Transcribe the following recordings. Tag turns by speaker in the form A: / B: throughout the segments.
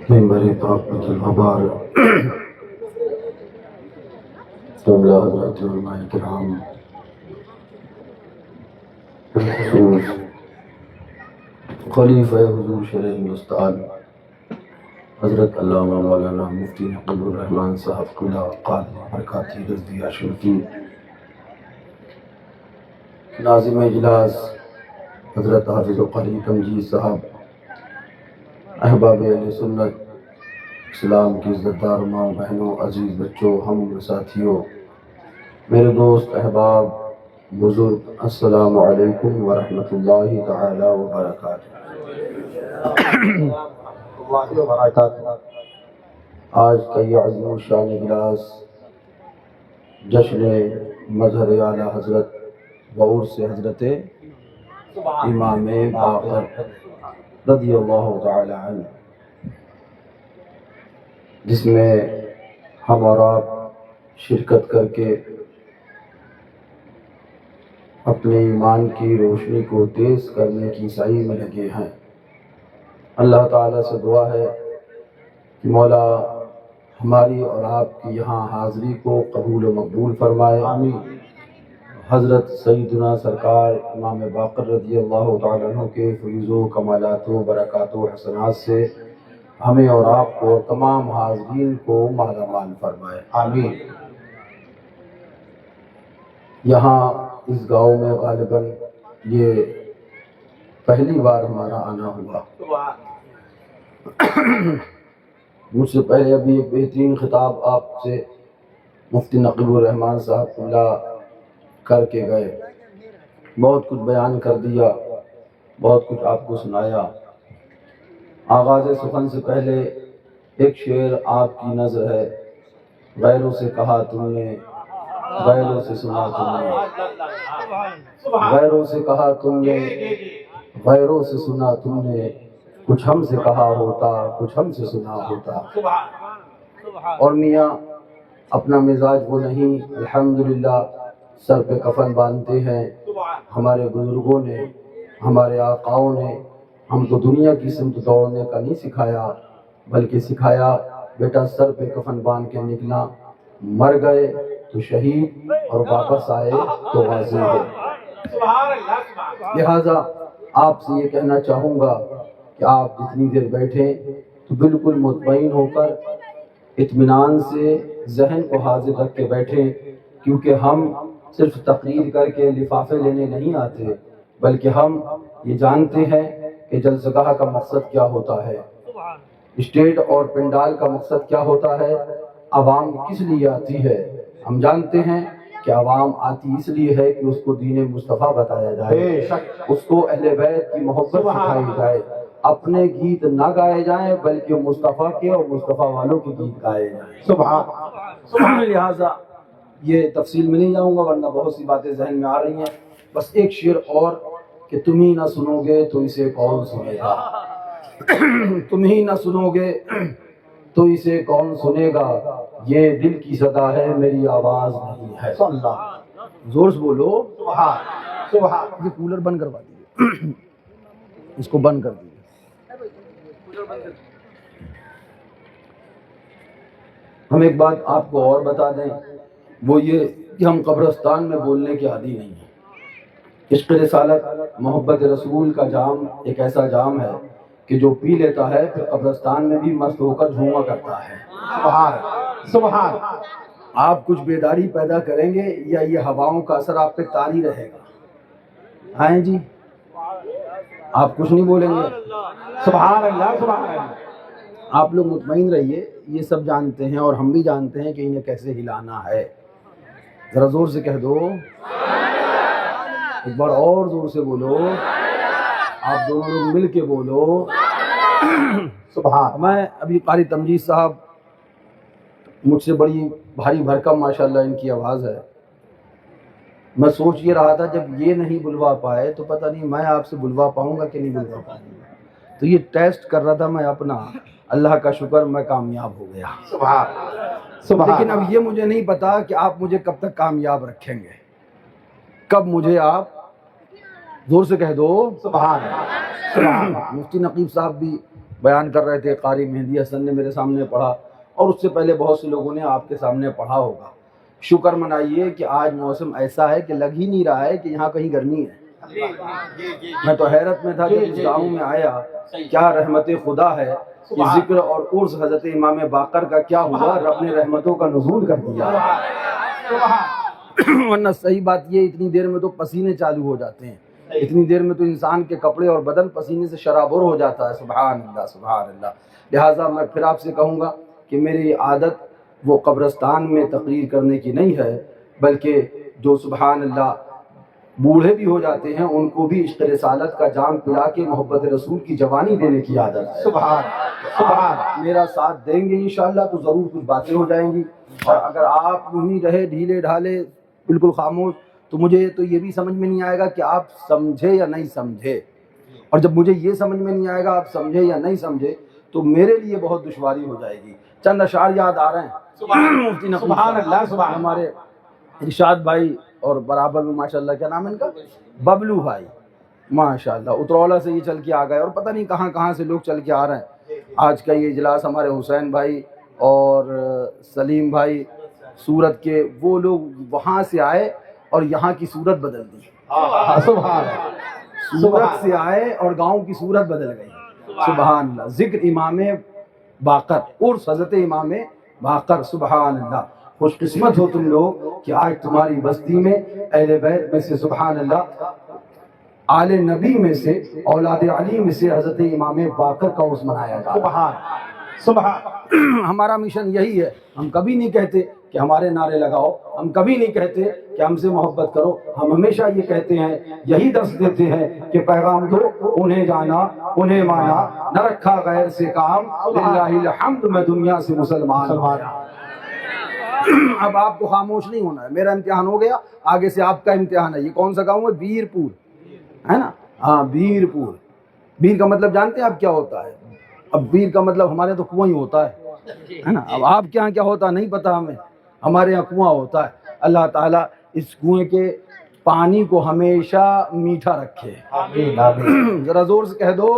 A: ممبر طاقت الغبار جملہ حضرات علماء کرام، بالخصوص خلیفہ حضور شرع ہندوستان حضرت علامہ مولانا مفتی نقیب الرحمن صاحب قلعہ قادری برکاتی رضویہ شریفی، ناظم اجلاس حضرت حافظ و قاری تمجید صاحب، احباب اہل سنت، اسلام کی عزت دار ماں بہنوں، عزیز بچوں، ہم ساتھیوں، میرے دوست احباب بزرگ، السلام علیکم ورحمۃ اللہ تعالی وبرکاتہ۔ آج کا یہ عظیم الشان اجلاس جشن مظہر اعلیٰ حضرت وعرس حضرت امام باقر رضی اللہ تعالی عنہ، جس میں ہم اور آپ شرکت کر کے اپنے ایمان کی روشنی کو تیز کرنے کی سعی میں لگے ہیں۔ اللہ تعالیٰ سے دعا ہے کہ مولا ہماری اور آپ کی یہاں حاضری کو قبول و مقبول فرمائے، آمین۔ حضرت سیدنا سرکار امام باقر رضی اللہ تعالیٰ عنہ کے فیض و کمالات و برکات و حسنات سے ہمیں اور آپ کو اور تمام حاضرین کو مالا مال فرمائے، آمین۔ یہاں اس گاؤں میں غالباً یہ پہلی بار ہمارا آنا ہوا۔ مجھ سے پہلے ابھی ایک بہترین خطاب آپ سے مفتی نقیب الرحمن صاحب قلعہ کر کے گئے، بہت کچھ بیان کر دیا، بہت کچھ آپ کو سنایا۔ آغاز سخن سے پہلے ایک شعر آپ کی نظر ہے، غیروں سے کہا تم نے، غیروں سے سنا تم نے، غیروں سے کہا تم نے، غیروں سے سنا تم نے، کچھ ہم سے کہا ہوتا، کچھ ہم سے سنا ہوتا۔ اور میاں اپنا مزاج وہ نہیں، الحمدللہ سر پہ کفن باندھتے ہیں۔ ہمارے بزرگوں نے، ہمارے آقاؤں نے ہم کو دنیا کی سمت دوڑنے کا نہیں سکھایا، بلکہ سکھایا بیٹا سر پہ کفن باندھ کے نکلنا، مر گئے تو شہید اور واپس آئے تو غازی ہے۔ لہٰذا آپ سے یہ کہنا چاہوں گا کہ آپ جتنی دیر بیٹھیں تو بالکل مطمئن ہو کر اطمینان سے ذہن کو حاضر رکھ کے بیٹھیں، کیونکہ ہم صرف تقریر کر کے لفافے لینے نہیں آتے، بلکہ ہم یہ جانتے ہیں کہ جلسگاہ کا مقصد کیا ہوتا ہے، اسٹیج اور پنڈال کا مقصد کیا ہوتا ہے، عوام کس لیے آتی ہے۔ ہم جانتے ہیں کہ عوام آتی اس لیے ہے کہ اس کو دین مصطفیٰ بتایا جائے، اس کو اہل بیت کی محبت سکھائی جائے، اپنے گیت نہ گائے جائیں بلکہ مصطفیٰ کے اور مصطفیٰ والوں کے گیت گائے جائیں۔ لہٰذا یہ تفصیل میں نہیں جاؤں گا ورنہ بہت سی باتیں ذہن میں آ رہی ہیں، بس ایک شعر اور کہ تم ہی نہ سنو گے تو اسے کون سنے گا، تم ہی نہ سنو گے تو اسے کون سنے گا، یہ دل کی صدا ہے میری آواز نہیں ہے۔ زور سے بولو سبحان۔ یہ کولر بند کروا دیجیے، اس کو بند کر دیجیے۔ ہم ایک بات آپ کو اور بتا دیں، وہ یہ کہ ہم قبرستان میں بولنے کے عادی نہیں ہیں۔ عشق رسالت محبت رسول کا جام ایک ایسا جام ہے کہ جو پی لیتا ہے پھر قبرستان میں بھی مست ہو کر جھوما کرتا ہے۔ سبحان۔ آپ کچھ بیداری پیدا کریں گے یا یہ ہواؤں کا اثر آپ پہ طاری رہے گا؟ آئیں جی، آپ کچھ نہیں بولیں گے؟ سبحان اللہ، سبحان اللہ۔ آپ لوگ مطمئن رہیے، یہ سب جانتے ہیں اور ہم بھی جانتے ہیں کہ انہیں کیسے ہلانا ہے۔ ذرا زور سے کہہ دو، ایک بار اور زور سے بولو، آپ دونوں لوگ مل کے بولو۔
B: سبحان.
A: میں ابھی قاری تمجید صاحب مجھ سے بڑی بھاری بھرکم ماشاءاللہ ان کی آواز ہے. میں سوچ یہ رہا تھا جب یہ نہیں بلوا پائے تو پتہ نہیں میں آپ سے بلوا پاؤں گا کہ نہیں بلوا پاؤں گا. تو یہ ٹیسٹ کر رہا تھا میں اپنا. اللہ کا شکر میں کامیاب ہو گیا.
B: سبحان. سبحان.
A: لیکن اب یہ مجھے نہیں پتا کہ آپ مجھے کب تک کامیاب رکھیں گے. کب مجھے آپ زور سے کہہ دو.
B: سبحان. سبحان.
A: مفتی نقیب صاحب بھی بیان کر رہے تھے, قاری مہدی حسن نے میرے سامنے پڑھا, اور اس سے پہلے بہت سے لوگوں نے آپ کے سامنے پڑھا ہوگا. شکر منائیے کہ آج موسم ایسا ہے کہ لگ ہی نہیں رہا ہے کہ یہاں کہیں گرمی ہے. میں تو حیرت میں تھا جب اس گاؤں میں آیا, کیا رحمت خدا ہے. یہ ذکر اور عرس حضرت امام باقر کا کیا ہوا, رب نے رحمتوں کا نزول کر دیا. ورنہ صحیح بات یہ, اتنی دیر میں تو پسینے چالو ہو جاتے ہیں, اتنی دیر میں تو انسان کے کپڑے اور بدن پسینے سے شرابور ہو جاتا ہے. سبحان اللہ سبحان اللہ. لہٰذا میں پھر آپ سے کہوں گا کہ میری عادت وہ قبرستان میں تقریر کرنے کی نہیں ہے, بلکہ جو سبحان اللہ بوڑھے بھی ہو جاتے ہیں ان کو بھی عشق رسالت کا جام پلا کے محبت رسول کی جوانی دینے کی عادت ہے.
B: سبحان.
A: سبحان. میرا ساتھ دیں گے انشاءاللہ تو ضرور کچھ باتیں ہو جائیں گی, اور اگر آپ یوں ہی رہے ڈھیلے ڈھالے بالکل خاموش تو مجھے تو یہ بھی سمجھ میں نہیں آئے گا کہ آپ سمجھے یا نہیں سمجھے. اور جب مجھے یہ سمجھ میں نہیں آئے گا آپ سمجھے یا نہیں سمجھے تو میرے لیے بہت دشواری ہو جائے گی. چند اشعار یاد آ رہے ہیں. مفتی نقیب
B: سبحان اللہ. سبحان.
A: ہمارے ارشاد بھائی اور برابر میں ماشاءاللہ کیا نام ہے ان کا, ببلو بھائی ماشاءاللہ اترولہ سے یہ چل کے آ گئے, اور پتہ نہیں کہاں کہاں سے لوگ چل کے آ رہے ہیں. آج کا یہ اجلاس ہمارے حسین بھائی اور سلیم بھائی سورت کے, وہ لوگ وہاں سے آئے اور یہاں کی صورت بدل دی.
B: سبحان.
A: سورت سے آئے اور گاؤں کی صورت بدل گئی. سبحان اللہ. ذکر امام باقر, عرس حضرت امام باقر. سبحان اللہ. خوش قسمت ہو تم لوگ کہ آج تمہاری بستی میں اہل بیت میں سے سبحان اللہ آل نبی میں سے اولاد علی میں سے حضرت امام باقر کا عرس منایا جا رہا ہے.
B: سبحان. سبحان.
A: ہمارا مشن یہی ہے. ہم کبھی نہیں کہتے کہ ہمارے نعرے لگاؤ, ہم کبھی نہیں کہتے کہ ہم سے محبت کرو. ہم ہمیشہ یہ کہتے ہیں, یہی درس دیتے ہیں کہ پیغام دو, انہیں جانا انہیں مانا, نہ رکھا غیر سے کام, للہ الحمد میں دنیا سے مسلمان. اب آپ کو خاموش نہیں ہونا ہے. میرا امتحان ہو گیا, آگے سے آپ کا امتحان ہے. یہ کون سا گاؤں ہے؟ بیرپور ہے نا. ہاں بیرپور. بیر کا مطلب جانتے ہیں آپ کیا ہوتا ہے؟ اب بیر کا مطلب ہمارے تو کنواں ہی ہوتا ہے نا. اب آپ کے یہاں کیا ہوتا ہے نہیں پتا ہمیں, ہمارے یہاں کنواں ہوتا ہے. اللہ تعالیٰ اس کنویں کے پانی کو ہمیشہ میٹھا رکھے. ذرا زور سے کہہ دو.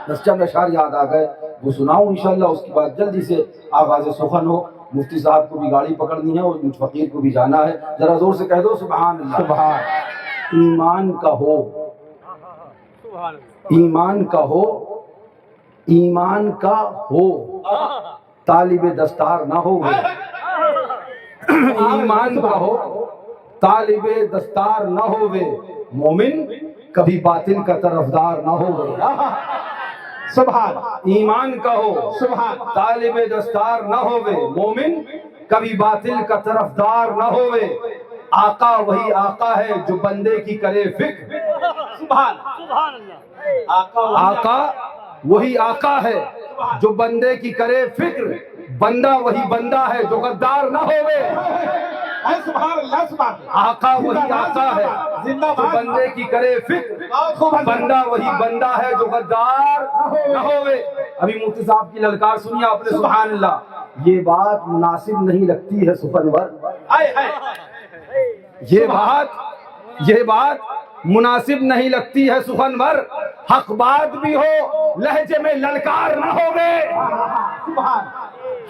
A: بس چند اشعار یاد آ گئے, وہ سناؤں انشاءاللہ. اس کے بعد جلدی سے آغاز سخن ہو. مفتی صاحب کو بھی گاڑی پکڑنی ہے اور مجھ فقیر کو بھی جانا ہے. ذرا زور سے کہہ دو سبحان اللہ.
B: سبحان.
A: ایمان کا ہو, ایمان کا ہو, ایمان کا ہو, طالب دستار نہ ہو. ایمان کا ہو, طالب دستار نہ ہووے, مومن کبھی باطل کا طرفدار نہ ہووے.
B: سبحان.
A: ایمان کا ہو,
B: سبحان.
A: طالب دستار نہ ہووے, مومن کبھی باطل کا طرفدار نہ ہووے. آقا وہی آقا ہے جو بندے کی کرے فکر.
B: سبحان.
A: آقا وہی آقا ہے جو بندے کی کرے فکر. بندہ وہی بندہ ہے جو غدار نہ ہووے.
B: سبحان اللہ. سبحان.
A: آقا وہی آقا ہے جو بندے کی کرے فکر. بندہ وہی بندہ ہے جو غدار نہ ہووے. ابھی مفتی صاحب کی للکار سنیے آپ نے. سبحان اللہ. یہ بات مناسب نہیں لگتی ہے سخنور, یہ بات مناسب نہیں لگتی ہے سخنور. حق بات بھی ہو لہجے میں للکار نہ ہووے.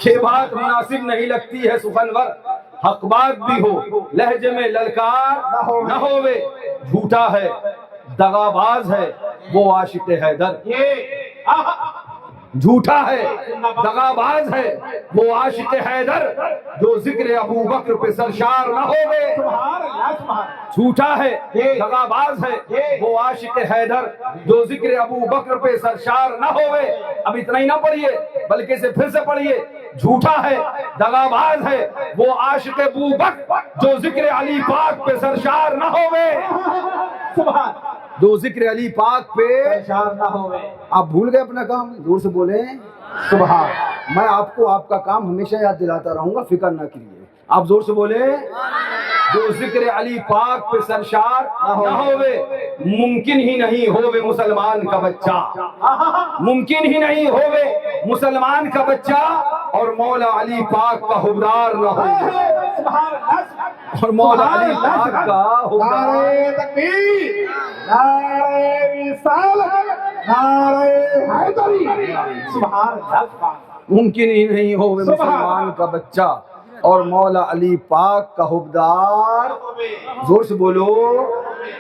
A: یہ بات مناسب نہیں لگتی ہے سخنور. حق بات بھی ہو لہجے میں للکار نہ ہووے. جھوٹا ہے دغا باز ہے وہ عاشق حیدر. جھوٹا ہے دغا باز ہے وہ عاشق حیدر, جو ذکر ابو بکر پہ سرشار نہ ہووے. جھوٹا ہے دغا باز ہے وہ عاشق حیدر, جو ذکر ابو بکر پہ سرشار نہ ہووے. اب اتنا ہی نہ پڑھیے بلکہ اسے پھر سے پڑھیے. جھوٹا ہے دغا باز ہے وہ عاشق ابو بکر, جو ذکر علی پاک پہ سرشار نہ ہووے. جو ذکر علی پاک پہ
B: سرشار نہ ہوئے.
A: آپ بھول گئے اپنا کام. زور سے بولیں.
B: سبحان.
A: میں آپ کو آپ کا کام ہمیشہ یاد دلاتا رہوں گا, فکر نہ کیجیے. آپ زور سے بولیں. جو ذکر علی پاک پہ سرشار نہ ہوئے, ممکن ہی نہیں ہوئے مسلمان کا بچہ. ممکن ہی نہیں ہوئے مسلمان کا بچہ اور مولا علی پاک کا حبدار نہ ہوئے.
B: سبحان اللہ.
A: اور مولا علی پاک کا حبدار.
B: نعرہ تکبیر, نعرہ رسالت, نعرہ حیدری. سبحان اللہ.
A: ممکن ہی نہیں ہوئے مسلمان کا بچہ اور مولا علی پاک کا حبدار. زور سے بولو.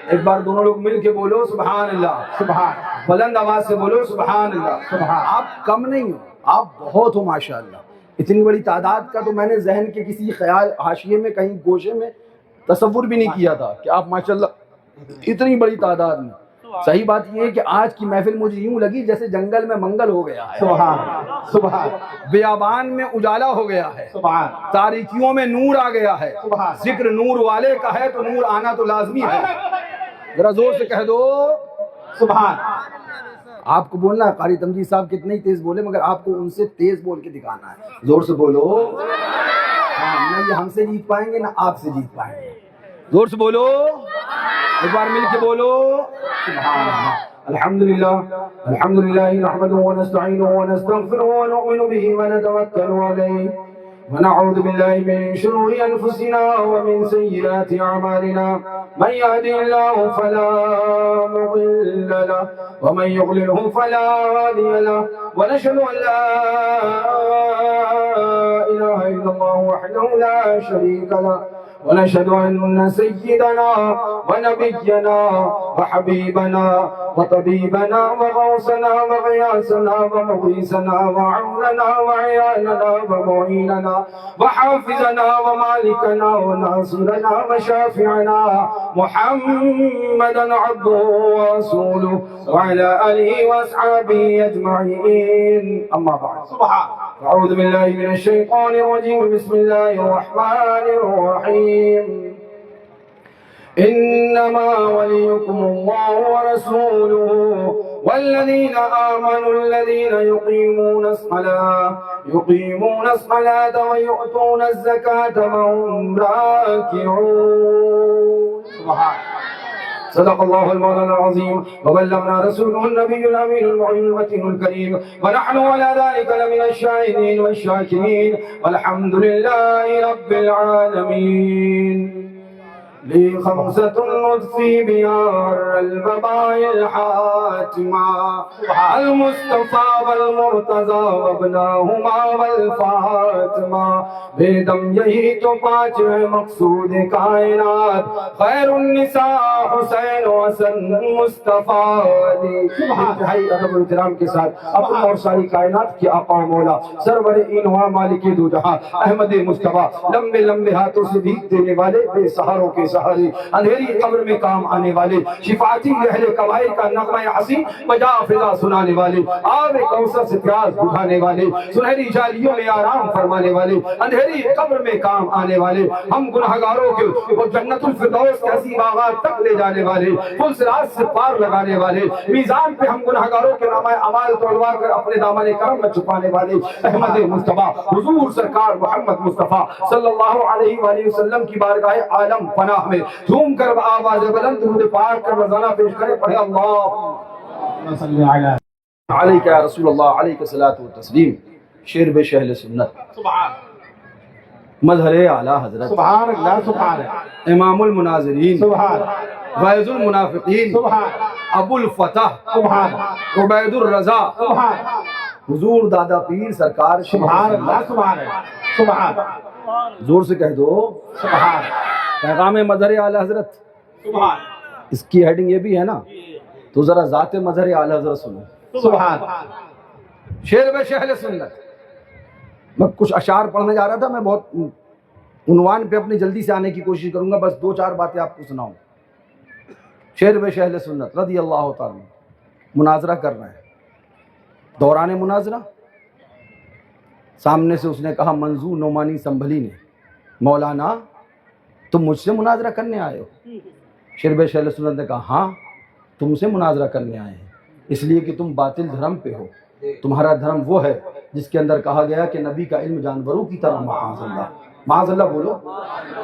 A: ایک بار دونوں لوگ مل کے بولو سبحان اللہ.
B: سبحان.
A: بلند آواز سے بولو سبحان اللہ.
B: سبحان.
A: آپ کم نہیں ہو, آپ بہت ہو ماشاءاللہ. اتنی بڑی تعداد کا تو میں نے ذہن کے کسی خیال حاشیے میں کہیں گوشے میں تصور بھی نہیں کیا تھا کہ آپ ماشاءاللہ اتنی بڑی تعداد میں. صحیح بات یہ ہے کہ آج کی محفل مجھے یوں لگی جیسے جنگل میں منگل ہو گیا ہے,
B: سبحان. سبحان.
A: بیابان میں اجالا ہو گیا ہے,
B: سبحان.
A: تاریکیوں میں نور آ گیا ہے.
B: سبحان.
A: ذکر نور والے کا ہے تو نور آنا تو لازمی ہے. ذرا زور سے کہہ دو
B: سبحان.
A: آپ کو بولنا ہے. قاری تمجید صاحب کتنے ہی تیز بولے مگر آپ کو ان سے تیز بول کے دکھانا ہے. زور سے بولو. ہاں, نہ یہ ہم سے جیت پائیں گے نہ آپ سے جیت پائیں گے. زور سے بولو. ایک بار مل کے بولو. الحمدللہ الحمدللہ نحمده ونستعینه ونستغفره ونؤمن به ونتوکل علیہ ونعوذ باللہ من شرور انفسنا ومن سیئات اعمالنا من يهده الله فلا مضل له ومن يضلل فلا هادي له ونشهد ان لا اله الا الله وحده لا شريك له ونشهد أن سيدنا ونبينا وحبيبنا وطبيبنا وغوثنا وغياثنا ومغيثنا وعوننا وعياننا ومعيننا وحافظنا ومالكنا وناصرنا وشافعنا محمدا عبده ورسوله وعلى آله وأصحابه أجمعين. أما بعد.
B: سبحان.
A: أعوذ بالله من الشيطان الرجيم. بسم الله الرحمن الرحيم. إنما وليكم الله ورسوله والذين آمنوا الذين يقيمون الصلاة ويؤتون الزكاة وهم راكعون.
B: سبحان.
A: صدق الله المولى العظيم وبلغنا رسوله النبي الأمين المعين المتين الكريم ونحن على ذلك لمن الشاهدين والشاكرين والحمد لله رب العالمين. لي خمسة نطفي بها البابا الحاتمة المصطفى والمرتضى وابناهما والفاطمة بیدم یہی تو پانچ مقصود کائنات خیر النساء حسین و حسن مصطفیٰ علی. انتہائی ادب و احترام کے ساتھ اپنا اور ساری کائنات کی آقا و مولا سرور اینوا مالک دو جہاں احمد مصطفیٰ لمبے لمبے ہاتھوں سے بھیک دینے والے بے سہاروں کے سہارے اندھیری قبر میں کام آنے والے شفاعتی اہل قبائل کا نغمہ حسین بجا فضا سنانے والے آب کوثر سے پیاس بجھانے والے سنہری جالیوں میں آرام فرمانے والے اندھیری قبر میں کام آنے والے ہم گناہگاروں کے وہ جنت الفردوس کے حسین باغات تک لے جانے والے پل صراط سے پار لگانے والے میزان پہ ہم گناہگاروں کے نامہ اعمال توڑوا کر اپنے دامن کرم میں چھپانے والے احمد مصطفیٰ حضور سرکار محمد مصطفیٰ صلی اللہ علیہ وآلہ وسلم کی بارگاہ عالم پناہ میں جھوم کر آواز بلند درود پاک کر روزانہ پیش کرے پڑھے اللہ
B: صلی
A: علیک یا رسول اللہ علیک الصلاۃ والتسلیم. شعر بے اہل سنت.
B: سبحان.
A: مظہر اعلیٰ حضرت
B: سبحان اللہ. سبحان.
A: امام المناظرین
B: سبحان.
A: غیظ المنافقین
B: سبحان.
A: ابو الفتح
B: سبحان.
A: عبید الرضا
B: سبحان.
A: حضور دادا پیر سرکار.
B: سبحان اللہ. سبحان. سبحان.
A: زور سے کہہ دو
B: سبحان.
A: پیغام مظہر اعلیٰ حضرت.
B: سبحان.
A: اس کی ہیڈنگ یہ بھی ہے نا, تو ذرا ذات مظہر اعلیٰ حضرت سنو.
B: سبحان.
A: شعر بے اہل سنت. میں کچھ اشعار پڑھنے جا رہا تھا. میں بہت عنوان پہ اپنی جلدی سے آنے کی کوشش کروں گا, بس دو چار باتیں آپ کو سناؤں. شعر بے اہل سنت رضی اللہ تعالی مناظرہ کر رہے ہیں. دوران مناظرہ سامنے سے اس نے کہا منظور نعمانی سنبھلی نے, مولانا تم مجھ سے مناظرہ کرنے آئے ہو؟ شعر بے اہل سنت نے کہا ہاں. تم سے مناظرہ کرنے آئے ہیں، اس لیے کہ تم باطل دھرم پہ ہو۔ تمہارا دھرم وہ ہے جس کے اندر کہا گیا کہ نبی کا علم جانوروں کی طرح، معاذ اللہ، معاذ اللہ بولو۔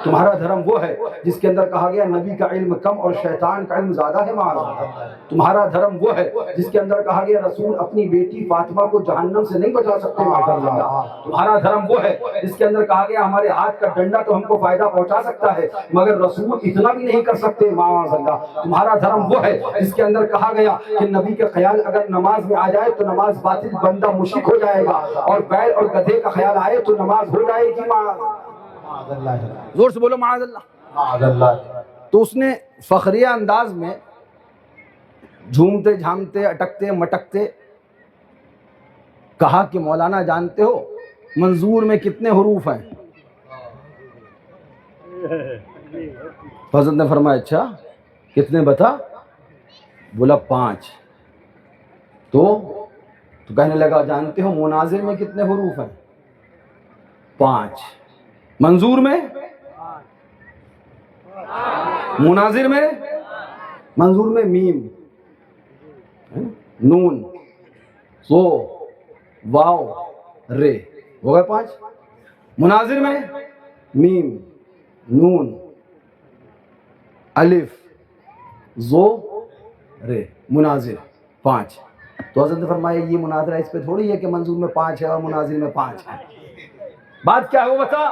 A: تمہارا دھرم وہ ہے جس کے اندر کہا گیا نبی کا علم کم اور شیطان کا علم زیادہ ہے، معاذ اللہ۔ تمہارا دھرم وہ ہے جس کے اندر کہا گیا رسول اپنی بیٹی فاطمہ کو جہنم سے نہیں بچا سکتے، معاذ اللہ۔ تمہارا دھرم وہ ہے جس کے اندر کہا گیا ہمارے ہاتھ کا ڈنڈا تو ہم کو فائدہ پہنچا سکتا ہے مگر رسول اتنا بھی نہیں کر سکتے، معاذ اللہ۔ تمہارا دھرم وہ ہے جس کے اندر کہا گیا کہ نبی کا خیال اگر نماز میں آ جائے تو نماز باطل، بندہ مشرک ہو جائے گا، اور بیل اور گدھے کا خیال آئے تو نماز ہو جائے گی، معاذ اللہ۔ زور سے بولو معاذ اللہ، معاذ اللہ۔ تو اس نے فخریہ انداز میں جھومتے جھامتے اٹکتے مٹکتے کہا کہ مولانا جانتے ہو منظور میں کتنے حروف ہیں؟ حضرت نے فرمایا اچھا کتنے بتا؟ بولا 5۔ تو کہنے لگا جانتے ہو مناظر میں کتنے حروف ہیں؟ 5۔ منظور میں؟ مناظر میں؟ منظور میں میم، نون، سو، واو، رے، ہو گئے 5۔ مناظر میں میم، نون، الف، زو، رے، مناظر 5۔ تو حضرت نے فرمایا یہ مناظرہ اس پہ تھوڑی ہے کہ منظور میں 5 ہے اور مناظر میں 5 ہے، بات کیا ہے وہ بتا۔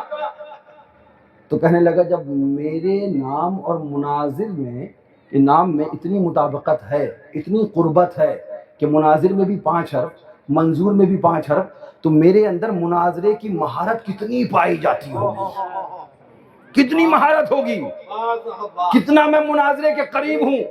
A: تو کہنے لگا جب میرے نام اور مناظر میں نام میں اتنی مطابقت ہے، اتنی قربت ہے کہ مناظر میں بھی 5 حرف، منظور میں بھی 5 حرف، تو میرے اندر مناظرے کی مہارت کتنی پائی جاتی ہوگی، کتنی مہارت ہوگی، کتنا میں مناظرے کے قریب ہوں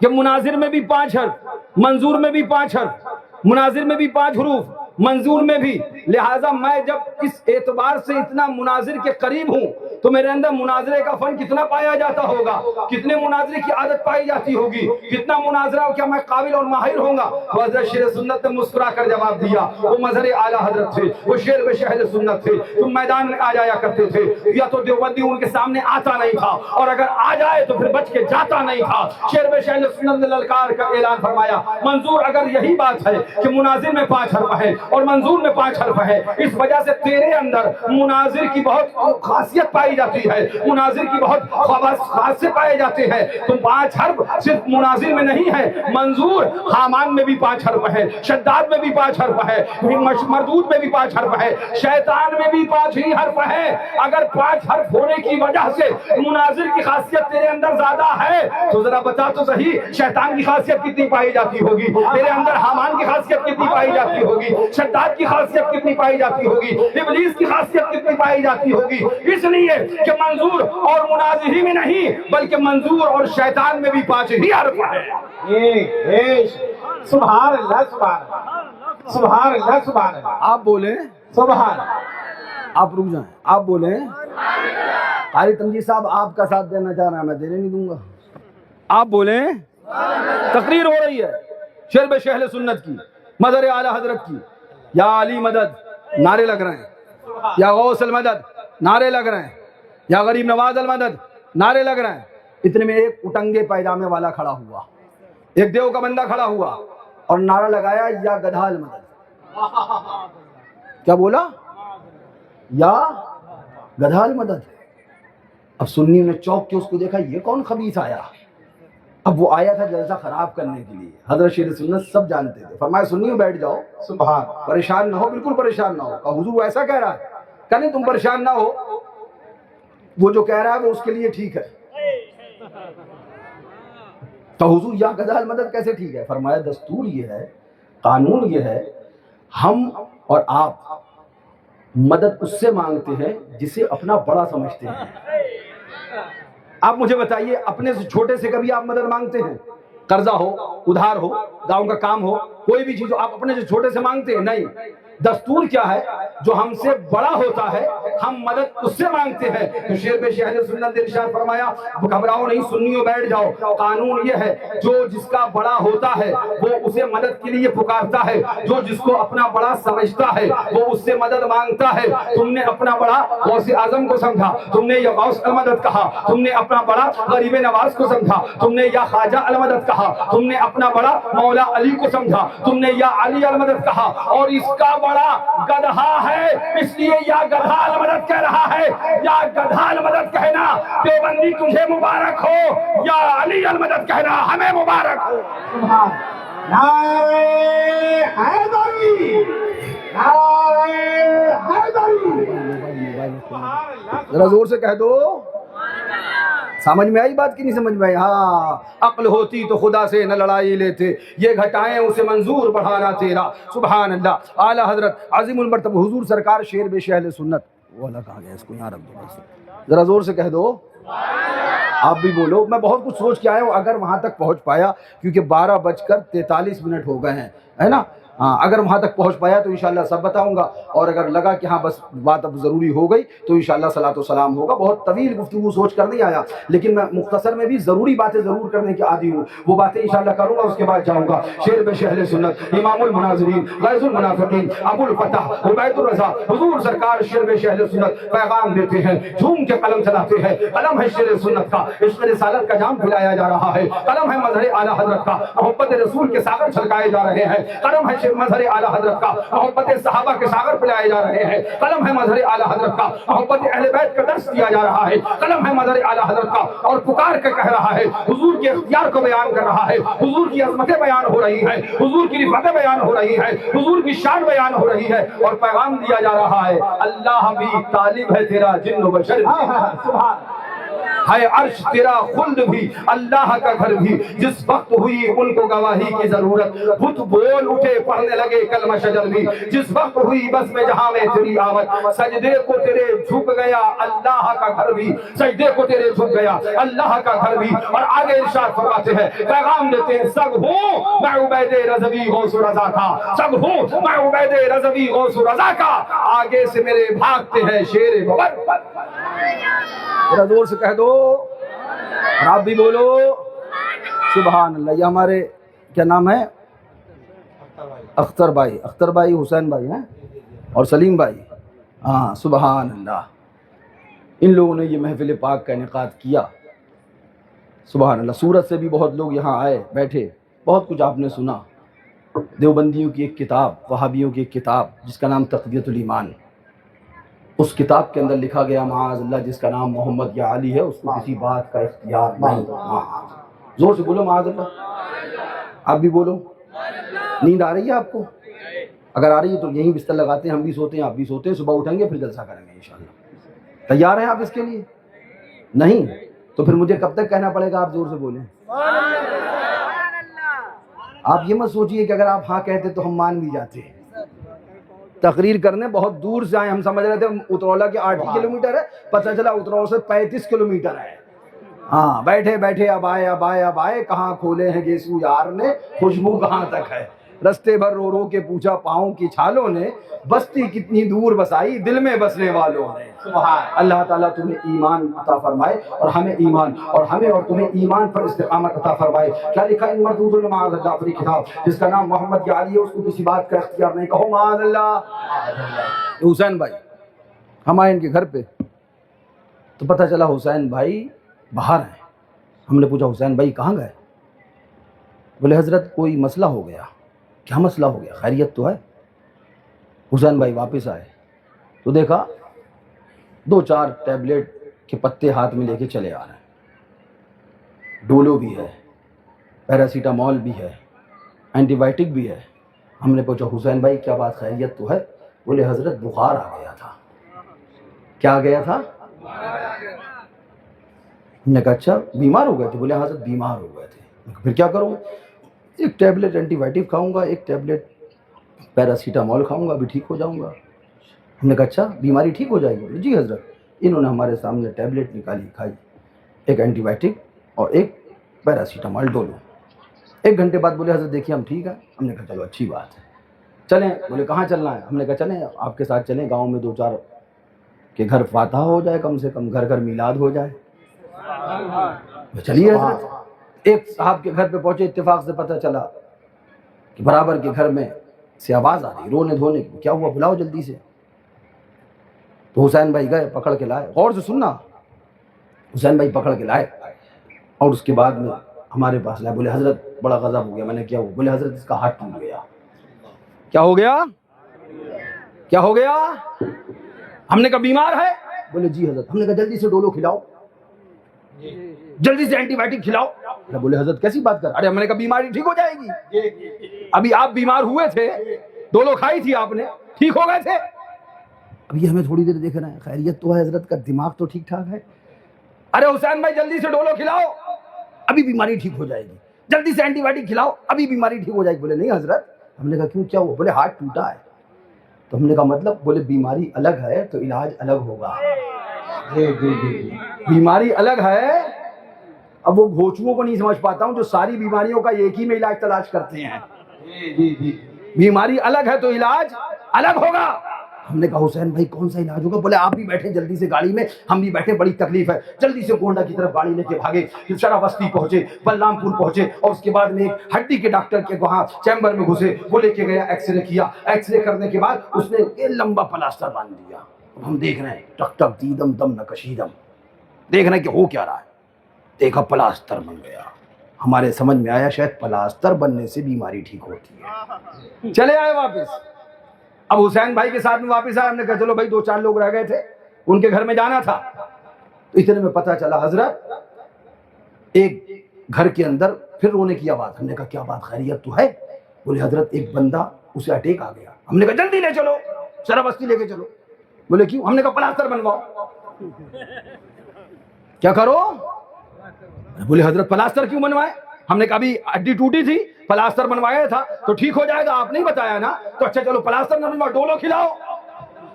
A: کہ مناظر میں بھی 5 حرف، منظور میں بھی 5 حرف، مناظر میں بھی 5 حروف، منظور میں بھی۔ لہٰذا میں جب اس اعتبار سے اتنا مناظر کے قریب ہوں تو میرے اندر مناظرے کا فن کتنا پایا جاتا ہوگا، کتنے مناظرے کی عادت پائی جاتی ہوگی، کتنا مناظرہ کیا میں قابل اور ماہر ہوں گا۔ تو حضرت شیر سنت نے مسکرا کر جواب دیا، وہ مظہر اعلیٰ حضرت تھے، وہ شیر بے اہل سنت تھے، تم میدان میں آ جایا کرتے تھے، یا تو دیوبندی ان کے سامنے آتا نہیں تھا اور اگر آ جائے تو پھر بچ کے جاتا نہیں تھا۔ شیر بے اہل سنت نے للکار کا اعلان فرمایا، منظور اگر یہی بات ہے کہ مناظر میں 5 حرف ہے اور منظور میں 5 حرف ہے، اس وجہ سے تیرے اندر مناظر کی بہت خاصیت پائی جاتی ہے، مناظر کی بہت خاصیت پائے جاتے ہیں، تم 5 حرف صرف مناظر میں نہیں ہے، منظور حامان میں بھی 5 حرف ہے، شداد میں بھی 5 حرف ہے، مردود میں بھی 5 حرف ہے، شیطان میں بھی 5 ہی حرف ہے۔ اگر 5 حرف ہونے کی وجہ سے مناظر کی خاصیت تیرے اندر زیادہ ہے تو ذرا بتا تو صحیح شیطان کی خاصیت کتنی پائی جاتی ہوگی، تیرے اندر حامان کی خاصیت کتنی پائی جاتی ہوگی، شداد کی خاصیت کتنی پائی جاتی ہوگی، ابلیس کی خاصیت کتنی پائی جاتی ہوگی۔ اس لیے کہ منظور اور مناظر ہی میں نہیں بلکہ منظور اور شیطان میں بھی 5 ہی حرف ہے۔
B: سبحان اللہ، سبحان اللہ، سبحان اللہ، سبحان اللہ۔
A: آپ بولیں
B: سبحان،
A: آپ رک جائیں، آپ بولیں۔ قاری تنجید صاحب آپ کا ساتھ دینا چاہ رہا ہے، میں دینے نہیں دوں گا، آپ بولیں۔ تقریر ہو رہی ہے شیر بے اہل سنت کی، مظہر اعلیٰ حضرت کی، یا علی مدد نعرے لگ رہے ہیں، یا غوث المدد نعرے لگ رہے ہیں، یا غریب نواز المدد نعرے لگ رہے ہیں۔ اتنے میں ایک اٹنگے پیجامے والا کھڑا ہوا، ایک دیو کا بندہ کھڑا ہوا اور نعرہ لگایا یا گدھا المدد۔ کیا بولا؟ یا گدھا المدد۔ اب سنی نے چوک کے اس کو دیکھا، یہ کون خبیث آیا؟ اب وہ آیا تھا جلسہ خراب کرنے کے لیے، حضرت شیر سنت سب جانتے تھے، فرمایا سنیوں بیٹھ جاؤ،
B: سبحان،
A: پریشان نہ ہو، بالکل پریشان نہ ہو۔ کہا حضور وہ ایسا کہہ رہا ہے، کہ نہیں تم پریشان نہ ہو، وہ جو کہہ رہا ہے وہ اس کے لیے ٹھیک ہے۔ تو حضور یا گدھا المدد کیسے ٹھیک ہے؟ فرمایا دستور یہ ہے، قانون یہ ہے، ہم اور آپ مدد اس سے مانگتے ہیں جسے اپنا بڑا سمجھتے ہیں۔ آپ مجھے بتائیے اپنے سے چھوٹے سے کبھی آپ مدد مانگتے ہیں؟ قرضہ ہو، ادھار ہو، گاؤں کا کام ہو، کوئی بھی چیز ہو، آپ اپنے سے چھوٹے سے مانگتے ہیں؟ نہیں۔ دستور کیا ہے؟ جو ہم سے بڑا ہوتا ہے ہم مدد اس سے مانگتے ہیں. تو شیر بے شیر اہل سنت نے ارشاد فرمایا گھبراؤ نہیں سنیو بیٹھ جاؤ. قانون یہ ہے جو جس کا بڑا ہوتا ہے وہ اسے مدد کے لیے پکارتا ہے, جو جس کو اپنا بڑا سمجھتا ہے وہ اس سے مدد مانگتا ہے. تم نے اپنا بڑا غوث اعظم کو سمجھا, تم نے یہ غوث المدد کہا. تم نے اپنا بڑا غریب نواز کو سمجھا, تم نے یا خواجہ المدد کہا. تم نے اپنا بڑا مولا علی کو سمجھا, تم نے یا علی المدد کہا. اور اس کا بڑا گدھا ہے اس لیے یا گدھا المدد کہہ رہا ہے. یا گدھا المدد کہنا دیوبندی تجھے مبارک ہو, یا علی المدد کہنا ہمیں مبارک ہو.
B: سبحان نعرہ حیدری, نعرہ حیدری.
A: ذرا زور سے کہہ دو. سمجھ میں آئی بات کی نہیں سمجھ میں آئی؟ ہاں, عقل ہوتی تو خدا سے نہ لڑائی لیتے, یہ گھٹائیں اسے منظور بڑھانا تیرا. سبحان اللہ. اعلیٰ حضرت عظیم المرتبہ حضور سرکار شیر بے شیر اہل سنت, وہ اللہ کہا گیا اس کو یہاں رکھ دو. ذرا زور سے کہہ دو. آپ بھی بولو. میں بہت کچھ سوچ کے آیا ہوں اگر وہاں تک پہنچ پایا, کیونکہ 12:43 ہو گئے ہیں, ہے نا. ہاں, اگر وہاں تک پہنچ پایا تو انشاءاللہ سب بتاؤں گا, اور اگر لگا کہ ہاں بس بات اب ضروری ہو گئی تو انشاءاللہ صلاۃ و سلام ہوگا. بہت طویل گفتگو سوچ کر نہیں آیا, لیکن میں مختصر میں بھی ضروری باتیں ضرور کرنے کی عادی ہوں. وہ باتیں انشاءاللہ کروں گا, اس کے بعد جاؤں گا. شیر بے شیر اہل سنت امام المناظرین غیظ المنافقین ابو الفتح عبید الرضا حضور سرکار شیر بے شیر اہل سنت پیغام دیتے ہیں, جھوم کے قلم چلاتے ہیں. قلم ہے شیر سنت کا, عشق رسالت کا جام پھیلایا جا رہا ہے. قلم ہے مظہر اعلیٰ حضرت کا, محبت رسول کے ساغر چھلکائے جا رہے ہیں. قلم ہے مظہر اعلیٰ حضرت کا, محبت صحابہ کے ساغر پلائے جا رہے ہیں. قلم ہے مظہر اعلیٰ حضرت کا, محبت اہل بیت کا درس دیا جا رہا ہے. قلم ہے مظہر اعلیٰ حضرت کا, اور پکار کے کہہ رہا ہے, حضور کے اختیار کو بیان کر رہا ہے. حضور کی عظمتیں بیان ہو رہی ہے, حضور کی رفعتیں بیان ہو رہی ہے, حضور کی شان بیان ہو رہی ہے, اور پیغام دیا جا رہا ہے اللہ بھی طالب ہے تیرا جن و بشر بھی.
B: سبحان
A: ہے عرش تیرا خلد بھی اللہ کا گھر بھی. جس وقت ہوئی ان کو گواہی کی ضرورت, بت بول اٹھے پڑھنے لگے کلمہ شجر بھی. جس وقت ہوئی بس میں جہاں میں تیری آمد, سجدے کو تیرے جھک گیا اللہ کا گھر بھی. سجدے کو تیرے جھک گیا اللہ کا گھر بھی. اور آگے ارشاد فرماتے ہیں, پیغام دیتے ہیں, سگ ہوں میں عبید رضوی غوث رضا کا, سگ ہوں میں عبید رضوی غوث رضا کا. آگے سے میرے بھاگتے ہیں شیر ببر. ذرا زور سے کہہ دو, اور آپ بھی بولو سبحان اللہ. یہ ہمارے کیا نام ہے, اختر بھائی, اختر بھائی حسین بھائی ہیں, اور سلیم بھائی. ہاں سبحان اللہ. ان لوگوں نے یہ محفل پاک کا انعقاد کیا. سبحان اللہ. سورت سے بھی بہت لوگ یہاں آئے بیٹھے, بہت کچھ آپ نے سنا. دیوبندیوں کی ایک کتاب, وہابیوں کی ایک کتاب جس کا نام تقویۃ الایمان, اس کتاب کے اندر لکھا گیا معاذ اللہ جس کا نام محمد یا علی ہے اس کو کسی بات کا اختیار نہیں. زور سے بولو معاذ اللہ. آپ بھی بولو. نیند آ رہی ہے آپ کو؟ اگر آ رہی ہے تو یہیں بستر لگاتے ہیں, ہم بھی سوتے ہیں, آپ بھی سوتے ہیں. صبح اٹھیں گے پھر جلسہ کریں گے انشاءاللہ. تیار ہیں آپ اس کے لیے؟ نہیں تو پھر مجھے کب تک کہنا پڑے گا؟ آپ زور سے بولیں. آپ یہ مت سوچئے کہ اگر آپ ہاں کہتے تو ہم مان بھی جاتے. تقریر کرنے بہت دور سے آئے, ہم سمجھ رہے تھے اترولہ کے 8 کلومیٹر ہے, پتہ چلا اترولہ سے 35 کلومیٹر ہے. ہاں بیٹھے بیٹھے اب آئے, کہاں کھولے ہیں گیسو یار نے, خوشبو کہاں تک ہے. رستے بھر رو رو کے پوچھا پاؤں کی چھالوں نے, بستی کتنی دور بسائی دل میں بسنے والوں نے. اللہ تعالیٰ تمہیں ایمان عطا فرمائے, اور ہمیں ایمان, اور ہمیں اور تمہیں ایمان پر استقامت عطا فرمائے. کیا لکھا ان مردود نے معاذ اللہ اپنی کتاب جس کا نام محمد یا علی ہے, اس کو کسی بات کا اختیار نہیں. کہو معاذ اللہ. حسین بھائی ہم آئے ان کے گھر پہ تو پتہ چلا حسین بھائی باہر ہیں. ہم نے پوچھا حسین بھائی کہاں گئے؟ بولے حضرت کوئی مسئلہ ہو گیا. کیا مسئلہ ہو گیا؟ خیریت تو ہے؟ حسین بھائی واپس آئے تو دیکھا 2-4 ٹیبلٹ کے پتے ہاتھ میں لے کے چلے آ رہے ہیں. ڈولو بھی ہے, پیراسیٹامول بھی ہے, اینٹی بائیوٹک بھی ہے. ہم نے پوچھا حسین بھائی کیا بات خیریت تو ہے؟ بولے حضرت بخار آ گیا تھا. کیا آ گیا تھا؟ ہم نے کہا اچھا بیمار ہو گئے تھے؟ بولے حضرت بیمار ہو گئے تھے. پھر کیا کروں؟ ایک ٹیبلٹ اینٹی بائیوٹک کھاؤں گا, ایک ٹیبلٹ پیراسیٹامول کھاؤں گا, ابھی ٹھیک ہو جاؤں گا. ہم نے کہا اچھا بیماری ٹھیک ہو جائے گی؟ جی حضرت. انہوں نے ہمارے سامنے ٹیبلٹ نکالی, کھائی, ایک اینٹی بائیوٹک اور ایک پیراسیٹامول ڈولو. 1 گھنٹے بعد بولے حضرت دیکھیے ہم ٹھیک ہیں. ہم نے کہا چلو اچھی بات ہے. چلیں. بولے کہاں چلنا ہے؟ ہم نے کہا چلیں آپ کے ساتھ چلیں, گاؤں میں 2-4 کے گھر فاتحہ ہو جائے, کم سے کم گھر گھر میلاد ہو جائے. چلیے حضرت. ایک صاحب کے گھر پہ پہنچے, اتفاق سے پتہ چلا کہ برابر کے گھر میں سے آواز آ رہی رونے دھونے کی. کیا ہوا؟ بلاؤ جلدی سے. تو حسین بھائی گئے, پکڑ کے لائے. غور سے سننا, حسین بھائی پکڑ کے لائے اور اس کے بعد میں ہمارے پاس لائے. بولے حضرت بڑا غضب ہو گیا. میں نے کیا ہوا؟ بولے حضرت اس کا ہاتھ ٹوٹ گیا. کیا ہو گیا؟ کیا ہو گیا؟ ہم نے کہا بیمار ہے؟ بولے جی حضرت. ہم نے کہا جلدی سے ڈولو کھلاؤ, جلدی سے اینٹی بائیوٹک کھلاؤ. بولے حضرت کیسی بات کر؟ ارے ہم نے کہا بیماری ٹھیک ہو جائے گی. ابھی آپ بیمار ہوئے تھے, ڈولو کھائی تھی آپ نے, ٹھیک ہو گئے تھے. اب یہ ہمیں تھوڑی دیر دیکھنا ہے, خیریت تو ہے حضرت کا, دماغ تو ٹھیک ٹھاک ہے. ارے حسین بھائی جلدی سے ڈولو کھلاؤ, ابھی بیماری ٹھیک ہو جائے گی. جلدی سے اینٹی بائیوٹک کھلاؤ, ابھی بیماری ٹھیک ہو جائے گی. بولے نہیں حضرت. ہم نے کہا کیوں, کیا ہوا؟ بولے ہاتھ ٹوٹا ہے. تو ہم نے کہا مطلب؟ بولے بیماری الگ ہے تو علاج الگ ہوگا. بیماری الگ ہے. اب وہ گھوچوؤں کو نہیں سمجھ پاتا ہوں جو ساری بیماریوں کا ایک ہی میں علاج تلاش کرتے ہیں. بیماری الگ ہے تو علاج الگ ہوگا. ہم نے کہا حسین بھائی کون سا علاج ہوگا؟ بولے آپ بھی بیٹھے جلدی سے گاڑی میں, ہم بھی بیٹھے, بڑی تکلیف ہے. جلدی سے گونڈا کی طرف گاڑی لے کے بھاگے, پھر شراوستی پہنچے, بلرام پور پہنچے, اور اس کے بعد میں ایک ہڈی کے ڈاکٹر کے وہاں چیمبر میں گھسے. وہ لے کے گیا, ایکس رے کیا. ایکس رے کرنے کے بعد اس نے یہ لمبا پلاسٹر باندھ دیا. ہم دیکھ رہے ہیں, ٹک ٹک دیدم دم نکشیدم, دیکھ رہے ہیں کہ ہو کیا رہا ہے. دیکھا پلاسٹر بن گیا. ہمارے سمجھ میں آیا شاید پلاسٹر بننے سے بیماری ٹھیک ہوتی ہے. چلے آئے واپس. اب حسین بھائی کے ساتھ میں واپس آئے. ہم نے کہا چلو بھائی 2-4 لوگ رہ گئے تھے, ان کے گھر میں جانا تھا. تو اتنے میں پتہ چلا حضرت ایک گھر کے اندر پھر رونے کی آواز. ہم نے کہا کیا بات, خیریت تو ہے؟ بولے حضرت ایک بندہ اسے اٹیک آ گیا. ہم نے کہا جلدی لے چلو, شراوستی لے کے چلو. بولے کیوں؟ ہم نے کہا پلاسٹر بنواؤ. کیا کرو؟ بولے حضرت پلاسٹر کیوں بنوائے؟ ہم نے کہا ابھی ہڈی ٹوٹی تھی, پلاسٹر بنوایا تھا تو ٹھیک ہو جائے گا, آپ نہیں بتایا نا. تو اچھا چلو پلاسٹر نہ بنواؤ, ڈولو کھلاؤ.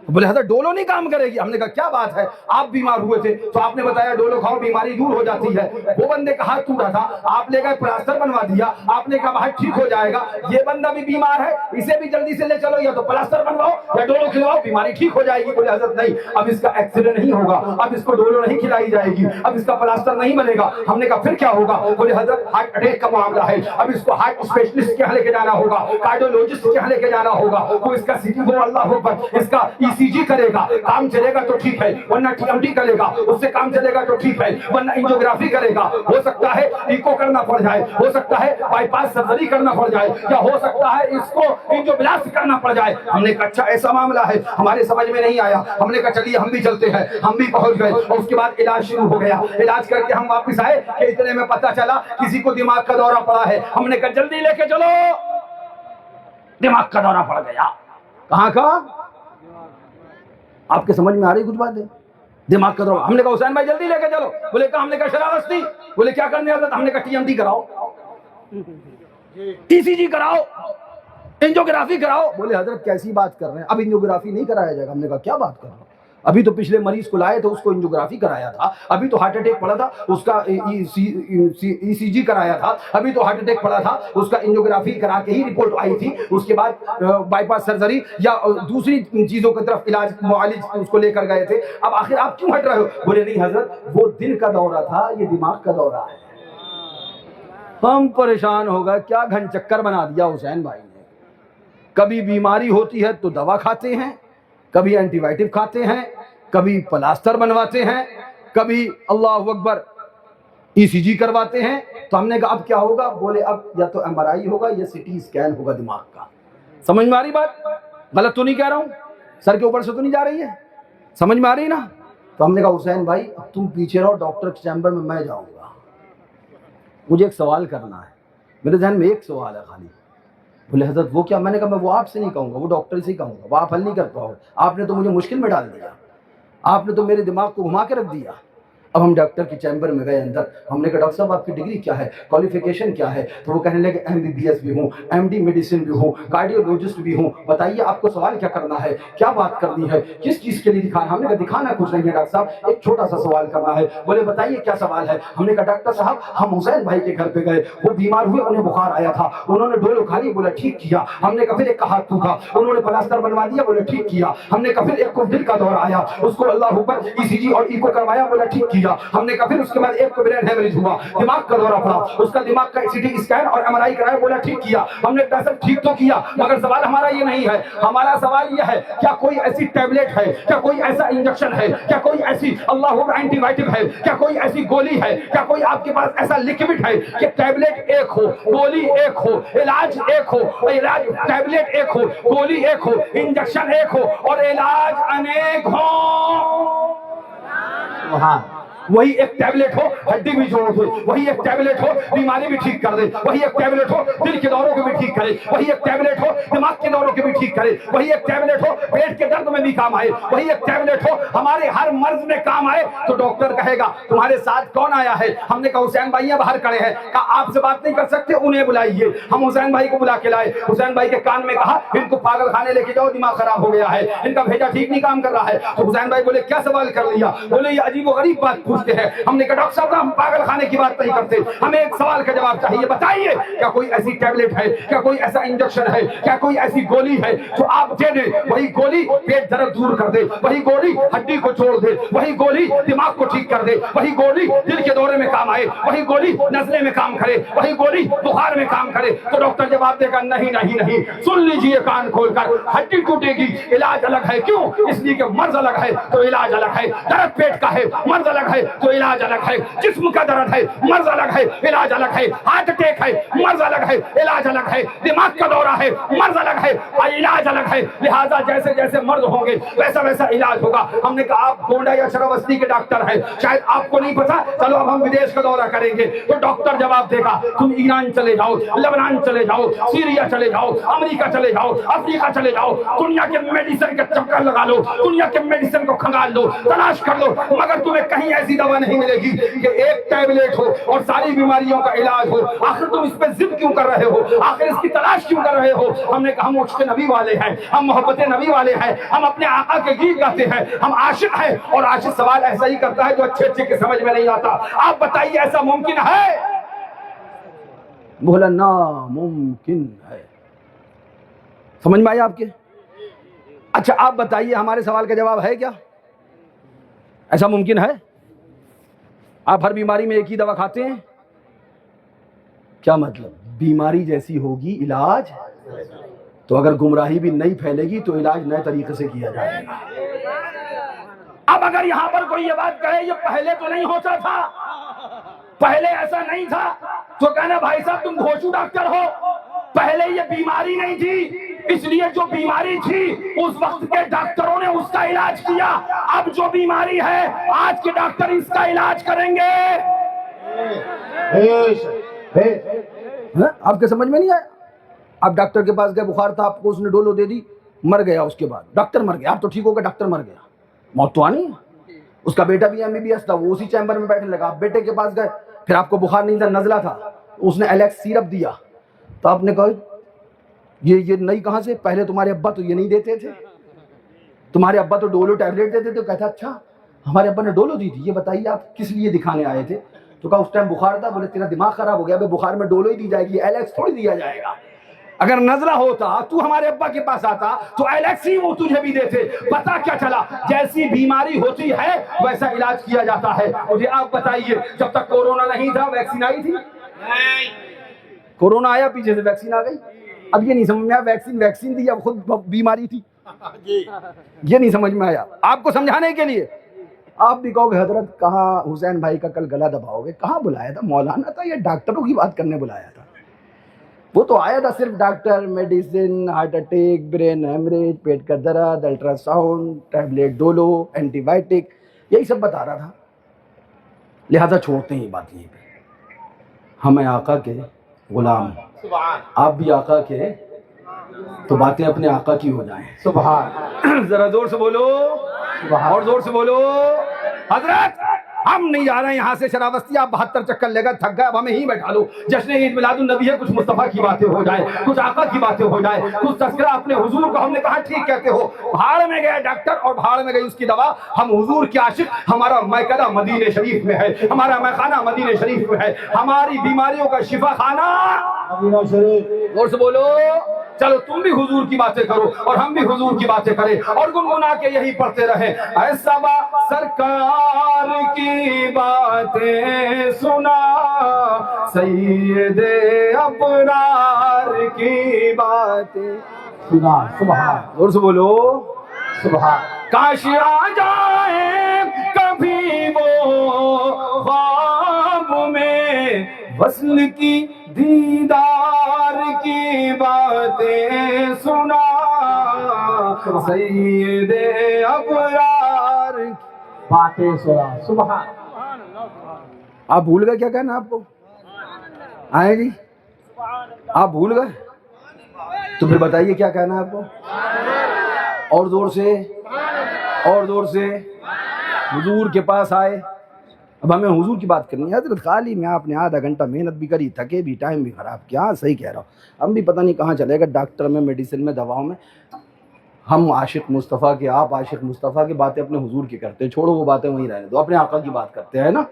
A: بولے حضرت ڈولو نہیں کام کرے گی. ہم نے کہا کیا بات ہے, آپ بیمار ہوئے تھے تو آپ نے بتایا ڈولو کھاؤ بیماری دور ہو جاتی ہے. وہ بندے کا ہاتھ ٹوٹا تھا, آپ لے گئے پلاسٹر بنوا دیا, آپ نے کہا ہاتھ ٹھیک ہو جائے گا. یہ بندہ بھی بیمار ہے, اسے بھی جلدی سے لے چلو, یا تو پلاسٹر بنواؤ یا ڈولو کھلاؤ, بیماری ٹھیک ہو جائے گی. بولے حضرت نہیں, اب اس کا ایکس رے نہیں ہوگا, اب اس کو ڈولو نہیں کھلائی جائے گی, اب اس کا پلاسٹر نہیں بنے گا. ہم نے کہا پھر کیا ہوگا؟ بولے حضرت ہارٹ اٹیک کا معاملہ ہے, اب اس کو ہارٹ اسپیشلسٹ کے یہاں لے کے جانا ہوگا, کارڈیولوجسٹ کے یہاں لے کے جانا ہوگا. وہ اس کا سی ٹی, وہ اللہ اکبر, اس کا ای سی جی کرے گا, کام چلے گا تو ٹھیک ہے, ورنہ ٹی ایم ٹی کرے گا, اس سے کام چلے گا تو ٹھیک ہے, ورنہ انجیوگرافی کرے گا, ہو سکتا ہے ایکو کرنا پڑ جائے, ہو سکتا ہے بائی پاس سرجری کرنا پڑ جائے, یا ہو سکتا ہے اس کو انجیوبلاسٹ کرنا پڑ جائے. ہم نے کہا اچھا ایسا معاملہ ہے, ہمارے سمجھ میں نہیں آیا. ہم نے کہا چلیے ہم بھی چلتے ہیں. ہم بھی پہنچ گئے اور اس کے بعد علاج شروع ہو گیا. علاج کر کے ہم واپس آئے کہ اتنے میں پتہ چلا کسی کو دماغ کا دورہ پڑا ہے. ہم نے کہا جلدی لے کے چلو. دماغ کا دورہ پڑ گیا. کہاں کا؟ آپ کے سمجھ میں آ رہی کچھ بات ہے؟ دماغ کا دورہ. ہم نے کہا حسین بھائی جلدی لے کے چلو. بولے کہا, ہم نے کہا شراوستی. بولے کیا کرنے حضرت؟ ہم نے کہا ٹی ایم ٹی کراؤ, ٹی سی جی کراؤ, انجیوگرافی کراؤ. بولے حضرت کیسی بات کر رہے ہیں, اب انجیوگرافی نہیں کرایا جائے گا. ہم نے کہا کیا بات کر رہے ہیں, ابھی تو پچھلے مریض کو لائے تو اس کو انجیوگرافی کرایا تھا, ابھی تو ہارٹ اٹیک پڑا تھا اس کا ای سی جی کرایا تھا, ابھی تو ہارٹ اٹیک پڑا تھا اس کا انجیوگرافی کرا کے ہی رپورٹ آئی تھی. اس کے بعد بائی پاس سرجری یا دوسری چیزوں کی طرف علاج معالج اس کو لے کر گئے تھے. اب آخر آپ کیوں ہٹ رہے ہو؟ بولے نہیں حضرت وہ دل کا دورہ تھا, یہ دماغ کا دورہ ہے. ہم پریشان ہو گئے, کیا گھن چکر بنا دیا حسین بھائی نے. کبھی بیماری ہوتی ہے تو دوا کھاتے ہیں, کبھی اینٹی بائیوٹک کھاتے ہیں, کبھی پلاسٹر بنواتے ہیں, کبھی اللہ اکبر ای سی جی کرواتے ہیں. تو ہم نے کہا اب کیا ہوگا؟ بولے اب یا تو ایم آر آئی ہوگا یا سی ٹی اسکین ہوگا دماغ کا. سمجھ میں آ رہی بات؟ غلط تو نہیں کہہ رہا ہوں, سر کے اوپر سے تو نہیں جا رہی ہے, سمجھ میں آ رہی نا؟ تو ہم نے کہا حسین بھائی اب تم پیچھے رہو, ڈاکٹر کے چیمبر میں جاؤں گا, مجھے ایک سوال کرنا ہے. میرے ذہن میں ایک سوال ہے خالی. بولے حضرت وہ کیا؟ میں نے کہا میں وہ آپ سے نہیں کہوں گا, وہ ڈاکٹر سے ہی کہوں گا, وہ آپ حل نہیں کر پاؤ. آپ نے تو مجھے مشکل میں ڈال دیا, آپ نے تو میرے دماغ کو گھما کے رکھ دیا. اب ہم ڈاکٹر کی چیمبر میں گئے اندر، ہم نے کہا ڈاکٹر صاحب آپ کی ڈگری کیا ہے، کوالیفیکیشن کیا ہے؟ تو وہ کہنے لگے MBBS بھی ہوں، MD میڈیسن بھی ہوں، کارڈیولوجسٹ بھی ہوں، بتائیے آپ کو سوال کیا کرنا ہے، کیا بات کرنی ہے، کس چیز کے لیے دکھانا؟ ہم نے کہا دکھانا کچھ نہیں ہے ڈاکٹر صاحب، ایک چھوٹا سا سوال کرنا ہے۔ بولے بتائیے کیا سوال ہے؟ ہم نے کہا ڈاکٹر صاحب ہم حسین بھائی کے گھر پہ گئے، وہ بیمار ہوئے، انہیں بخار آیا تھا، انہوں نے ڈولو کھا لی، بولا ٹھیک کیا۔ ہم نے کہا پھر ایک کا ہاتھ ٹوٹا، انہوں نے پلاسٹر بنوا دیا، بولا ٹھیک کیا۔ ہم نے کہا پھر ایک کو دل کا دورہ آیا، اس کو اللہ اکبر ECG اور ایکو کروایا، بولا ٹھیک کیا۔ ہم نے کہا پھر اس کے بعد ایک کو برین ہیمریج ہوا، دماغ کا دورہ پڑا، اس کا دماغ کا CT اسکین اور MRI کرایا، بولا ٹھیک کیا۔ ہم نے کہا سر ٹھیک تو کیا، مگر سوال ہمارا یہ نہیں ہے، ہمارا سوال یہ ہے کیا کوئی ایسی ٹیبلٹ ہے، کیا کوئی ایسا انجیکشن ہے، کیا کوئی ایسی اللہ اکبر اینٹی بائیوٹک ہے، کیا کوئی ایسی گولی ہے، کیا کوئی آپ کے پاس ایسا لکوڈ ہے کہ ٹیبلٹ ایک ہو، گولی ایک ہو، علاج ایک ہو، علاج ٹیبلٹ ایک ہو، گولی ایک ہو، انجیکشن ایک ہو اور علاج انیک ہو؟
B: سبحان
A: وہی ایک ٹیبلٹ ہو ہڈی بھی جوڑ دے، وہی ایک ٹیبلٹ ہو بیماری بھی ٹھیک کر دے، وہی ایک ٹیبلٹ ہو دل کے دوروں کو بھی ٹھیک کرے، وہی ایک ٹیبلٹ ہو دماغ کے دوروں کو بھی ٹھیک کرے، وہی ایک ٹیبلٹ ہو پیٹ کے درد میں بھی کام آئے، وہی ایک ٹیبلٹ ہو ہمارے ہر مرض میں کام آئے۔ تو ڈاکٹر کہے گا تمہارے ساتھ کون آیا ہے؟ ہم نے کہا حسین بھائی باہر کھڑے ہیں۔ کہا آپ سے بات نہیں کر سکتے، انہیں بلائیے۔ ہم حسین بھائی کو بلا کے لائے، حسین بھائی کے کان میں کہا ان کو پاگل خانے لے کے جاؤ، دماغ خراب ہو گیا ہے، ان کا بھیجا ٹھیک نہیں کام کر رہا ہے۔ تو حسین بھائی بولے کیا سوال کر لیا؟ بولے یہ عجیب و غریب بات پوچھتے ہیں۔ ہم نے کہا ڈاکٹر صاحب ہم پاگل خانے کی بات نہیں کرتے، ہمیں ایک سوال کا جواب چاہیے، بتائیے کیا کوئی ایسی ٹیبلٹ ہے، کیا کوئی ایسا انجیکشن ہے، کیا کوئی ایسی گولی ہے جو آپ دے دیں، وہی گولی پیٹ درد دور کر دے، وہی گولی ہڈی کو چھوڑ دے، وہی گولی دماغ کو ٹھیک کر دے، وہی گولی دل کے دورے میں کام آئے، وہی گولی نزلے میں کام کرے، وہی گولی بخار میں کام کرے؟ تو ڈاکٹر جواب دے گا نہیں نہیں نہیں، سن لیجئے کان کھول کر، ہڈی ٹوٹے گی علاج الگ ہے، کیوں؟ اس لیے کہ مرض الگ ہے تو علاج الگ ہے، درد پیٹ کا ہے مرض الگ ہے تو علاج الگ ہے، جسم کا درد ہے مرض الگ ہے علاج الگ ہے، ہارٹ اٹیک ہے مرض الگ ہے علاج الگ ہے، دماغ کا دورہ ہے مرض الگ ہے علاج الگ ہے، لہذا جیسے جیسے مرض ہوں گے ویسا ویسا علاج ہوگا۔ ہم نے کہا آپ گونڈا یا شراوستی کے ڈاکٹر ہیں، شاید آپ کو نہیں پتا، چلو اب ہم ودیش کا دورہ کریں گے۔ تو ڈاکٹر جواب دے گا تم ایران چلے جاؤ، لبنان چلے جاؤ، سیریا چلے جاؤ، امریکہ چلے جاؤ، افریقہ چلے جاؤ، دنیا کے میڈیسن کے چکر لگا لو، دنیا کے میڈیسن کو کھنگال لو، تلاش کر لو، مگر تمہیں کہیں ایسی دوا نہیں ملے گی کہ ایک ٹیبلٹ ہو اور ساری بیماریوں کا علاج ہو۔ آخر تم اس پہ ضد کیوں کر رہے ہو؟ آخر اس کی تلاش کیوں کر رہے ہو؟ ہم نے کہا ہم عشق نبی والے ہیں، ہم محبت نبی والے ہیں، ہم اپنے آقا کے گیت گاتے ہیں، ہم عاشق ہیں، اور عاشق سوال ایسا ہی کرتا ہے جو اچھے اچھے کے سمجھ میں نہیں آتا۔ آپ بتائیے ایسا ممکن ہے؟ بولا ناممکن ہے۔ سمجھ میں آیا آپ کے؟ اچھا آپ بتائیے ہمارے سوال کا جواب ہے کیا؟ ایسا ممکن ہے؟ آپ ہر بیماری میں ایک ہی دوا کھاتے ہیں؟ کیا مطلب؟ بیماری جیسی ہوگی علاج، تو اگر گمراہی بھی نہیں پھیلے گی تو علاج نئے طریقے سے کیا جائے گا۔ اب اگر یہاں پر کوئی یہ بات کہے یہ پہلے تو نہیں ہوتا تھا، پہلے ایسا نہیں تھا، تو کہنا بھائی صاحب تم گھوشو ڈاکٹر ہو، پہلے یہ بیماری نہیں تھی، اس لیے جو بیماری تھی اس وقت کے ڈاکٹروں نے اس کا علاج کیا، اب جو بیماری ہے آج کے ڈاکٹر اس کا علاج کریں گے۔ آپ کے سمجھ میں نہیں آیا؟ آپ ڈاکٹر کے پاس گئے، بخار تھا آپ کو، اس نے ڈولو دے دی، مر گیا، اس کے بعد ڈاکٹر مر گیا، آپ تو ٹھیک ہو گئے، ڈاکٹر مر گیا، موت تو آنی ہے۔ اس کا بیٹا بھی MBBS تھا، وہ اسی چیمبر میں بیٹھنے لگا، آپ بیٹے کے پاس گئے، پھر آپ کو بخار نہیں تھا، نزلہ تھا، اس نے ایلیکس سیرپ دیا، تو آپ نے کہا یہ نہیں کہاں سے؟ پہلے تمہارے ابا تو یہ نہیں دیتے تھے، تمہارے ابا تو ڈولو ٹیبلٹ دیتے تھے۔ کہتا اچھا ہمارے ابا نے ڈولو دی تھی، یہ بتائیے آپ کس لیے دکھانے آئے تھے؟ تو کہا اس ٹائم بخار تھا۔ بولے تیرا دماغ خراب ہو گیا، بخار میں ڈولو ہی دی جائے گی، ایلیکس تھوڑی دیا جائے گا۔ اگر نزلہ ہوتا تو ہمارے ابا کے پاس آتا تو ایلیکس ہی وہ تجھے بھی دیتے۔ پتا کیا چلا؟ جیسی بیماری ہوتی ہے ویسا علاج کیا جاتا ہے۔ مجھے آپ بتائیے جب تک کورونا نہیں تھا ویکسین آئی تھی؟ کورونا آیا پیچھے سے ویکسین آ گئی۔ اب یہ نہیں سمجھ میں آیا ویکسین دی یا خود بیماری تھی، یہ نہیں سمجھ میں آیا۔ آپ کو سمجھانے کے لیے آپ بھی کہو گے حضرت کہاں حسین بھائی کا کل گلا دباؤ گے؟ کہاں بلایا تھا؟ مولانا تھا یا ڈاکٹروں کی بات کرنے بلایا تھا؟ وہ تو آیا تھا صرف doctor, medicine, heart attack, brain hemorrhage, پیٹ کا درد، ultrasound, tablet Dolo, antibiotic, یہی سب بتا رہا تھا۔ لہذا چھوڑتے ہیں یہ بات یہیں پہ، ہمیں آقا کے غلام، آپ بھی آقا کے، تو باتیں اپنے آقا کی ہو جائیں۔
B: سبحان،
A: ذرا زور سے بولو اور زور سے بولو، حضرت
C: ہم نہیں جا رہے ہیں یہاں سے شراوستی، آپ 72 چکر لے گا، تھک گئے، اب ہمیں ہی بیٹھا لو، جشن عید میلاد النبی ہے، کچھ مصطفیٰ کی باتیں ہو جائے، کچھ آقا کی باتیں ہو جائے، کچھ تذکرہ اپنے حضور کو۔ ہم نے کہا ٹھیک کہتے ہو، بھاڑ میں گیا ڈاکٹر اور بھاڑ میں گئی اس کی دوا، ہم حضور کے عاشق، ہمارا میکدہ مدینہ شریف میں ہے، ہمارا میخانہ مدینہ شریف میں ہے، ہماری بیماریوں کا شفا خانہ
B: مدینہ شریف۔
C: زور سے بولو، چلو تم بھی حضور کی باتیں کرو اور ہم بھی حضور کی باتیں کریں اور گنگنا کے یہی پڑھتے رہیں، اے صبا سرکار کی باتیں سنا، سید ابرار کی باتیں
B: سنا، سبحان،
C: زور سے بولو،
B: سبحان،
C: کاش آ جائے کبھی وہ خواب میں، وصل کی دیدار کی باتیں سنا، سید ابرار
B: باتیں سنا، سبحان۔
C: آپ بھول گئے کیا کہنا آپ کو؟ آئے جی آپ بھول گئے تو پھر بتائیے کیا کہنا ہے آپ کو؟ اور زور سے، اور زور سے، حضور کے پاس آئے۔ اب ہمیں حضور کی بات کرنی ہے حضرت، خالی میں آپ نے آدھا گھنٹہ محنت بھی کری، تھکے بھی، ٹائم بھی خراب کیا، صحیح کہہ رہا ہوں، ہم بھی پتہ نہیں کہاں چلے گا، ڈاکٹر میں، میڈیسن میں، دواؤں میں، ہم عاشق مصطفیٰ کے، آپ عاشق مصطفیٰ کی باتیں اپنے حضور کی کرتے ہیں، چھوڑو وہ باتیں وہیں رہنے دو، اپنے آقا کی بات کرتے ہیں نا،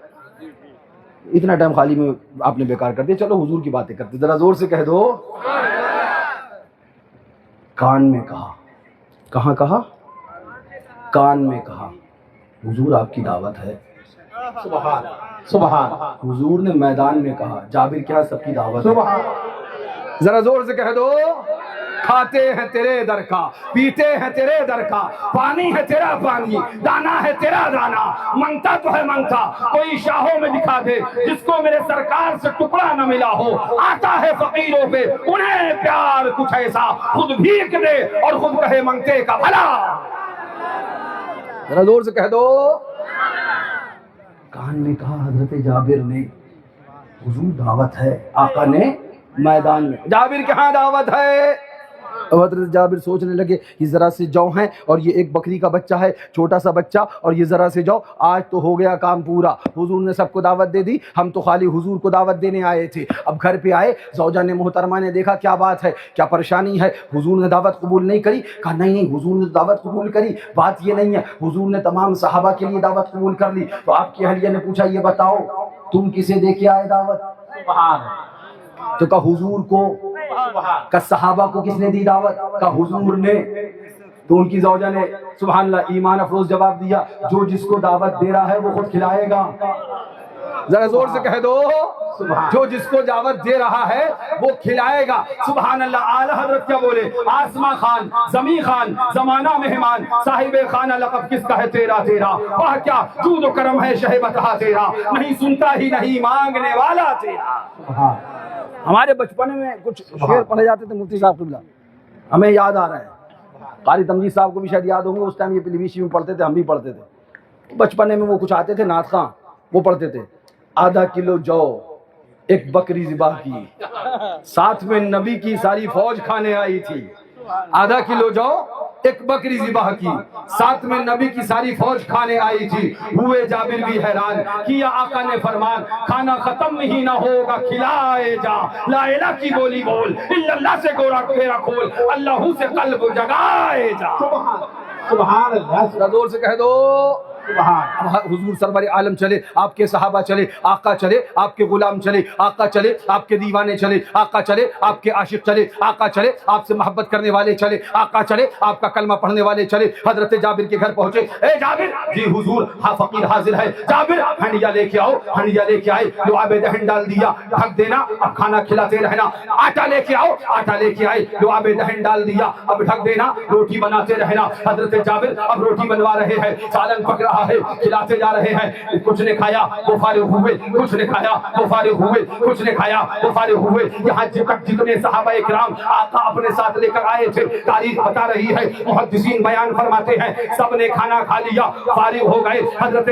C: اتنا ٹائم خالی میں آپ نے بیکار کر دیا، چلو حضور کی باتیں کرتے، ذرا زور سے کہہ دو، کان میں کہا، کہاں کہا؟ کان میں کہا، حضور آپ کی دعوت ہے،
B: سبحان، سبحان،
C: حضور نے میدان میں کہا، جابر کیا سب کی دعوت ہے،
B: سبحان،
C: ذرا زور سے کہہ دو، کھاتے ہیں تیرے در کا، پیتے ہیں تیرے در کا، پانی ہے تیرا پانی، دانا ہے تیرا دانا، منگتا تو ہے منگتا، کوئی شاہوں میں دکھا دے جس کو میرے سرکار سے ٹکڑا نہ ملا ہو، آتا ہے فقیروں پہ انہیں پیار کچھ ایسا، خود بھیک دے اور خود کہے منگتے کا بھلا، ذرا زور سے کہہ دو، کان میں کہا حضرت جابر نے، حضور دعوت ہے، آقا نے میدان میں، جابر کے ہاں دعوت ہے۔ اب حضرت جابر سوچنے لگے یہ ذرا سے جو ہیں اور یہ ایک بکری کا بچہ ہے، چھوٹا سا بچہ، اور یہ ذرا سے جو، آج تو ہو گیا کام پورا، حضور نے سب کو دعوت دے دی، ہم تو خالی حضور کو دعوت دینے آئے تھے۔ اب گھر پہ آئے، زوجہ نے محترمہ نے دیکھا کیا بات ہے، کیا پریشانی ہے، حضور نے دعوت قبول نہیں کری؟ کہا نہیں حضور نے دعوت قبول کری، بات یہ نہیں ہے، حضور نے تمام صحابہ کے لیے دعوت قبول کر لی۔ تو آپ کی اہلیہ نے پوچھا یہ بتاؤ تم کسے دے کے آئے دعوت؟
B: سبحان،
C: تو کہا حضور کو۔ کہ صحابہ کو کس نے دی دعوت؟ کہا حضور نے۔ تو ان کی زوجہ نے سبحان اللہ ایمان افروز جواب دیا، جو جس کو دعوت دے رہا ہے وہ خود کھلائے گا، ذرا زور سے کہہ دو، جو جس کو دعوت دے رہا ہے وہ کھلائے گا، سبحان اللہ۔ اعلی حضرت کیا بولے، آسماں خان، زمین خان، زمانہ مہمان، صاحب خانہ لقب کس کا ہے تیرا تیرا، واہ کیا جود و کرم ہے شہ بتا تیرا، نہیں سنتا ہی نہیں مانگنے والا تیرا۔ ہمارے بچپن میں کچھ شعر پڑھے جاتے تھے مفتی صاحب قبلہ، ہمیں یاد آ رہا ہے، قاری تمجید صاحب کو بھی شاید یاد ہوں گے، اس ٹائم یہ پلی بیچی میں پڑھتے تھے، ہم بھی پڑھتے تھے بچپنے میں، وہ کچھ آتے تھے نعت خواں، وہ پڑھتے تھے، آدھا کلو جو ایک بکری ذبح کی، ساتھ میں نبی کی ساری فوج کھانے آئی تھی، آدھا کلو جو ایک بکری ذبح کی، ساتھ میں نبی کی ساری فوج کھانے آئی تھی، ہوئے جابر بھی حیران، کیا آقا نے فرمان، کھانا ختم ہی نہ ہوگا کھلائے جا، لا الہ کی بولی بول، الا اللہ سے گورا پھیرا کھول، اللہ سے قلب جگائے جا،
B: سبحان اللہ،
C: زور سے کہہ دو،
B: سبحان،
C: حضور سرور عالم چلے، آپ کے صحابہ چلے، آقا چلے، آپ کے غلام چلے، آقا چلے، آپ کے دیوانے چلے، آقا چلے، آپ کے عاشق چلے، آقا چلے، آپ سے محبت کرنے والے چلے، آقا چلے، آپ کا کلمہ پڑھنے والے چلے۔ حضرت جابر کے گھر پہنچے، اے جابر، جی حضور ہاں فقیر حاضر ہے، جابر ہنڈیا لے کے آؤ، ہنڈیا لے کے آئے، لعاب دہن ڈال دیا، ڈھک دینا، اب کھانا کھلاتے رہنا، آٹا لے کے آؤ، آٹا لے کے آئے، لعاب دہن ڈال دیا، اب ڈھک دینا، روٹی بناتے رہنا۔ حضرت جابر اب روٹی بنوا رہے ہیں، سالن پک رہا ہے، کھلاتے جا رہے ہیں، کچھ نے کھایا وہ فارغ ہوئے، کچھ نے کھایا وہ فارغ ہوئے، کچھ نے کھایا وہ فارغ ہوئے، یہاں تک جتنے صحابہ کرام آقا اپنے ساتھ لے کر آئے تھے، تاریخ بتا رہی ہے، محدثین بیان فرماتے ہیں، سب نے کھانا کھا لیا، فارغ ہو گئے۔ حضرت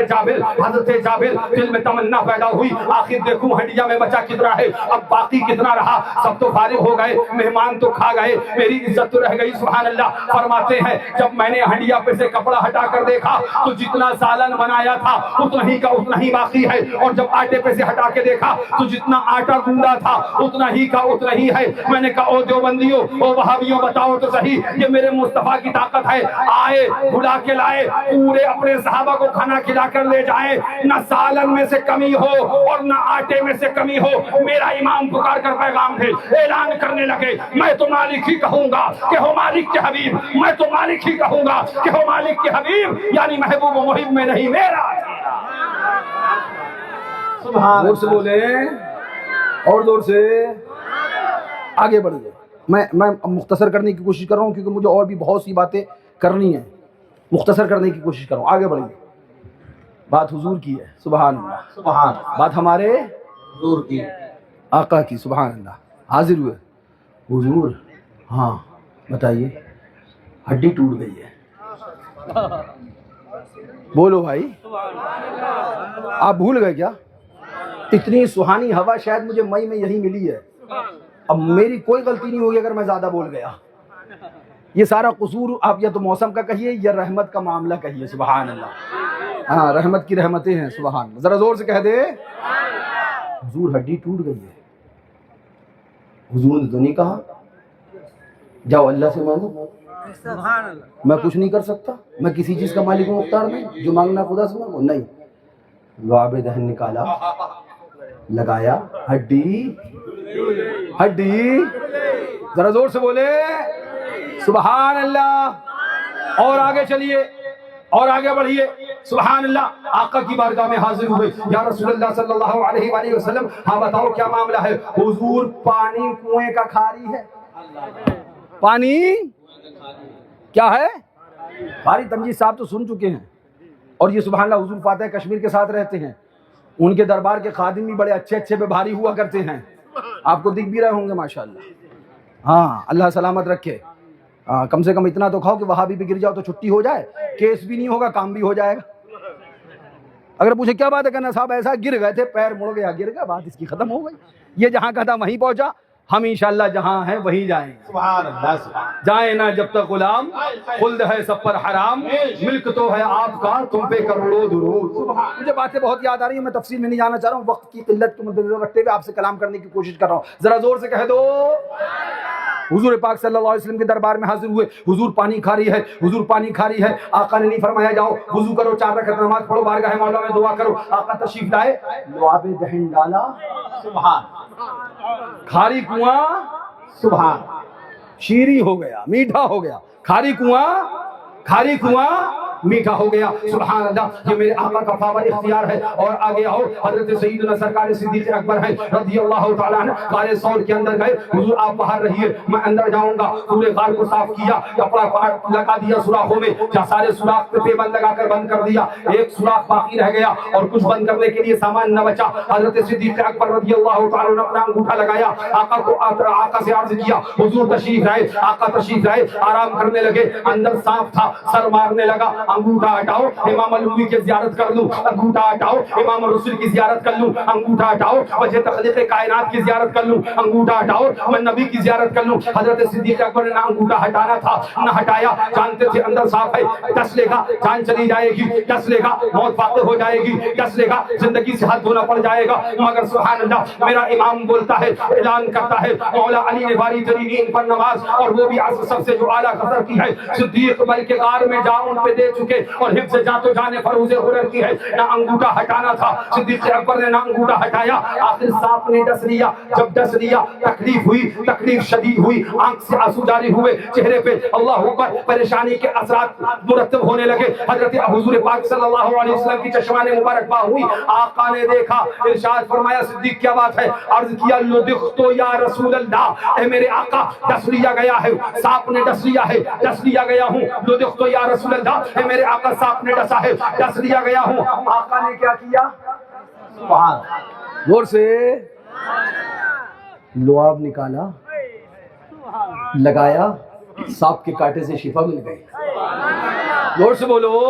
C: جابر دل میں تمنا پیدا ہوئی، آخر دیکھوں ہنڈیا میں بچا کتنا ہے، اب باقی کتنا رہا، سب تو فارغ ہو گئے، مہمان تو کھا گئے، میری عزت تو رہ گئی۔ سبحان اللہ۔ فرماتے ہیں جب میں نے ہنڈیا پہ سے کپڑا ہٹا کر دیکھا تو جتنا سالن بنایا تھا اتنا ہی کا اتنا ہی باقی ہے، اور جب آٹے پہ سے ہٹا کے دیکھا تو جتنا آٹا گوندا تھا اتنا ہی کا اتنا ہی ہے۔ میں نے کہا او دیوبندیوں، او وہابیوں، بتاؤ تو صحیح یہ میرے مصطفیٰ کی طاقت ہے، آئے بلا کے لائے، پورے اپنے صحابہ کو کھانا کھلا کر لے جائیں، نہ سالن میں سے کمی ہو اور نہ آٹے میں سے کمی ہو۔ میرا امام پکار کر پیغام دے، اعلان کرنے لگے، میں تو مالک ہی کہوں گا کہ ہو مالک کے حبیب، میں تو مالک ہی کہوں گا کہ ہو مالک کے حبیب، یعنی محبوب و محب میں نہیں میرا۔
B: سبحان
C: زور سے بولے اور زور سے آگے بڑھیے۔ میں مختصر کرنے کی کوشش کر رہا ہوں کیونکہ مجھے اور بھی بہت سی باتیں کرنی ہیں، مختصر کرنے کی کوشش کر رہا ہوں۔ آگے بڑھیے۔ بات حضور کی ہے، سبحان اللہ،
B: سبحان
C: بات ہمارے
B: حضور کی
C: آقا کی، سبحان اللہ۔ حاضر ہوئے حضور، ہاں بتائیے، ہڈی ٹوٹ گئی ہے، بولو بھائی، آپ بھول گئے کیا؟ اتنی سہانی ہوا شاید مجھے مئی میں یہی ملی ہے، اب میری کوئی غلطی نہیں ہوگی اگر میں زیادہ بول گیا۔ یہ سارا قصور آپ یا تو موسم کا کہیے یا رحمت کا معاملہ کہیے، سبحان اللہ۔ ہاں رحمت کی رحمتیں ہیں، سبحان اللہ۔ ذرا زور سے کہہ دے، حضور ہڈی ٹوٹ گئی ہے۔ حضور نے تو نہیں کہا جاؤ اللہ سے مانگو، میں کچھ نہیں کر سکتا، میں کسی چیز کا مالک و مختار نہیں، جو مانگنا خدا سے مانگو، نہیں۔ لعاب دہن نکالا، لگایا، ہڈی ہڈی، ذرا زور سے بولے سبحان اللہ۔ اور آگے چلیے اور آگے بڑھیے، سبحان اللہ۔ آقا کی بارگاہ میں حاضر ہوئے، یا رسول اللہ صلی اللہ علیہ وآلہ وسلم، ہاں بتاؤ کیا معاملہ ہے؟ حضور پانی کنویں کا کھاری ہے، پانی کیا ہے؟ بھاری تمجید صاحب تو سن چکے ہیں، اور یہ سبحان اللہ حضور فاتح کشمیر کے ساتھ رہتے ہیں، ان کے دربار کے خادم بھی بڑے اچھے اچھے پہ بھاری ہوا کرتے ہیں، آپ کو دکھ بھی رہے ہوں گے ماشاءاللہ۔ ہاں اللہ سلامت رکھے، کم سے کم اتنا تو کھاؤ کہ وہاں بھی گر جاؤ تو چھٹی ہو جائے، کیس بھی نہیں ہوگا، کام بھی ہو جائے گا۔ اگر پوچھے کیا بات ہے، کہنا صاحب ایسا گر گئے تھے، پیر مڑ گیا، گر گیا، بات اس کی ختم ہو گئی۔ یہ جہاں کا تھا وہیں پہنچا، ہم انشاءاللہ جہاں ہیں وہیں جائیں گے۔
B: سبحان اللہ سبحان
C: جائیں نہ جب تک غلام، خلد ہے سب پر حرام، ملک تو ہے آپ کا تم پہ کروڑوں درود۔ مجھے باتیں بہت یاد آ رہی ہیں، میں تفصیل میں نہیں جانا چاہ رہا ہوں، وقت کی قلت کو مدنظر رکھتے ہوئے آپ سے کلام کرنے کی کوشش کر رہا ہوں، ذرا زور سے کہہ دو۔ حضور پاک صلی اللہ علیہ وسلم کے دربار میں حاضر ہوئے، حضور پانی کھا رہی ہے، حضور پانی کھا رہی ہے۔ آقا نے نہیں فرمایا جاؤ وضو کرو، 4 رکعت نماز پڑھو، بارگاہ مولا میں دعا کرو۔ آقا تشریف لائے، لعاب دہن ڈالا،
B: سبحان
C: کھاری کنواں
B: سبحان
C: شیریں ہو گیا، میٹھا ہو گیا، کھاری کنواں میٹھا ہو گیا، سبحان اللہ۔ یہ میرے آقا کا پاور اختیار ہے۔ اور آگے آؤ، حضرت سیدنا سرکار صدیق اکبر ہیں رضی اللہ تعالیٰ عنہ، غار ثور کے اندر گئے، حضور آپ باہر رہیے، میں اندر جاؤں گا۔ پورے غار کو صاف کیا، کپڑا لگا دیا سوراخوں میں، سارے سوراخ پہ پیبند لگا کر بند کر دیا، ایک سوراخ باقی رہ گیا اور کچھ بند کرنے کے لیے سامان نہ بچا۔ حضرت صدیق اکبر رضی اللہ تعالیٰ عنہ اپنا انگوٹھا لگایا، آقا سے عرض کیا حضور تشریف لائے، آقا تشریف لائے، آرام کرنے لگے، اندر صاف تھا، سر مارنے لگا، انگوٹھا ہٹاؤ امام النبی کی زیارت کر لوں، انگوٹھا ہٹاؤ امام الرسول کی زیارت کر لوں، انگوٹھا ہٹاؤ وجہ تخلیق کائنات کی زیارت کر لوں، انگوٹھا ہٹاؤ میں نبی کی زیارت کر لوں۔ حضرت صدیق اکبر نے نہ انگوٹھا ہٹانا تھا نہ ہٹایا، جانتے تھے اندر صاف ہے، ڈس لے گا جان چلی جائے گی، ڈس لے گا موت واقع ہو جائے گی، ڈس لے گا زندگی سے ہاتھ دھونا پڑ جائے گا، مگر سبحان اللہ میرا امام بولتا ہے، اعلان کرتا ہے، مولا علی نے باری ترین پر نماز، اور وہ بھی عصر سب سے جو اعلیٰ قدر کی ہے، صدیق بلکہ غار میں جا ان پہ دے چکے، اور حفظ جا تو جانے فروز ہنر کی ہے، نہ انگوٹھا ہٹانا تھا، صدیق اکبر نے نہ انگوٹھا ہٹایا، آخر سانپ نے ڈس لیا، جب ڈس لیا تکلیف ہوئی، تکلیف شدید ہوئی، آنکھ سے آنسو جاری ہوئے چہرے پہ، اللہ اکبر، پریشانی کے اثرات مرتب ہونے لگے، حضرت حضور پاک صلی اللہ علیہ وسلم کی چشمان مبارک باہ ہوئی، آقا نے دیکھا، ارشاد فرمایا صدیق کیا بات ہے، عرض کیا لدغت یا رسول اللہ، اے میرے آقا ڈس لیا گیا ہے، سانپ نے ڈس لیا ہے، ڈس لیا گیا ہوں، لدغت یا رسول اللہ، اے میرے آقا سانپ نے ڈسا ہے، ڈس لیا گیا ہوں۔ آقا نے کیا کیا؟
B: سبحان
C: زور سے لعاب نکالا، لگایا، سانپ کے کاٹے سے شفا مل گئی۔ زور سے بولو،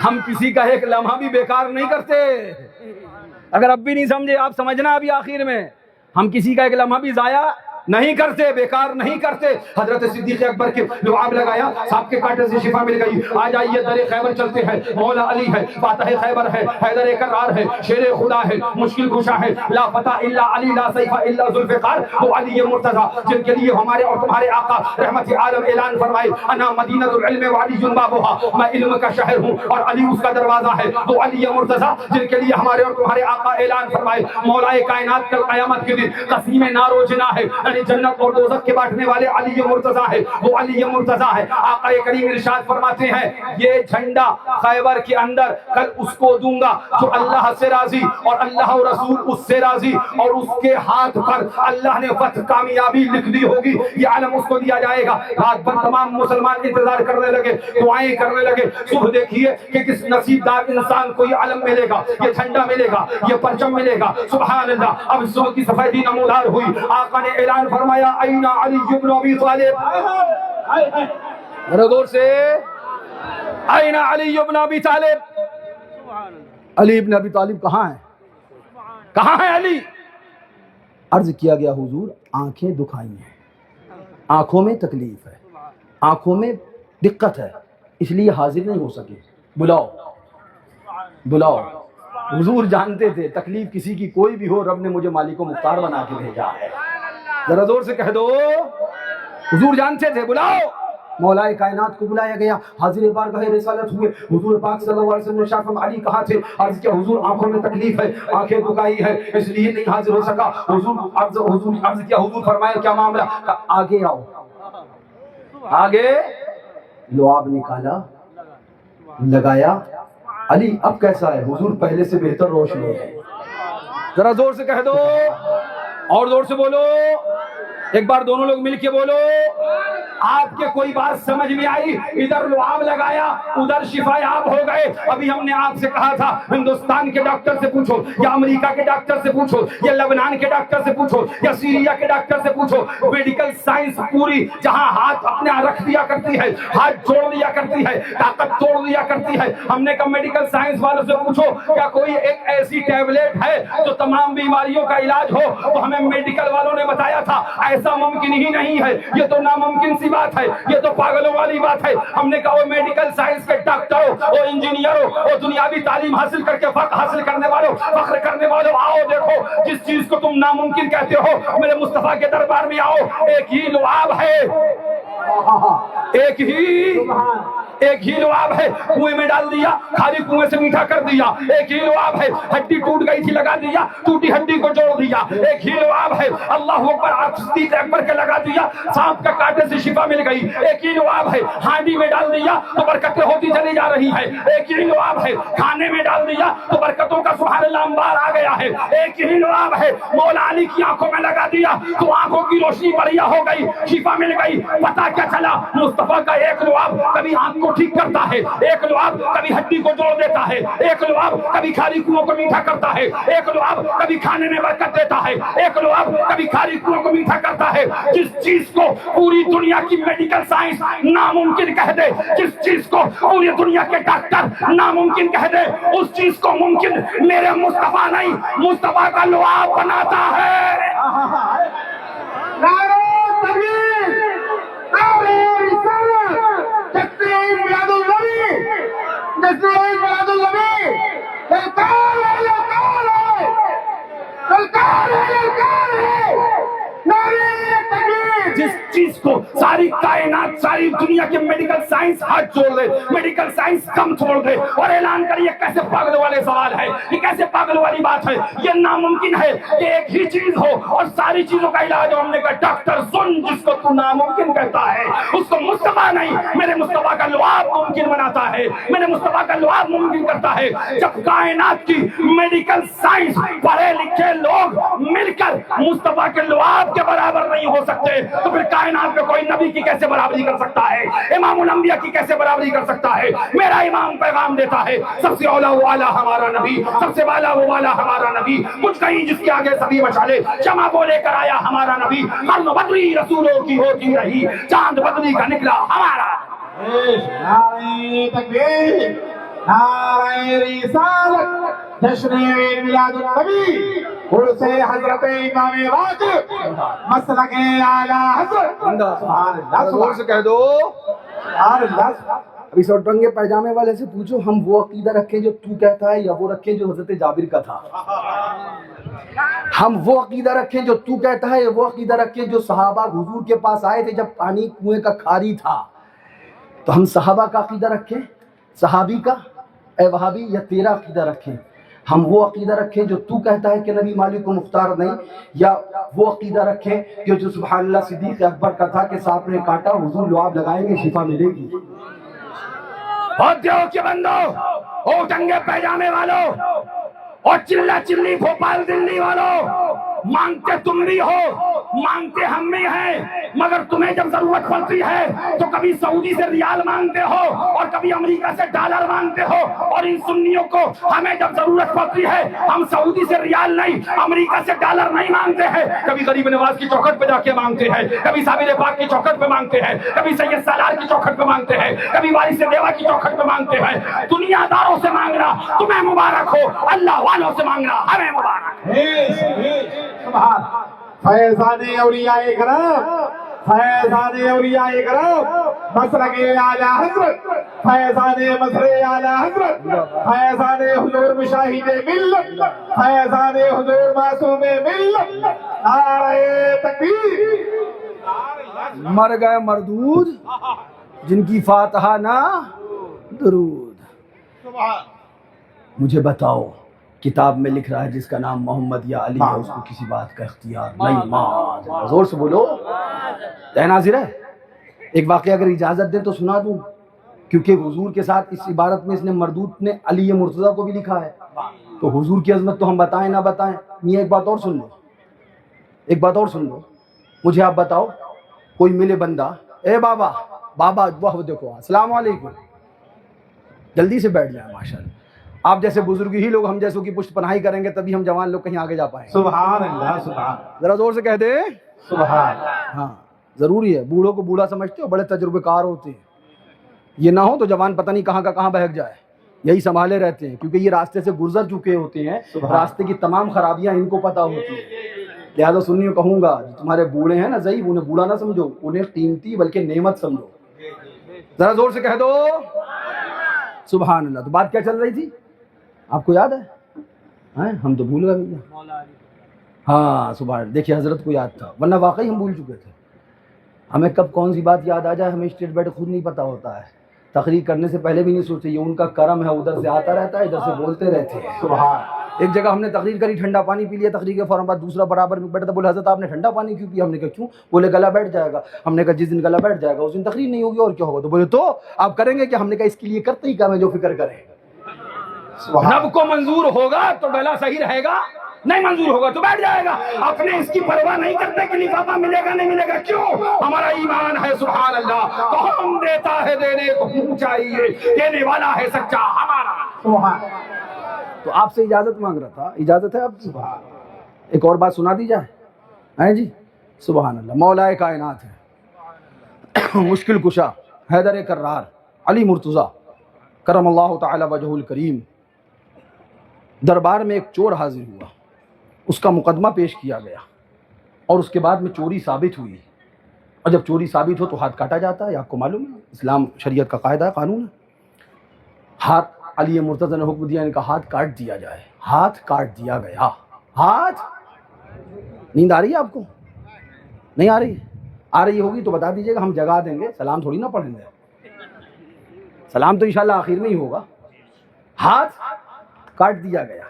C: ہم کسی کا ایک لمحہ بھی بیکار نہیں کرتے، اگر اب بھی نہیں سمجھے آپ سمجھنا ابھی آخر میں، ہم کسی کا ایک لمحہ بھی ضائع نہیں کرتے، بیکار نہیں کرتے. حضرت صدیق اکبر کے لعاب لگایا، سانپ کے کاٹے سے شفا مل گئی. آ جائیے در خیبر چلتے ہیں. مولا علی ہے، فاتح خیبر ہے، حیدر کرار ہے، شیر خدا ہے، مشکل کشا ہے. لا فتح الا علی، لا سیف الا ذوالفقار. وہ علی مرتضیٰ جن کے لیے ہمارے اور تمہارے آقا رحمت عالم اعلان فرمائے انا مدینہ العلم وعلی بابها، میں علم کا شہر ہوں اور علی اس کا دروازہ ہے. وہ علی مرتضیٰ جن کے لیے ہمارے اور تمہارے آقا اعلان فرمائے مولا کائنات کل قیامت کے دن قسیم نار و جنا ہے، یعنی جنت اور دوزخ کے بانٹنے والے علی مرتضیٰ ہے. وہ علی مرتضیٰ ہے. آقا کریم ارشاد فرماتے ہیں یہ جھنڈا خیبر کے اندر کل اس کو دوں گا جو اللہ سے راضی اور اللہ و رسول اس سے راضی، اور اس کے ہاتھ پر اللہ نے فتح کامیابی لکھ دی ہوگی. یہ علم اس کو دیا جائے گا. رات بھر تمام مسلمان انتظار کرنے لگے، دعائیں کرنے لگے. صبح دیکھیے کہ کس نصیب دار انسان کو یہ علم ملے گا، یہ جھنڈا ملے گا، یہ پرچم ملے گا. سبحان اللہ. اب صبح کی سفیدی نمودار ہوئی. آقا نے اعلان فرمایا اینا علی بن ابی طالب. ذرا دور سے اینا علی بن ابی طالب. علی بن ابی طالب کہاں ہے؟ کہاں ہے علی؟ عرض کیا گیا حضور آنکھیں دکھائی ہیں، آنکھوں میں تکلیف ہے، آنکھوں میں دقت ہے، اس لیے حاضر نہیں ہو سکے. بلاؤ بلاؤ. حضور جانتے تھے تکلیف کسی کی کوئی بھی ہو، رب نے مجھے مالک و مختار بنا کے بھیجا ہے. ذرا زور سے کہہ دو حضور جانتے تھے. بلاؤ. مولا کائنات کو بلایا گیا. حاضر بارگاہ رسالت ہوئے. حضور پاک صلی اللہ علیہ وسلم نے شاف علی کہا تھے. عرض کیا حضور آنکھوں میں تکلیف ہے، آنکھیں دکھائی ہے، اس لیے نہیں حاضر ہو سکا. حضور عرض کیا حضور فرمایا کیا معاملہ؟ آگے آؤ. آگے لعاب نکالا، لگایا. علی اب کیسا ہے؟ حضور پہلے سے بہتر روشنی ہے. ذرا زور سے کہہ دو اور زور سے بولو. ایک بار دونوں لوگ مل کے بولو. آپ کے کوئی بات سمجھ میں آئی؟ ادھر لعاب لگایا، ادھر شفا یاب ہو گئے. ابھی ہم نے آپ سے کہا تھا ہندوستان کے ڈاکٹر سے پوچھو، یا امریکہ کے ڈاکٹر سے پوچھو، یا لبنان کے ڈاکٹر سے پوچھو، یا سیریا کے ڈاکٹر سے پوچھو. میڈیکل سائنس پوری جہاں ہاتھ اپنے رکھ دیا کرتی ہے، ہاتھ جوڑ دیا کرتی ہے، طاقت توڑ دیا کرتی ہے. ہم نے کہا میڈیکل سائنس والوں سے پوچھو کیا کوئی ایک ایسی ٹیبلٹ ہے جو تمام بیماریوں کا علاج ہو؟ تو ہمیں میڈیکل والوں نے بتایا تھا ایسا ممکن ہی نہیں ہے، یہ تو ناممکن سی بات ہے، یہ تو پاگلوں والی بات ہے. ہم نے کہا وہ میڈیکل سائنس کے ڈاکٹروں، وہ انجینئروں، وہ دنیاوی تعلیم حاصل کر کے فخر حاصل کرنے والوں، فخر کرنے والوں، آؤ دیکھو جس چیز کو تم ناممکن کہتے ہو میرے مصطفیٰ کے دربار میں آؤ. ایک ہی لعاب ہے، ایک ہی لعاب ہے. کنویں میں ڈال دیا، خالی کنویں سے میٹھا کر دیا. ایک ہی لعاب ہے. ہڈی ٹوٹ گئی تھی لگا دیا، ٹوٹی ہڈی کو جوڑ دیا. ایک ہی لعاب ہے. اللہ اکبر. آپ صدیق اکبر کے لگا دیا، سانپ کا کاٹے سے شفا مل گئی. ایک ہی لعاب ہے. ہانڈی میں ڈال دیا تو برکتیں ہوتی چلی جا رہی ہے. ایک ہی لعاب ہے. کھانے میں ڈال دیا تو برکتوں کا سبحان اللہ انبار آ گیا ہے. ایک ہی لعاب ہے. مولا علی کی آنکھوں میں لگا دیا تو آنکھوں کی روشنی بڑھیا ہو گئی، شفا مل گئی. پتا کیا چلا؟ مصطفیٰ کا ایک لعاب کبھی آنکھ کو ٹھیک کرتا ہے، ایک لعاب کبھی ہڈی کو جوڑ دیتا ہے، ایک لعاب کبھی خالی کنویں کو میٹھا کرتا ہے، ایک لعاب کبھی کھانے میں برکت دیتا ہے، ایک لعاب کبھی خالی کنویں کو میٹھا کرتا ہے. جس چیز کو پوری دنیا کی میڈیکل سائنس ناممکن کہہ دے، جس چیز کو پوری دنیا کے ڈاکٹر ناممکن کہہ دے، اس چیز کو ممکن میرے مصطفیٰ نہیں، مصطفیٰ کا لعاب بناتا ہے.
B: نعرہ تکبیر، نعرہ رسالت، تکبیر میلاد النبی، تکبیر میلاد النبی. للکار ہے، للکار ہے، للکار ہے، للکار ہے. نعرہ تکبیر.
C: جس چیز کو ساری کائنات، ساری دنیا کے میڈیکل سائنس ہاتھ جوڑ دے، میڈیکل سائنس کم چھوڑ دے اور اعلان کر یہ کیسے پاگل والے سوال ہے، یہ کیسے پاگل والی بات ہے، یہ ناممکن ہے کہ ایک ہی چیز ہو اور ساری چیزوں کا علاج ہو. ہم نے کہا ڈاکٹر سن، جس کو تو ناممکن کہتا ہے اس کو مصطفیٰ نہیں، میرے مصطفیٰ کا لعاب ممکن بناتا ہے، میرے مصطفیٰ کا لعاب ممکن کرتا ہے. جب کائنات کی میڈیکل سائنس پڑھے لکھے لوگ مل کر مصطفیٰ کے لعاب کے برابر نہیں ہو سکتے تو پھر کائنات میں کوئی نبی کی کیسے برابری کر سکتا ہے، امام الانبیاء کی کیسے برابری کر سکتا ہے؟ میرا امام پیغام دیتا ہے سب سے اولا وہ والا ہمارا نبی، سب سے والا وہ والا ہمارا نبی. کچھ کہیں جس کے آگے سبھی مشالے شمع کو لے کر آیا ہمارا نبی. قرن بدری رسولوں کی ہوتی رہی، چاند بدری کا نکلا ہمارا.
B: نعرہ تکبیر، نعرہ رسالت، جشن میلاد النبی، عرس حضرت امام واجب مسلک اعلی حضرت سبحان اللہ
C: زور سے کہہ دو.
B: سبحان اللہ.
C: ابھی سو ٹنگے پیجامے والے سے پوچھو ہم وہ عقیدہ رکھیں جو تو کہتا ہے یا وہ رکھیں جو حضرت جابر کا تھا. ہم وہ عقیدہ رکھیں جو تو کہتا ہے یا وہ عقیدہ رکھیں جو صحابہ حضور کے پاس آئے تھے جب پانی کنویں کا کھاری تھا. تو ہم صحابہ کا عقیدہ رکھیں, صحابی کا اے وہابی, یا تیرا عقیدہ رکھیں. ہم وہ عقیدہ رکھیں جو تو کہتا ہے کہ نبی مالک کو مختار نہیں, یا وہ عقیدہ رکھیں کہ جو سبحان اللہ صدیق اکبر کا تھا کہ سانپ نے کاٹا حضور لعاب لگائیں گے شفا ملے گی. دیو کے بندو, او ٹنگے پیجامے والوں, اور چلا چلی بھوپال دلی والوں, مانگتے تم بھی ہو, مانگتے ہم بھی ہیں, مگر تمہیں جب ضرورت پڑتی ہے تو کبھی سعودی سے ریال مانگتے ہو اور کبھی امریکہ سے ڈالر مانگتے ہو. اور ان سنیوں کو ہمیں جب ضرورت پڑتی ہے ہم سعودی سے ریال نہیں, امریکہ سے ڈالر نہیں مانگتے ہیں, کبھی غریب نواز کی چوکھٹ پہ جا کے مانگتے ہیں, کبھی صابر پاک کی چوکھٹ پہ مانگتے ہیں, کبھی سید سالار کی چوکھٹ پہ مانگتے ہیں, کبھی وارث دیوا کی چوکھٹ پہ مانگتے ہیں. دنیا داروں سے مانگنا تمہیں مبارک ہو, اللہ والوں سے مانگنا ہمیں مبارک.
B: سبحان فیضان اولیاء کرام, فیضان اولیاء کرام مسلک اعلی حضرت, فیضان مسلک اعلی حضرت, فیضان حضور مشاہد ملت, فیضان حضور معصوم ملت. نعرہ تکبیر.
C: مر گئے مردود جن کی فاتحہ نہ درود. مجھے بتاؤ کتاب میں لکھ رہا ہے جس کا نام محمد یا علی ہے اس کو کسی بات کا اختیار نہیں. ماں زور سے بولو. ناظر ہے ایک واقعہ اگر اجازت دے تو سنا دوں, کیونکہ حضور کے ساتھ اس عبارت میں اس نے مردود نے علی مرتضیٰ کو بھی لکھا ہے. تو حضور کی عظمت تو ہم بتائیں نہ بتائیں. میاں ایک بات اور سن لو, ایک بات اور سن لو. مجھے آپ بتاؤ کوئی ملے بندہ, اے بابا بابا وہ دیکھو السلام علیکم, جلدی سے بیٹھ جائیں ماشاءاللہ. آپ جیسے بزرگ ہی لوگ ہم جیسوں کی پشت پناہی کریں گے تبھی ہم جوان لوگ کہیں آگے جا پائیں.
B: سبحان اللہ. سبحان
C: ذرا زور سے کہہ دے
B: سبحان.
C: ہاں ضروری ہے. بوڑھوں کو بوڑھا سمجھتے ہو, بڑے تجربے کار ہوتے ہیں. یہ نہ ہو تو جوان پتہ نہیں کہاں کا کہاں بہک جائے. یہی سنبھالے رہتے ہیں کیونکہ یہ راستے سے گزر چکے ہوتے ہیں, راستے کی تمام خرابیاں ان کو پتہ ہوتی ہیں. لہٰذا سنیو کہوں گا جو تمہارے بوڑھے ہیں نا ضعیف, انہیں بوڑھا نہ سمجھو, انہیں قیمتی بلکہ نعمت سمجھو. ذرا زور سے کہہ دو سبحان اللہ. تو بات کیا چل رہی تھی آپ کو یاد ہے؟ ہم تو بھول گئے بھیا. ہاں سبحان. دیکھیے حضرت کو یاد تھا, ورنہ واقعی ہم بھول چکے تھے. ہمیں کب کون سی بات یاد آ جائے ہمیں اسٹیٹ بیٹھ خود نہیں پتہ ہوتا ہے. تقریر کرنے سے پہلے بھی نہیں سوچتے, یہ ان کا کرم ہے, ادھر سے آتا رہتا ہے ادھر سے بولتے رہتے ہیں.
B: سبحان.
C: ایک جگہ ہم نے تقریر کری, ٹھنڈا پانی پی لیا, تقریر کے فوراً بعد دوسرا برابر میں بیٹھا تھا, بولے حضرت آپ نے ٹھنڈا پانی کیوں پیا؟ ہم نے کہا کیوں؟ بولے گلا بیٹھ جائے گا. ہم نے کہا جس دن گلا بیٹھ جائے گا اس دن تقریر نہیں ہوگی, اور کیا ہوگا؟ تو بولے تو آپ کریں گے کہ ہم نے کہا اس کے لیے کرتے ہی کام ہے جو فکر کریں. رب کو منظور ہوگا تو گلا صحیح رہے گا, نہیں منظور ہوگا تو بیٹھ جائے گا. اپنے اس کی پرواہ نہیں کرتے کہ لفافہ ملے گا نہیں ملے گا. کیوں؟ ہمارا ایمان ہے سبحان اللہ, کون دیتا ہے دینے کو چاہیے, دینے والا ہے سچا ہمارا.
B: سبحان.
C: تو آپ سے اجازت مانگ رہا تھا, اجازت ہے آپ کی؟ ایک اور بات سنا دی جائے ہیں جی. سبحان اللہ. مولا کائنات ہے, مشکل کشا, حیدر کرار, علی مرتضیٰ کرم اللہ تعالی وجہ الکریم. دربار میں ایک چور حاضر ہوا, اس کا مقدمہ پیش کیا گیا اور اس کے بعد میں چوری ثابت ہوئی. اور جب چوری ثابت ہو تو ہاتھ کاٹا جاتا ہے, آپ کو معلوم ہے اسلام شریعت کا قاعدہ ہے, قانون ہے. ہاتھ علی مرتضیٰ نے حکم دیا, ان کا ہاتھ کاٹ دیا جائے. ہاتھ کاٹ دیا گیا. ہاتھ. نیند آ رہی ہے آپ کو؟ نہیں آ رہی؟ آ رہی ہوگی تو بتا دیجیے گا, ہم جگا دیں گے. سلام تھوڑی نہ پڑھیں گے, سلام تو انشاءاللہ آخر میں ہی ہوگا. ہاتھ کاٹ دیا گیا.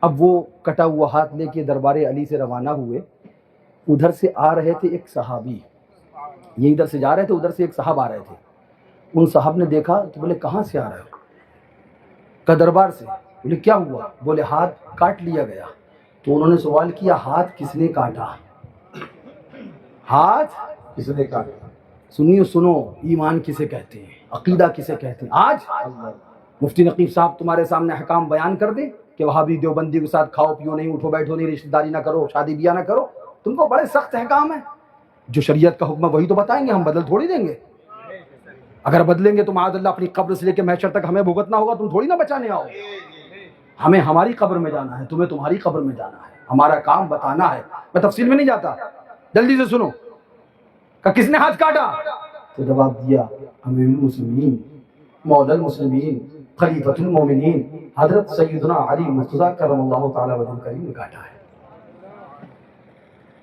C: اب وہ کٹا ہوا ہاتھ لے کے دربار علی سے روانہ ہوئے. ادھر سے آ رہے تھے ایک صحابی, یہ ادھر سے جا رہے تھے, ادھر سے ایک صاحب آ رہے تھے. ان صاحب نے دیکھا تو بولے کہاں سے آ رہے ہو؟ کہ دربار سے. بولے کیا ہوا؟ بولے ہاتھ کاٹ لیا گیا. تو انہوں نے سوال کیا ہاتھ کس نے کاٹا؟ ہاتھ
B: کس نے کاٹا؟
C: سنیو سنو, ایمان کسے کہتے ہیں, عقیدہ کسے کہتے ہیں. آج مفتی نقیب صاحب تمہارے سامنے احکام بیان کر دیں کہ وہابی دیوبندی کے ساتھ کھاؤ پیو نہیں, اٹھو بیٹھو نہیں, رشتہ داری نہ کرو, شادی بیاہ نہ کرو. تم کو بڑے سخت احکام ہیں. جو شریعت کا حکم ہے وہی تو بتائیں گے, ہم بدل تھوڑی دیں گے. اگر بدلیں گے تو معاذ اللہ اپنی قبر سے لے کے محشر تک ہمیں بھگتنا ہوگا, تم تھوڑی نہ بچانے آؤ. ہمیں ہماری قبر میں جانا ہے, تمہیں تمہاری قبر میں جانا ہے. ہمارا کام بتانا ہے، میں تفصیل میں نہیں جاتا، جلدی سے سنو کہ کس نے ہاتھ کاٹا؟ تو جواب دیا امیر المسلمین، مولا المسلمین، خلیفۃ المومنین حضرت سیدنا علی مرتضیٰ کرم اللہ تعالی وجہ کریم نے کاٹا ہے۔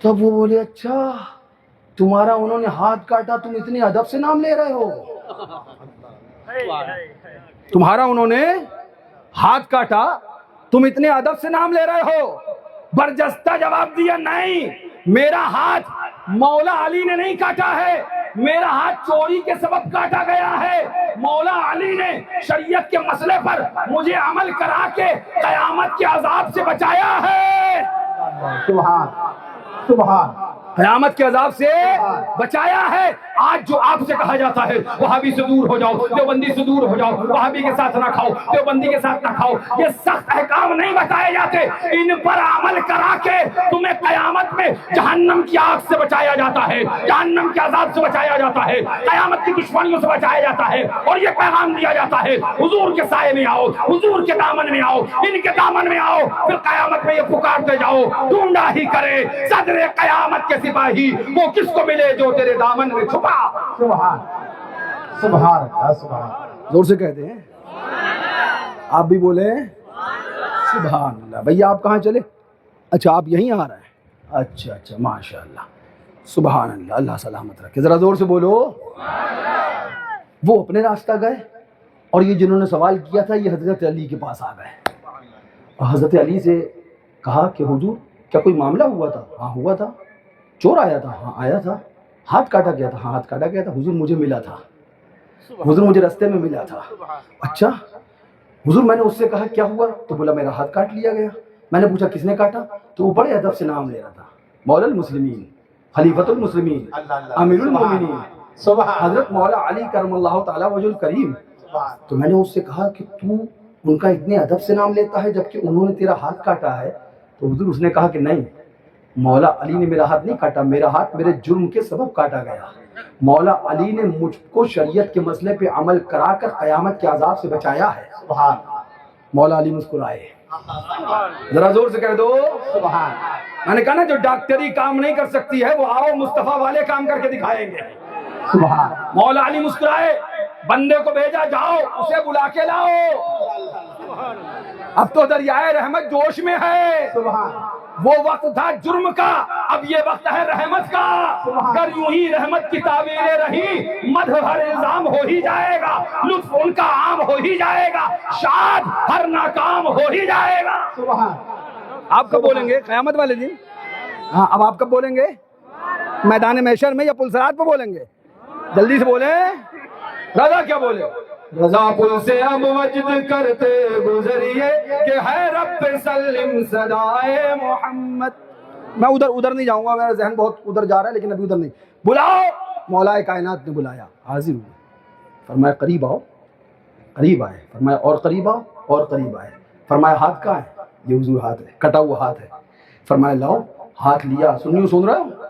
C: تب وہ بولے اچھا تمہارا انہوں نے ہاتھ کاٹا، تم اتنے ادب سے نام لے رہے ہو؟ تمہارا انہوں نے ہاتھ کاٹا، تم اتنے ادب سے نام لے رہے ہو؟ برجستہ جواب دیا نہیں، میرا ہاتھ مولا علی نے نہیں کاٹا ہے، میرا ہاتھ چوری کے سبب کاٹا گیا ہے، مولا علی نے شریعت کے مسئلے پر مجھے عمل کرا کے قیامت کے عذاب سے بچایا ہے،
B: سبحان سبحان،
C: قیامت کے عذاب سے بچایا ہے۔ آج جو آپ سے کہا جاتا ہے وہابی سے دور ہو جاؤ، دیوبندی سے دور ہو جاؤ، وہابی کے ساتھ نہ کھاؤ، دیوبندی کے ساتھ نہ کھاؤ، یہ سخت احکام نہیں بتائے جاتے، ان پر عمل کرا کے تمہیں قیامت میں جہنم کی آگ سے بچایا جاتا ہے، جہنم کے عذاب سے بچایا جاتا ہے، قیامت کی دشمنیوں سے بچایا جاتا ہے، اور یہ پیغام دیا جاتا ہے حضور کے سائے میں آؤ، حضور کے دامن میں آؤ، ان کے دامن میں آؤ، پھر قیامت میں یہ پکارتے جاؤ ڈھونڈا ہی کرے صدر قیامت کے سپاہی وہ کس کو ملے جو تیرے دامن میں چھپا۔
B: سبحان سبحان اللہ، سبحان
C: زور سے کہتے ہیں، آپ بھی بولے سبحان اللہ۔ بھیا آپ کہاں چلے؟ اچھا آپ یہیں آ رہے ہیں، اچھا اچھا ماشاء اللہ، سبحان اللہ، اللہ سلامت رکھے، ذرا زور سے بولو۔ وہ اپنے راستہ گئے، اور یہ جنہوں نے سوال کیا تھا یہ حضرت علی کے پاس آ گئے، اور حضرت علی سے کہا کہ حضور کیا کوئی معاملہ ہوا تھا؟ ہاں ہوا تھا۔ چور آیا تھا؟ ہاں آیا تھا۔ ہاتھ کاٹا گیا تھا؟ ہاں ہاتھ کاٹا گیا تھا۔ حضور مجھے ملا تھا، حضور مجھے رستے میں ملا تھا۔ اچھا حضور میں نے اس سے کہا کیا ہوا؟ تو بولا میرا ہاتھ کاٹ لیا گیا۔ میں نے پوچھا کس نے کاٹا؟ تو وہ بڑے ادب سے نام لے رہا تھا، مولا المسلمین، خلیفۃ المسلمین، امیر المومنین، حضرت مولا علی کرم اللہ تعالی وجہ الکریم۔ تو میں نے اس سے کہا کہ تو ان کا اتنے ادب سے نام لیتا ہے جبکہ انہوں نے تیرا ہاتھ کاٹا ہے؟ تو حضور اس نے کہا کہ نہیں، مولا علی نے میرا ہاتھ نہیں کاٹا، میرا ہاتھ میرے جرم کے سبب کاٹا گیا، مولا علی نے مجھ کو شریعت کے مسئلے پہ عمل کرا کر قیامت کے عذاب سے بچایا ہے۔
B: سبحان
C: مولا علی مسکرائے، ذرا زور سے کہہ دو
B: سبحان،
C: میں نے کہا نا جو ڈاکٹری کام نہیں کر سکتی ہے وہ آؤ مصطفیٰ والے کام کر کے دکھائیں گے۔
B: سبحان
C: مولا علی مسکرائے، بندے کو بھیجا جاؤ اسے بلا کے لاؤ، اب تو دریائے رحمت جوش میں ہے،
B: سبحان
C: وہ وقت تھا جرم کا، اب یہ وقت ہے رحمت کا، اگر یوں ہی رحمت کی تعبیریں رہی مدح ہر الزام ہو ہی جائے گا، لطف ان کا عام ہو ہی جائے گا، شاد ہر ناکام ہو ہی جائے گا۔
B: سبحان،
C: آپ کب بولیں گے؟ قیامت والے دن؟ ہاں اب آپ کب بولیں گے؟ میدان محشر میں یا پلسرات پہ بولیں گے؟ جلدی سے بولیں، رضا کیا بولے؟ رضا پل سے اب وجد کرتے گزریے کہ ہے رب سلم صدائے محمد۔ میں ادھر نہیں جاؤں گا، میرا ذہن بہت ادھر جا رہا ہے، لیکن ابھی ادھر نہیں۔ بلاؤ، مولا کائنات نے بلایا، حاضر ہوئے، فرمایا قریب آؤ، قریب آئے، فرمایا اور قریب آؤ، اور قریب آئے، فرمایا ہاتھ کہاں ہے؟ یہ حضور ہاتھ ہے، کٹا ہوا ہاتھ ہے، فرمایا لاؤ، ہاتھ لیا، سن رہے ہو؟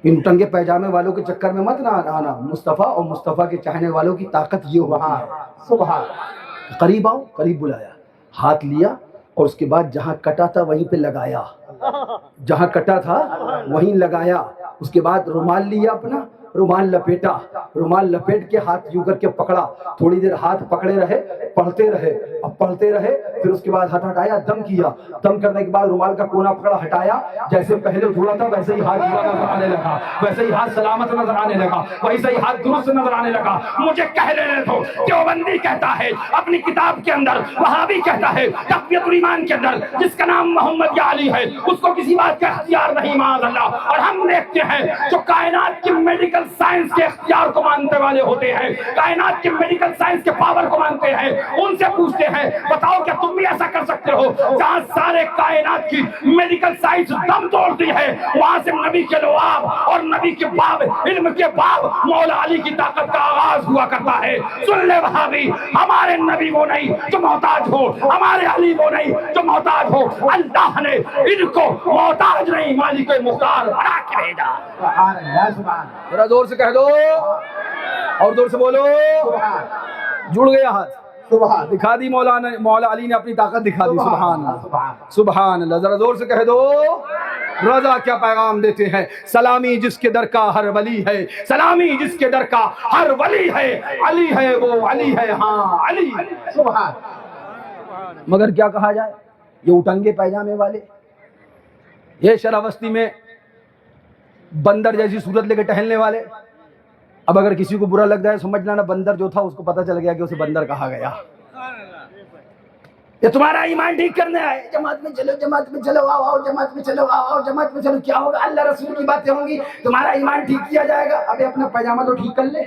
C: ان ٹنگے پیجامے والوں کے چکر میں مت نہ آنا، مصطفیٰ اور مصطفیٰ کے چاہنے والوں کی طاقت یہ ہوتی ہے۔
B: سبحان،
C: قریب آؤ، قریب بلایا، ہاتھ لیا، اور اس کے بعد جہاں کٹا تھا وہیں پہ لگایا، جہاں کٹا تھا وہیں لگایا، اس کے بعد رومال لیا اپنا، رومال لپیٹا، رومال لپیٹ کے ہاتھ یوں کر کے پکڑا، تھوڑی دیر ہاتھ پکڑے رہے، پڑھتے رہے، اب پڑھتے رہے، پھر اس کے بعد ہاتھ ہٹایا، دم کیا، دم کرنے کے بعد رومال کا کونا پکڑا، ہٹایا، جیسے پہلے جڑا تھا ویسے ہی ہاتھ جڑا نظر آنے لگا، ویسے ہی ہاتھ سلامت نظر آنے لگا، ویسے ہی ہاتھ درست نظر آنے لگا۔ مجھے کہہ لینے دو، دیوبندی کہتا ہے اپنی کتاب کے اندر، وہابی کہتا ہے تقویۃ الایمان کے اندر جس کا نام محمد یا علی ہے اس کو کسی بات کا اختیار نہیں معاذ اللہ، اور ہم دیکھتے ہیں جو کائنات کی میڈیکل سائنس کے اختیار کو مانتے والے ہوتے ہیں، کائنات کے میڈیکل سائنس کے پاور کو مانتے ہیں، ان سے پوچھتے ہیں بتاؤ کیا تم بھی ایسا کر سکتے ہو؟ جہاں سارے کائنات کی میڈیکل سائنس دم توڑتی ہے وہاں سے نبی کے لعاب اور نبی کے باب، علم کے باب مولا علی کی طاقت کا آغاز ہوا کرتا ہے۔ سن لے وہابی، ہمارے نبی وہ نہیں جو محتاج ہو، ہمارے علی وہ نہیں جو محتاج ہو، اللہ نے ان کو محتاج نہیں مالک مختار بنا کے بھیجا۔
B: سبحان اللہ، سبحان،
C: ذرا زور سے کہہ دو اور زور سے بولو،
B: سبحان،
C: جڑ گیا ہاتھ،
B: سبحان
C: دکھا دی مولا علی نے اپنی طاقت دکھا دی. سبحان اللہ
B: سبحان
C: سبحان اللہ. ذرا زور سے کہہ دو. رضا کیا پیغام دیتے ہیں؟ سلامی جس کے در کا ہر ولی ہے, سلامی جس کے در کا ہر ولی ہے, علی ہے وہ علی ہے, ہاں علی.
B: سبحان.
C: مگر کیا کہا جائے, یہ اٹنگے پیجامے والے, یہ شرح میں بندر جیسی صورت لے کے ٹہلنے والے. اب اگر کسی کو برا لگ جائے سمجھ لینا بندر جو تھا اس کو پتہ چل گیا کہ اسے بندر کہا گیا. یہ تمہارا ایمان ٹھیک کرنے آئے, جماعت میں چلو, جماعت میں چلو, آؤ آؤ جماعت میں چلو, آؤ آؤ جماعت میں چلو. کیا ہوگا؟ اللہ رسول کی باتیں ہوں گی, تمہارا ایمان ٹھیک کیا جائے گا. ابے اپنا پیجامہ تو ٹھیک کر لے.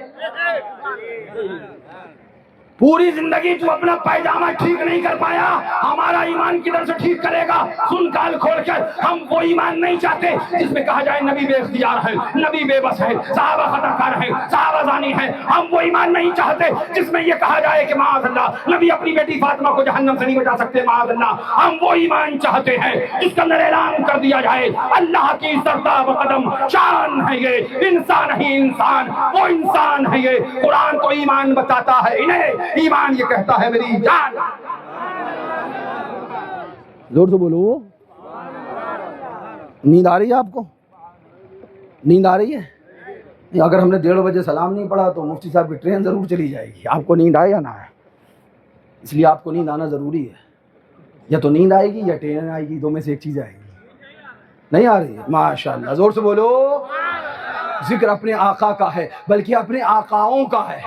C: پوری زندگی تو اپنا پیجامہ ٹھیک نہیں کر پایا, ہمارا ایمان کدھر سے ٹھیک کرے گا؟ سن کال کھول کر, ہم وہ ایمان نہیں چاہتے جس میں کہا جائے نبی بے اختیار ہے, نبی بے بس ہے, صحابہ خطا کار ہے, صحابہ زانی ہے. ہم وہ ایمان نہیں چاہتے جس میں یہ کہا جائے کہ معاذ اللہ نبی اپنی بیٹی فاطمہ کو جہنم سے نہیں بچا سکتے, معاذ اللہ. ہم وہ ایمان چاہتے ہیں جس کے اندر اعلان کر دیا جائے اللہ کی سرداب قدم شان ہے یہ, انسان نہیں انسان, وہ انسان ہے یہ. قرآن تو ایمان بتاتا ہے انہیں, ایمان یہ کہتا ہے میری جان. زور سے بولو. نیند آ رہی ہے آپ کو؟ نیند آ رہی ہے؟ اگر ہم نے 1:30 بجے سلام نہیں پڑھا تو مفتی صاحب کی ٹرین ضرور چلی جائے گی. آپ کو نیند آئے یا نہ آئے, اس لیے آپ کو نیند آنا ضروری ہے. یا تو نیند آئے گی یا ٹرین آئے گی, دو میں سے ایک چیز آئے گی. نہیں آ رہی ہے؟ ماشاء اللہ, زور سے بولو. ذکر اپنے آقا کا ہے بلکہ اپنے آقاؤں کا ہے.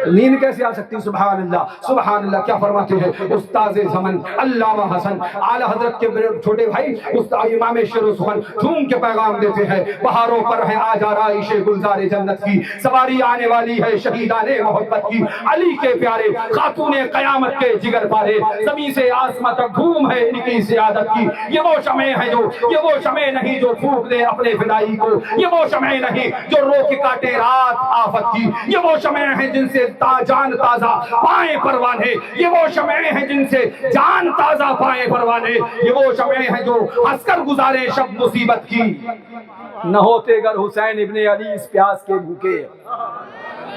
C: نیند کیسے آ سکتی؟ سبحان اللہ سبحان اللہ. کیا فرماتے ہیں استاذ زمن علامہ حسن اعلی حضرت کے چھوٹے بھائی استاد امام شیر و سخن جھوم کے پیغام دیتے ہیں, بہاروں پر ہے آج آرائش گلزار جنت کی, سواری آنے والی ہے شہیدان محبت کی, علی کے پیارے خاتون قیامت کے جگر پارے, زمین سے آسمان تک گھوم ہے ان کی سیادت کی. یہ وہ شمع ہے جو, یہ وہ شمع نہیں جو پھونک دے اپنے فدائی کو, یہ وہ شمع نہیں جو رو کے کاٹے رات آفت کی, یہ وہ شمع ہیں جن سے جان تازہ پائیں پروانے, یہ وہ شمع ہیں جن سے جان تازہ پائیں پروانے, یہ وہ شمع ہیں جو ہنس کر گزارے شب مصیبت کی. نہ ہوتے گر حسین ابن علی اس پیاس کے بھوکے,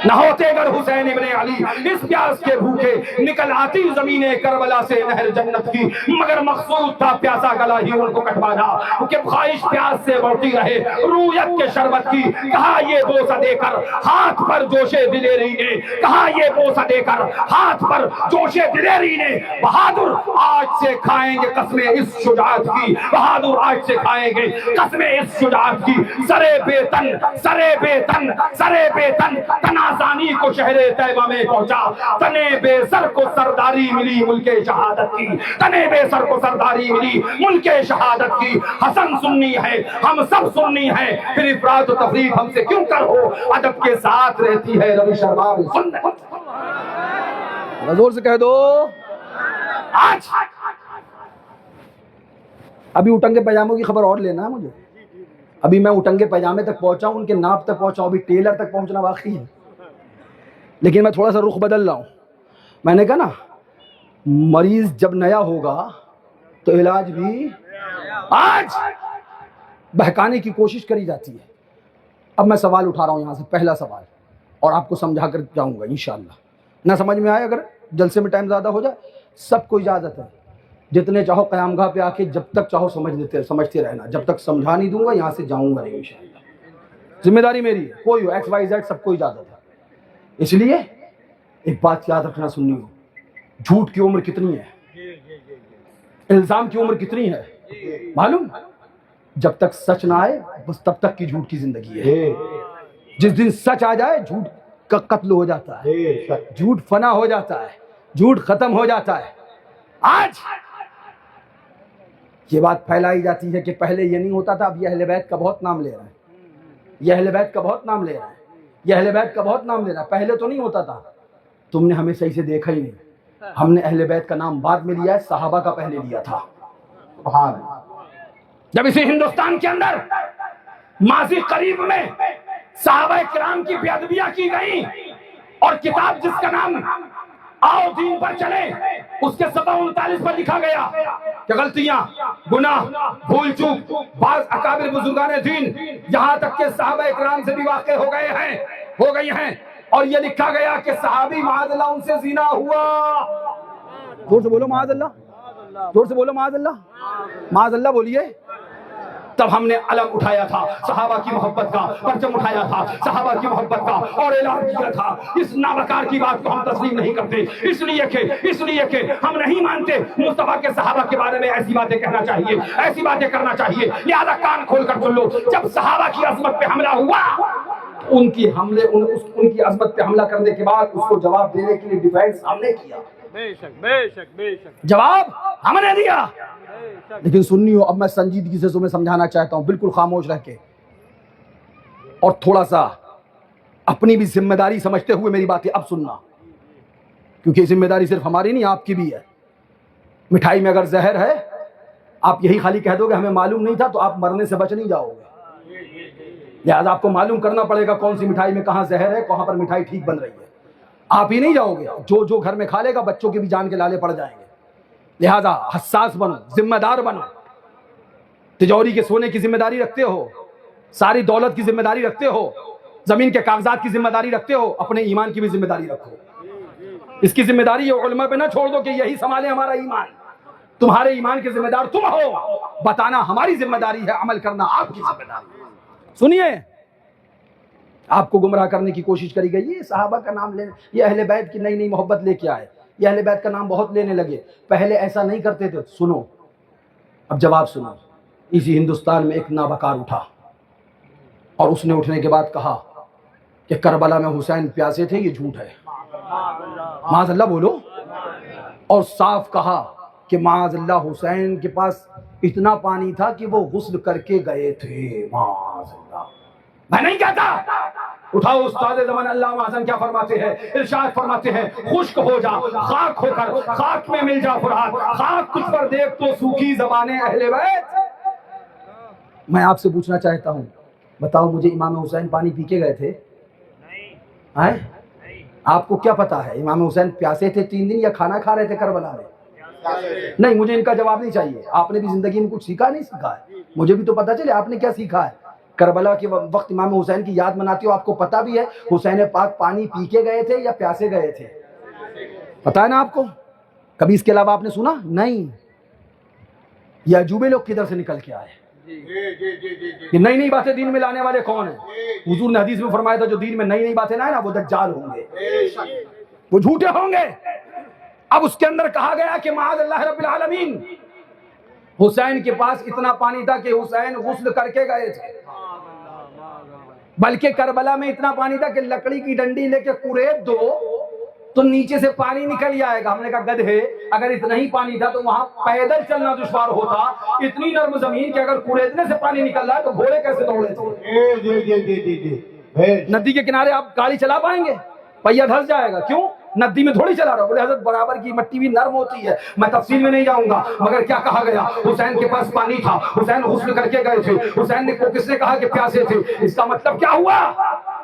C: نہ ہوتے گر حسین ابن علی اس پیاس کے بھوکے, نکل آتی زمین کربلا سے نہر جنت کی, مگر مقصود تھا پیاسا گلا ہی ان کو کٹوانا, کہ خواہش پیاس سے بڑھتی رہے رویت کے شربت کی. کہا یہ بوسہ دے کر ہاتھ پر جوشے دلیری نے, کہا یہ بوسہ دے کر ہاتھ پر جوشے دلیری نے, بہادر آج سے کھائیں گے قسمیں اس شجاعت کی, بہادر آج سے کھائیں گے قسمیں اس شجاعت کی. سرے بے تن سرے بے تن سرے بے تن تنازانی کو شہر طیبہ میں پہنچا, تنے بے سر کو سرداری ملی ملک شہادت کی, تنے بے سر کو سرداری ملی ملک شہادت کی. حسن سنی ہے ہم سب سنی ہیں, پھر افراد و تفریق ہم سے کیوں کر ہو, ادب کے ساتھ رہتی ہے روی شرما میں سنت. زور سے کہہ دو. آج ابھی اٹنگے پیجاموں کی خبر اور لینا ہے مجھے, ابھی میں اٹنگے پیجامے تک پہنچا ہوں, ان کے ناپ تک پہنچا ہوں, ابھی ٹیلر تک پہنچنا باقی ہے. لیکن میں تھوڑا سا رخ بدل رہا ہوں. میں نے کہا نا مریض جب نیا ہوگا تو علاج بھی آج بہکانے کی کوشش کری جاتی ہے. اب میں سوال اٹھا رہا ہوں یہاں سے, پہلا سوال, اور آپ کو سمجھا کر جاؤں گا انشاءاللہ. نہ سمجھ میں آئے اگر جلسے میں ٹائم زیادہ ہو جائے, سب کو اجازت ہے, جتنے چاہو قیام گاہ پہ آ کے جب تک چاہو سمجھتے رہنا, جب تک سمجھا نہیں دوں گا یہاں سے جاؤں گا نہیں انشاءاللہ. ذمہ داری میری ہے, کوئی ہو ایکس وائی زیڈ سب کو اجازت ہے. اس لیے ایک بات یاد رکھنا سننی ہو, جھوٹ کی عمر کتنی ہے, الزام کی عمر کتنی ہے معلوم؟ جب تک سچ نہ آئے بس تب تک کی جھوٹ کی زندگی ہے. جس دن سچ آ جائے جھوٹ کا قتل ہو جاتا ہے, جھوٹ فنا ہو جاتا ہے, جھوٹ ختم ہو جاتا ہے. آج یہ بات پھیلائی جاتی ہے کہ پہلے یہ نہیں ہوتا تھا, اب یہ اہل بیت کا بہت نام لے رہا ہے, یہ اہل بیت کا بہت نام لے رہا ہے, یہ اہل بیت کا بہت نام لے رہا ہے. پہلے تو نہیں ہوتا تھا, تم نے ہمیں صحیح سے دیکھا ہی نہیں. ہم نے اہل بیت کا نام بعد میں لیا ہے, صحابہ کا پہلے لیا تھا. جب اسی ہندوستان کے اندر ماضی قریب میں صحابہ کرام کی بے ادبیاں کی گئی, اور کتاب جس کا نام آؤ دین پر چلے اس کے صفحہ 39 پر لکھا گیا کہ غلطیاں, گناہ, بھول چوک بعض اکابر بزرگان دین یہاں تک کہ صحابہ کرام سے بھی واقع ہو گئی ہیں, اور یہ لکھا گیا کہ صحابی معاذ اللہ ان سے زنا ہوا. زور سے بولو معاذ اللہ, زور سے بولو معاذ اللہ, معاذ اللہ بولیے. تب ہم نے علم اٹھایا تھا صحابہ کی محبت کا, پرچم اٹھایا تھا صحابہ کی محبت کا, اور اعلان کیا تھا اس نابکار کی بات کو ہم تسلیم نہیں کرتے, اس لیے کہ ہم نہیں مانتے مصطفیٰ کے صحابہ کے بارے میں ایسی باتیں کہنا چاہیے, ایسی باتیں کرنا چاہیے. لہذا کان کھول کر سن لو, جب صحابہ کی عظمت پہ حملہ ہوا, ان کی عظمت پہ حملہ کرنے کے بعد اس کو جواب دینے کے لیے ڈیفینس ہم نے کیا,
D: بے شک
C: جواب ہم نے دیا. لیکن سنیو, اب میں سنجیدگی سے تمہیں سمجھانا چاہتا ہوں, بالکل خاموش رہ کے, اور تھوڑا سا اپنی بھی ذمہ داری سمجھتے ہوئے میری باتیں اب سننا, کیونکہ ذمہ داری صرف ہماری نہیں آپ کی بھی ہے. مٹھائی میں اگر زہر ہے, آپ یہی خالی کہہ دو کہ ہمیں معلوم نہیں تھا, تو آپ مرنے سے بچ نہیں جاؤ گے. لہٰذا آپ کو معلوم کرنا پڑے گا کون سی مٹھائی میں کہاں زہر ہے, کہاں پر مٹھائی ٹھیک بن رہی ہے. آپ ہی نہیں جاؤ گے, جو گھر میں کھا لے گا بچوں کے بھی جان کے لالے پڑ جائیں گے. لہذا حساس بنو, ذمہ دار بنو. تجوری کے سونے کی ذمہ داری رکھتے ہو, ساری دولت کی ذمہ داری رکھتے ہو, زمین کے کاغذات کی ذمہ داری رکھتے ہو, اپنے ایمان کی بھی ذمہ داری رکھو. اس کی ذمہ داری یہ علماء پہ نہ چھوڑ دو کہ یہی سنبھالے ہمارا ایمان. تمہارے ایمان کے ذمہ دار تم ہو, بتانا ہماری ذمہ داری ہے, عمل کرنا آپ کی ذمہ داری ہے. سنیے, آپ کو گمراہ کرنے کی کوشش کری گئی. یہ صحابہ کا نام لینے, یہ اہل بیت کی نئی نئی محبت لے کے آئے, یہ اہل بیت کا نام بہت لینے لگے, پہلے ایسا نہیں کرتے تھے. سنو, اب جواب سنو. اسی ہندوستان میں ایک نابکار اٹھا, اور اس نے اٹھنے کے بعد کہا کہ کربلا میں حسین پیاسے تھے, یہ جھوٹ ہے. معاذ اللہ بولو. اور صاف کہا کہ معاذ اللہ حسین کے پاس اتنا پانی تھا کہ وہ غسل کر کے گئے تھے. معاذ اللہ, میں نہیں کہتا. اٹھاؤ, استاد زمان علامہ حسن کیا فرماتے ہیں, ارشاد فرماتے ہیں, خشک ہو جا خاک ہو کر, خاک میں مل جا فرات, خاک تجھ پر دیکھ تو سوکھی زبانیں اہل بیت. میں آپ سے پوچھنا چاہتا ہوں, بتاؤ مجھے, امام حسین پانی پی کے گئے تھے؟ نہیں. آپ کو کیا پتا ہے امام حسین پیاسے تھے 3 دن یا کھانا کھا رہے تھے کربلا میں؟ نہیں, مجھے ان کا جواب نہیں چاہیے. آپ نے بھی زندگی میں کچھ سیکھا نہیں سیکھا ہے, مجھے بھی تو پتا چلے آپ نے کیا سیکھا ہے. کربلا کے وقت امام حسین کی یاد مناتے ہو, آپ کو پتا بھی ہے حسین پاک پانی پی کے گئے تھے یا پیاسے گئے تھے؟ پتا ہے نا آپ کو؟ کبھی اس کے علاوہ آپ نے سنا نہیں. یہ عجوبے لوگ کدھر سے نکل کے آئے؟ یہ نئی نئی باتیں دین میں لانے والے کون ہیں؟ حضور نے حدیث میں فرمایا تھا جو دین میں نئی نئی باتیں لائے نا, وہ دجال ہوں گے, وہ جھوٹے ہوں گے. اب اس کے اندر کہا گیا کہ معاذ اللہ رب العالمین, حسین کے پاس اتنا پانی تھا کہ حسین غسل کر کے گئے تھے. بلکہ کربلا میں اتنا پانی تھا کہ لکڑی کی ڈنڈی لے کے قریب دو تو نیچے سے پانی نکل جائے گا. ہم نے کہا گدھے, اگر اتنا ہی پانی تھا تو وہاں پیدل چلنا دشوار ہوتا. اتنی نرم زمین کہ اگر قریدنے سے پانی نکل رہا ہے تو گھوڑے کیسے دوڑے تھے؟ ندی کے کنارے آپ گاڑی چلا پائیں گے؟ پہیا دھس جائے گا. کیوں؟ ندی میں تھوڑی چلا رہا. بولے حضرت برابر کی مٹی بھی نرم ہوتی ہے. میں تفصیل میں نہیں جاؤں گا, مگر کیا کہا گیا, حسین کے پاس پانی تھا, حسین غسل کر کے گئے تھے. حسین نے کس نے کہا کہ پیاسے تھے؟ اس کا مطلب کیا ہوا؟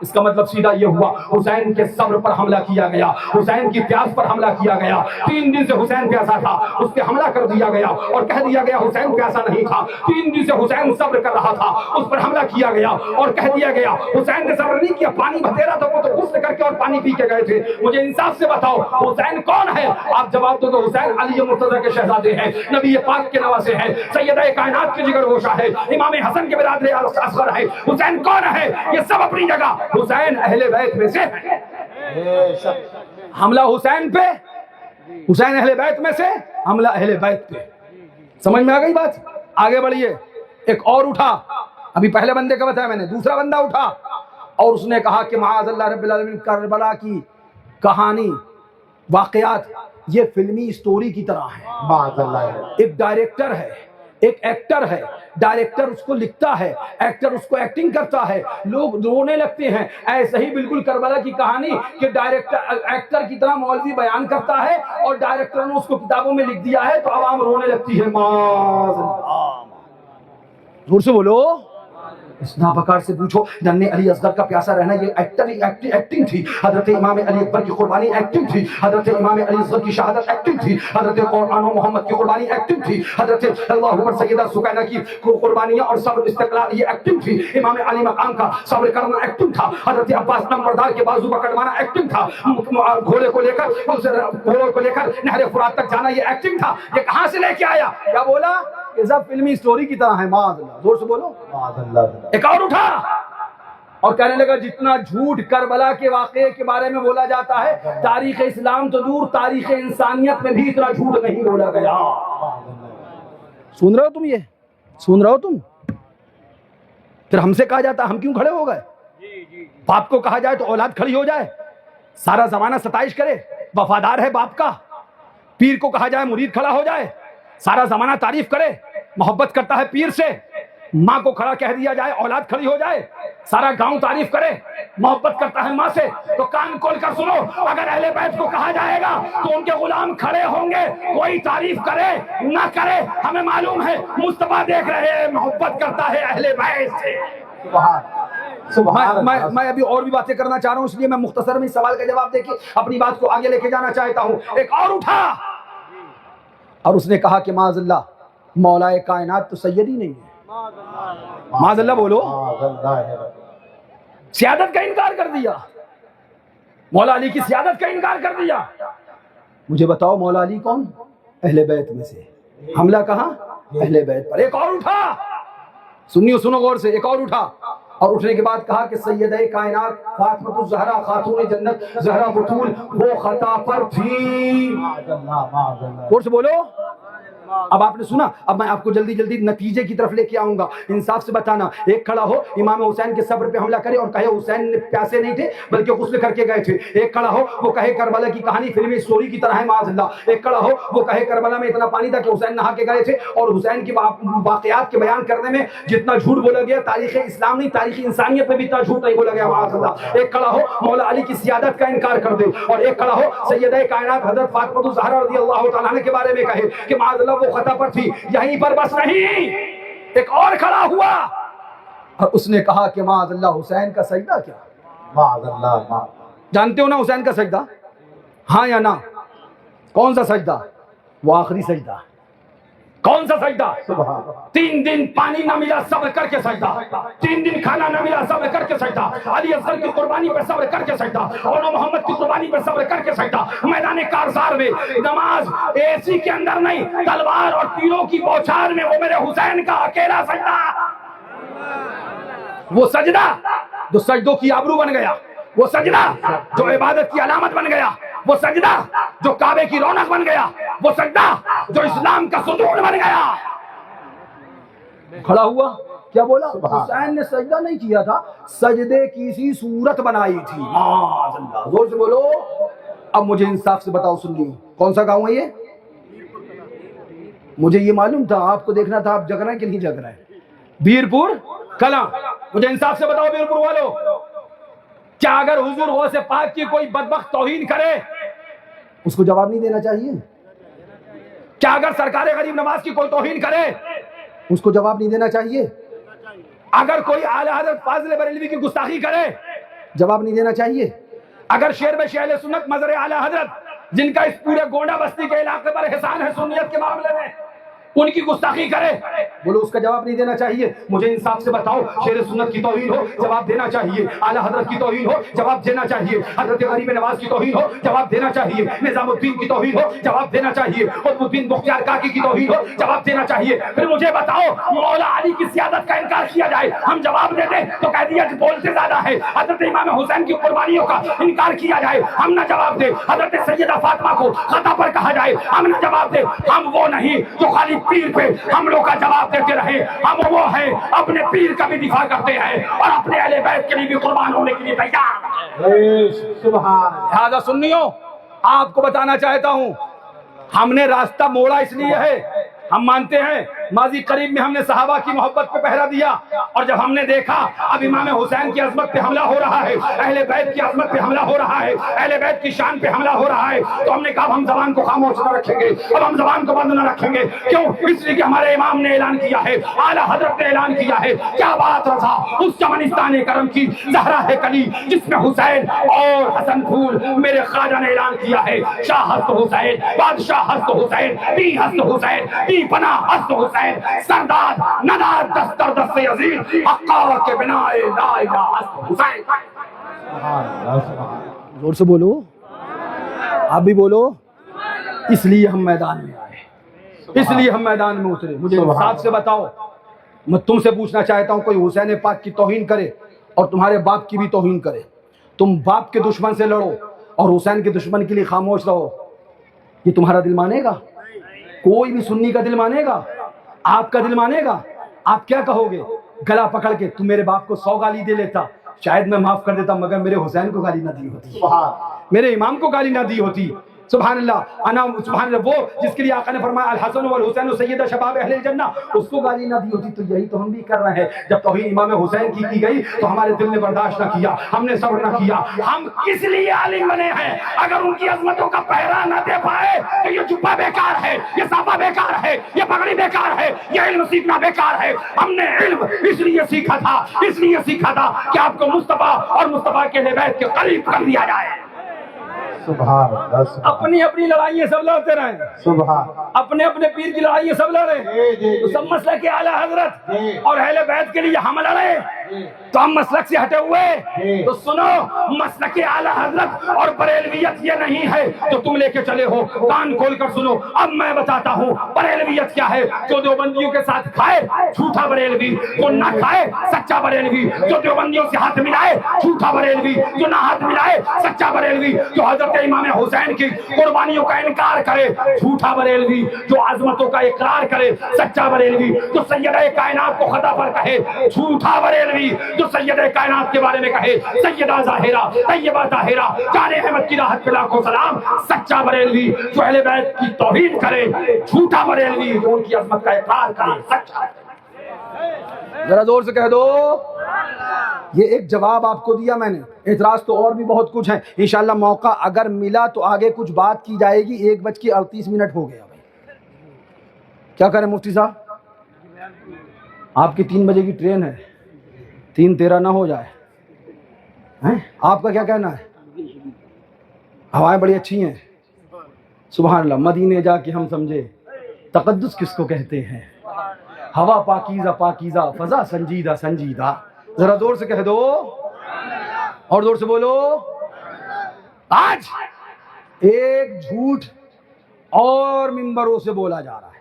C: اس کا مطلب سیدھا یہ ہوا, حسین کے صبر پر حملہ کیا گیا, حسین کی پیاس پر حملہ کیا گیا. 3 دن سے حسین پیاسا تھا, اس پہ حملہ کر دیا گیا اور کہہ دیا گیا حسین پیاسا نہیں تھا. 3 دن سے حسین صبر کر رہا تھا, اس پر حملہ کیا گیا اور کہہ دیا گیا حسین نے صبر نہیں کیا, پانی بھتیرا تھا, وہ تو غسل کر کے اور پانی پی کے گئے تھے. مجھے انصاف سے بتاؤ حسین کون ہے؟ آپ جواب دو تو حسین علی مرتضیٰ کے شہزادے ہیں, نبی پاک کے نواسے ہیں, سیدہ کائنات کے جگر گوشہ ہے, امام حسن کے برادر اصغر ہے. حسین کون ہے؟ یہ سب اپنی جگہ حسین اہل بیت میں سے ہیں. حملہ حسین پہ, حسین اہل بیت میں سے, حملہ اہل بیت پہ. سمجھ میں آ گئی بات؟ آگے بڑھیے. ایک اور اٹھا, ابھی پہلے بندے کا بتایا میں نے, دوسرا بندہ اٹھا اور اس نے کہا کہ معاذ اللہ رب العالمین, کربلا کی کہانی واقعات یہ فلمی سٹوری کی طرح ہے.
B: معاذ اللہ.
C: ایک ڈائریکٹر ہے, ایک ایکٹر ہے, ڈائریکٹر اس کو لکھتا ہے, ایکٹر اس کو ایکٹنگ کرتا ہے, لوگ رونے لگتے ہیں. ایسے ہی بالکل کربلا کی کہانی کہ ڈائریکٹر ایکٹر کی طرح مولوی بیان کرتا ہے اور ڈائریکٹر نے اس کو کتابوں میں لکھ دیا ہے تو عوام رونے لگتی ہے. معاذ اللہ, زور سے بولو. اسنا بکار سے پوچھو جننے علی اصغر کا پیاسا رہنا یہ ایکٹنگ تھی. حضرت امام علی اکبر کی قربانی ایکٹنگ تھی. حضرت امام علی اصغر کی شہادت ایکٹنگ تھی. حضرت قرآن و محمد کی قربانی ایکٹنگ تھی. حضرت اللہ اکبر سیدہ سکینہ کی قربانیاں اور صبر استقلال یہ ایکٹنگ تھی. امام علی مقام کا صبر کرنا ایکٹنگ تھا. حضرت عباس نمبردار کے بازو کا کٹوانا ایکٹنگ تھا. گھوڑے کو لے کر نہر فرات تک جانا یہ ایکٹنگ تھا. یہ کہاں سے لے کے آیا؟ کیا بولا؟ یہ سب فلمی سٹوری کی طرح ہے. معاذ اللہ. زور سے بولو معاذ اللہ. ایک اور اٹھا اور کہنے لگا جتنا جھوٹ کربلا کے واقعے کے بارے میں بولا جاتا ہے تاریخ اسلام تو دور تاریخ انسانیت میں بھی اتنا جھوٹ نہیں بولا گیا. سن رہے ہو تم؟ یہ سن رہے ہو تم؟ پھر ہم سے کہا جاتا ہم کیوں کھڑے ہو گئے؟ باپ کو کہا جائے تو اولاد کھڑی ہو جائے. سارا زمانہ ستائش کرے وفادار ہے باپ کا. پیر کو کہا جائے مرید کھڑا ہو جائے. سارا زمانہ تعریف کرے محبت کرتا ہے پیر سے. ماں کو کھڑا کہہ دیا جائے اولاد کھڑی ہو جائے. سارا گاؤں تعریف کرے محبت کرتا ہے ماں سے. تو کان کھول کر سنو اگر اہل بیت کو کہا جائے گا تو ان کے غلام کھڑے ہوں گے. کوئی تعریف کرے نہ کرے ہمیں معلوم ہے مصطفیٰ دیکھ رہے ہیں محبت کرتا ہے اہل بیت سے. میں ابھی اور بھی باتیں کرنا چاہ رہا ہوں اس لیے میں مختصر میں سوال کا جواب دے کے اپنی بات کو آگے لے کے جانا چاہتا ہوں. ایک اور اٹھا اور اس نے کہا کہ معاذ اللہ مولا کائنات تو سید ہی نہیں ہے. معاذ اللہ بولو. سیادت کا انکار کر دیا. مولا علی کی سیادت کا انکار کر دیا. مجھے بتاؤ مولا علی کون؟ اہل بیت میں سے. حملہ کہاں؟ اہل بیت پر. ایک اور اٹھا سنیو سنو غور سے. ایک اور اٹھا اور اٹھنے کے بعد کہا کہ سیدہ کائنات فاطمہ الزہرا خاتون جنت زہرا بطول وہ خطا پر تھی. غور سے بولو. اب آپ نے سنا. اب میں آپ کو جلدی جلدی نتیجے کی طرف لے کے آؤں گا. انصاف سے بتانا. ایک کھڑا ہو امام حسین کے صبر پہ حملہ کرے اور کہے حسین نے پیاسے نہیں تھے بلکہ غسل کر کے گئے تھے. ایک کھڑا ہو وہ کہے کربلا کی کہانی فلمی سٹوری کی طرح ہے معاذ اللہ. ایک کھڑا ہو وہ کہے کربلا میں اتنا پانی تھا کہ حسین نہا کے گئے تھے اور حسین کی واقعات کے بیان کرنے میں جتنا جھوٹ بولا گیا تاریخ اسلام نہیں تاریخ انسانیت میں بھی اتنا جھوٹ نہیں بولا گیا معاذ اللہ. ایک کھڑا ہو مولا علی کی سیادت کا انکار کر دے اور ایک کھڑا ہو سیدہ کائنات حضرت فاطمہ الزہرا رضی اللہ تعالیٰ عنہ کے بارے میں کہے کہ معاذ اللہ وہ خطا پر تھی. یہیں پر بس نہیں. ایک اور کھڑا ہوا اور اس نے کہا کہ معاذ اللہ حسین کا سجدہ کیا؟ معاذ اللہ. جانتے ہو نا حسین کا سجدہ؟ ہاں یا نہ؟ کون سا سجدہ؟ وہ آخری سجدہ. کون سا سجدہ؟ 3 دن پانی نہ ملا صبر کر کے سجدہ. 3 دن کھانا نہ ملا صبر کر کے سجدہ. علی اصغر کی قربانی پر صبر کر کے سجدہ. اور محمد کی قربانی پر صبر کر کے سجدہ. میدان کارزار میں نماز اے سی کے اندر نہیں تلوار اور تیروں کی بوچھار میں وہ میرے حسین کا اکیلا سجدہ. وہ سجدہ جو سجدوں کی آبرو بن گیا. وہ سجدہ جو عبادت کی علامت بن گیا. وہ سجدہ جو کعبے کی رونق بن گیا. وہ سجدہ جو اسلام کا ستون بن گیا. کھڑا ہوا کیا بولا؟ حسین نے سجدہ نہیں کیا تھا سجدے کی سی صورت بنائی تھی. معاذ اللہ. زور سے بولو. اب مجھے انصاف سے بتاؤ سن لیو کون سا گاؤں ہے یہ؟ مجھے یہ معلوم تھا آپ کو دیکھنا تھا آپ جگ رہے ہیں کہ نہیں جگ رہے ہیں. بیرپور کلاں. مجھے انصاف سے بتاؤ بیرپور والو کیا اگر حضور غوث پاک کی کوئی بدبخت توہین کرے اس کو جواب نہیں دینا چاہیے؟ کیا اگر سرکار غریب نواز کی کوئی توہین کرے اس کو جواب نہیں دینا چاہیے؟ اگر کوئی اعلی حضرت فاضل بریلوی کی گستاخی کرے جواب نہیں دینا چاہیے؟ اگر شیر میں اہل سنت مظہر اعلی حضرت جن کا اس پورے گونڈا بستی کے علاقے پر احسان ہے سنیت کے معاملے میں ان کی گستاخی کرے بولو اس کا جواب نہیں دینا چاہیے؟ مجھے انصاف سے بتاؤ شیر سنت کی توہین ہو جواب دینا چاہیے. اعلی حضرت کی توہین ہو جواب دینا چاہیے. حضرت غریب نواز کی توہین ہو جواب دینا چاہیے. نظام الدین کی توہین ہو جواب دینا چاہیے. قطب الدین بختیار کاکی کی توہین ہو جواب دینا چاہیے. پھر مجھے بتاؤ مولا علی کی سیادت کا انکار کیا جائے ہم جواب دے دیں تو کہہ دیا کہ بولتے زیادہ ہے. حضرت امام حسین کی قربانیوں کا انکار کیا جائے ہم نہ جواب دیں. حضرت سیدہ فاطمہ کو خطا پر کہا جائے ہم نہ جواب دیں. ہم وہ نہیں جو خالی پیر پہ حملوں کا جواب دیتے رہے. ہم وہ ہیں اپنے پیر کا بھی دفاع کرتے ہیں اور اپنے اہل بیت کے لیے بھی قربان ہونے کے لیے تیار. لہذا سنیو آپ کو بتانا چاہتا ہوں ہم نے راستہ موڑا اس لیے ہے ہم مانتے ہیں ماضی قریب میں ہم نے صحابہ کی محبت پہ پہرا دیا، اور جب ہم نے دیکھا اب امام حسین کی عظمت پہ حملہ ہو رہا ہے، اہل بیت کی عظمت پہ حملہ ہو رہا ہے، اہل بیت کی شان پہ حملہ ہو رہا ہے، تو ہم نے کہا اب ہم زبان کو خاموش نہ رکھیں گے، اب ہم زبان کو بند نہ رکھیں گے۔ کیوں؟ اس لیے کہ ہمارے امام نے اعلان کیا ہے، اعلیٰ حضرت نے اعلان کیا ہے، کیا بات رضا اس چمنستان کرم کی زہرا ہے کلی جس میں حسین اور حسن پھول، میرے خواجہ نے اعلان کیا ہے، شاہ ہست حسین، بادشاہ ہست حسین، بی ہست حسین، بی پناہ ہست حسین، سردار ندار دستر دست عزیز، حقار کے بنا لا الہ ہست حسین۔ زور سے بولو، آپ بھی بولو۔ اس لیے ہم میدان میں آئے، اس لیے ہم میدان میں اترے۔ مجھے انصاف سے بتاؤ، میں تم سے پوچھنا چاہتا ہوں، کوئی حسین پاک کی توہین کرے اور تمہارے باپ کی بھی توہین کرے، تم باپ کے دشمن سے لڑو اور حسین کے دشمن کے لیے خاموش رہو، یہ تمہارا دل مانے گا؟ کوئی بھی سنی کا دل مانے گا؟ آپ کا دل مانے گا؟ آپ کیا کہو گے؟ گلا پکڑ کے تم میرے باپ کو 100 گالی دے لیتا، شاید میں معاف کر دیتا، مگر میرے حسین کو گالی نہ دی ہوتی، میرے امام کو گالی نہ دی ہوتی۔ سبحان اللہ، انا سبحان اللہ، وہ جس کے لیے آقا نے فرمایا الحسن والحسین سیدہ شباب اہل الجنہ، اس کو گالی نہ دی ہوتی۔ تو یہی تو ہم بھی کر رہے ہیں، جب توہین امام حسین کی گئی تو ہمارے دل نے برداشت نہ کیا، ہم نے صبر نہ کیا۔ ہم کس لیے عالم بنے ہیں؟ اگر ان کی عظمتوں کا پہرا نہ دے پائے تو یہ جبہ بیکار ہے، یہ صافہ بیکار ہے، یہ پگڑی بیکار ہے، یہ علم سیکھنا بیکار ہے۔ ہم نے علم اس لیے سیکھا تھا کہ آپ کو مصطفیٰ اور مصطفیٰ کے اہل بیت کے قریب کر دیا جائے۔
B: سبحان اللہ،
C: اپنی اپنی لڑائیاں سب لڑتے رہیں،
B: سبحان،
C: اپنے اپنے پیر کی لڑائیاں سب لڑیں، تو سب مسلک کے اعلیٰ حضرت اور اہل بیت کے لیے ہم لڑیں تو ہم مسلک سے ہٹے ہوئے؟ تو سنو، مسلک اعلیٰ حضرت اور بریلویت یہ نہیں ہے جو تم لے کے چلے ہو، کان کھول کر سنو۔ اب میں بتاتا ہوں بریلویت کیا ہے۔ جو دیوبندیوں کے ساتھ کھائے جھوٹا بریلوی، جو نہ کھائے سچا بریلوی، جو دیوبندیوں سے ہاتھ ملائے جھوٹا بریلوی، جو نہ ہاتھ ملائے سچا بریلوی، جو حضرت امام حسین کی قربانیوں کا انکار کرے جھوٹا بریلوی، جو عظمتوں کا اقرار کرے سچا بریلوی، جو سیدہ کائنات کو خطا پر کہے جھوٹا بریلوی، جو سیدہ کائنات کے بارے میں کہے سیدہ ظاہرہ طیبہ طاہرہ جان احمد کی راحت پہ لاکھوں سلام، سچا بریلوی، جو اہل بیت کی توہین کرے جھوٹا بریلوی، جو ان کی عظمت کا اقرار کرے سچا۔ ذرا زور سے کہہ دو۔ یہ ایک جواب آپ کو دیا میں نے، اعتراض تو اور بھی بہت کچھ ہیں، انشاءاللہ موقع اگر ملا تو آگے کچھ بات کی جائے گی۔ 1:38 ہو گیا بھائی، کیا کریں مفتی صاحب؟ آپ کی 3 بجے کی ٹرین ہے، 3:13 نہ ہو جائے؟ آپ کا کیا کہنا ہے؟ ہوائیں بڑی اچھی ہیں، سبحان اللہ، مدینے جا کے ہم سمجھے تقدس کس کو کہتے ہیں، ہوا پاکیزہ پاکیزہ، فضا سنجیدہ سنجیدہ۔ ذرا زور سے کہہ دو اور زور سے بولو۔ آج ایک جھوٹ اور منبروں سے بولا جا رہا ہے،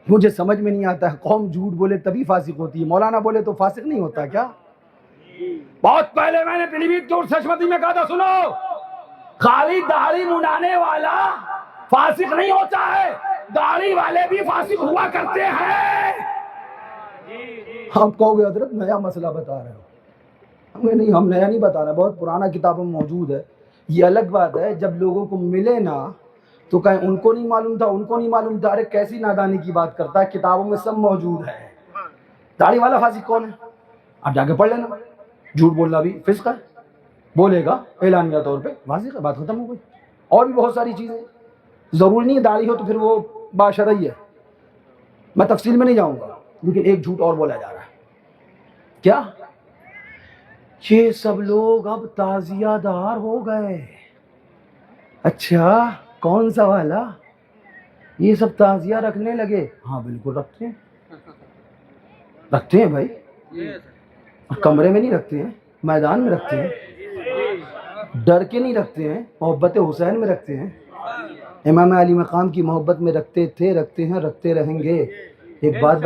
C: مجھے سمجھ میں نہیں آتا ہے، قوم جھوٹ بولے تبھی فاسق ہوتی ہے، مولانا بولے تو فاسق نہیں ہوتا کیا؟ بہت پہلے میں نے پیلی بھیت کے سچمتی میں کہا تھا، سنو، خالی داڑھی منڈانے والا فاسق نہیں ہوتا ہے، داڑھی والے بھی فاسق ہوا کرتے ہیں۔ آپ کہو گے حضرت نیا مسئلہ بتا رہے ہو، نہیں، ہم نیا نہیں بتا رہے، بہت پرانا کتابوں میں موجود ہے۔ یہ الگ بات ہے جب لوگوں کو ملے نا تو کہیں ان کو نہیں معلوم تھا، ان کو نہیں معلوم تھا، ارے کیسی نادانی کی بات کرتا ہے، کتابوں میں سب موجود ہے۔ داڑھی والا فاسق کون ہے؟ آپ جا کے پڑھ لینا۔ جھوٹ بولنا بھی فسق ہے، بولے گا اعلانیہ طور پہ فاسق ہے، بات ختم ہو گئی۔ اور بھی بہت ساری چیزیں، ضروری نہیں ہے داڑھی ہو تو پھر وہ باشرعی ہے، میں تفصیل میں نہیں جاؤں گا، لیکن ایک جھوٹ اور بولا جا رہا ہے۔ کیا؟ یہ سب لوگ اب تعزیہ دار ہو گئے۔ اچھا، کون سا والا؟ یہ سب تعزیہ رکھنے لگے؟ ہاں بالکل رکھتے ہیں، رکھتے ہیں بھائی، کمرے میں نہیں رکھتے ہیں، میدان میں رکھتے ہیں، ڈر کے نہیں رکھتے ہیں، محبت حسین میں رکھتے ہیں، امام علی مقام کی محبت میں رکھتے تھے، رکھتے ہیں، رکھتے رہیں گے۔ ایک بات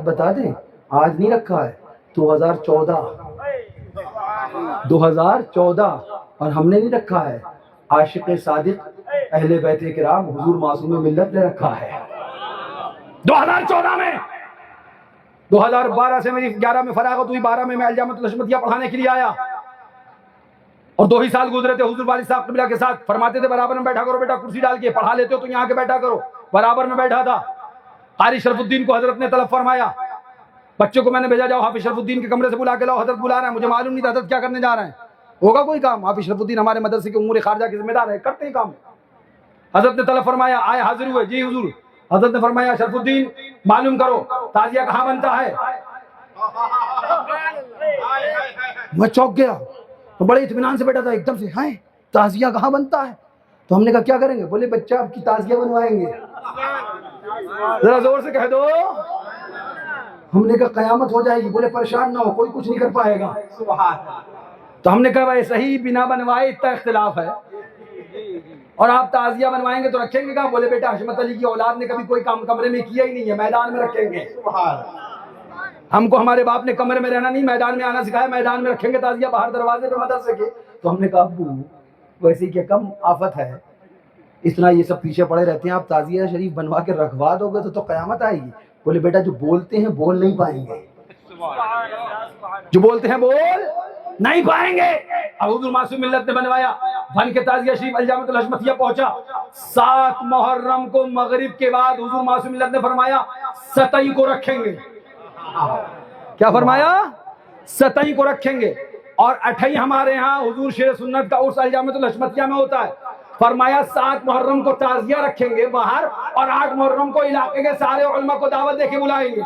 C: بتا دیں، آج نہیں رکھا ہے، 2014 اور ہم نے نہیں رکھا ہے، عاشق صادق اہل بیت کرام حضور معصوم ملت نے رکھا ہے 2014 میں۔ 2012 سے میری 11 میں فراغت ہوئی، 12 میں الجامعۃ الحشمتیہ پڑھانے کے لیے آیا، اور 2 ہی سال گزرے تھے حضور والد صاحب قبلہ کے ساتھ، فرماتے تھے برابر میں بیٹھا کرو بیٹا، کرسی ڈال کے پڑھا لیتے ہو تو یہاں کے بیٹھا کرو، برابر میں بیٹھا تھا۔ قاری شرف الدین کو حضرت نے طلب فرمایا, بچوں کو میں نے بھیجا, جاؤ حافظ شرف الدین کے کمرے سے بلا کے لاؤ, حضرت بلا رہے ہیں. مجھے معلوم نہیں تھا حضرت کیا کرنے جا رہے ہیں, ہوگا کوئی کام. حافظ شرف الدین ہمارے مدرسے کے امور خارجہ کے ذمہ دار ہے, کرتے ہیں کام. حضرت نے طلب فرمایا, آئے حاضر ہوئے, جی حضور. حضرت نے فرمایا شرف الدین معلوم کرو تعزیہ کہاں بنتا ہے. میں چوک گیا, تو بڑے اطمینان سے بیٹھا تھا, ایک دم سے ہائے تعزیہ کہاں بنتا ہے. تو ہم نے کہا کیا کریں گے, بولے بچہ آپ کی تعزیہ بنوائیں گے. ذرا زور سے کہہ دو. ہم نے کہا قیامت ہو جائے گی. بولے پریشان نہ ہو, کوئی کچھ نہیں کر پائے گا. تو ہم نے کہا بھائی صحیح بنا بنوائے اتنا اختلاف ہے, اور آپ تعزیہ بنوائیں گے تو رکھیں گے کہاں. بولے بیٹا حشمت علی کی اولاد نے کبھی کوئی کام کمرے میں کیا ہی نہیں ہے, میدان میں رکھیں گے. ہم کو ہمارے باپ نے کمرے میں رہنا نہیں, میدان میں آنا سکھایا, میدان میں رکھیں گے تعزیہ باہر دروازے پہ مدرسے کے. تو ہم نے کہا ابو ویسے کیا کم آفت ہے, اتنا یہ سب پیچھے پڑے رہتے ہیں, آپ تعزیہ شریف بنوا کے رکھوا دو گے تو قیامت آئے گی. بولے بیٹا جو بولتے ہیں بول نہیں پائیں گے, جو بولتے ہیں بول نہیں پائیں گے. حضور معصوم ملت نے بنوایا, بن کے تعزیہ شریف الجامعۃ الحشمتیہ پہنچا. 7 محرم کو مغرب کے بعد حضور معصوم ملت نے فرمایا 27 کو رکھیں گے. کیا فرمایا؟ 27 کو رکھیں گے. اور 28 ہمارے ہاں حضور شیر سنت کا عرس الجامعۃ الحشمتیہ میں ہوتا ہے. فرمایا 7 محرم کو تعزیہ رکھیں گے باہر, اور 8 محرم کو علاقے کے سارے علماء کو دعوت دے کے بلائیں گے.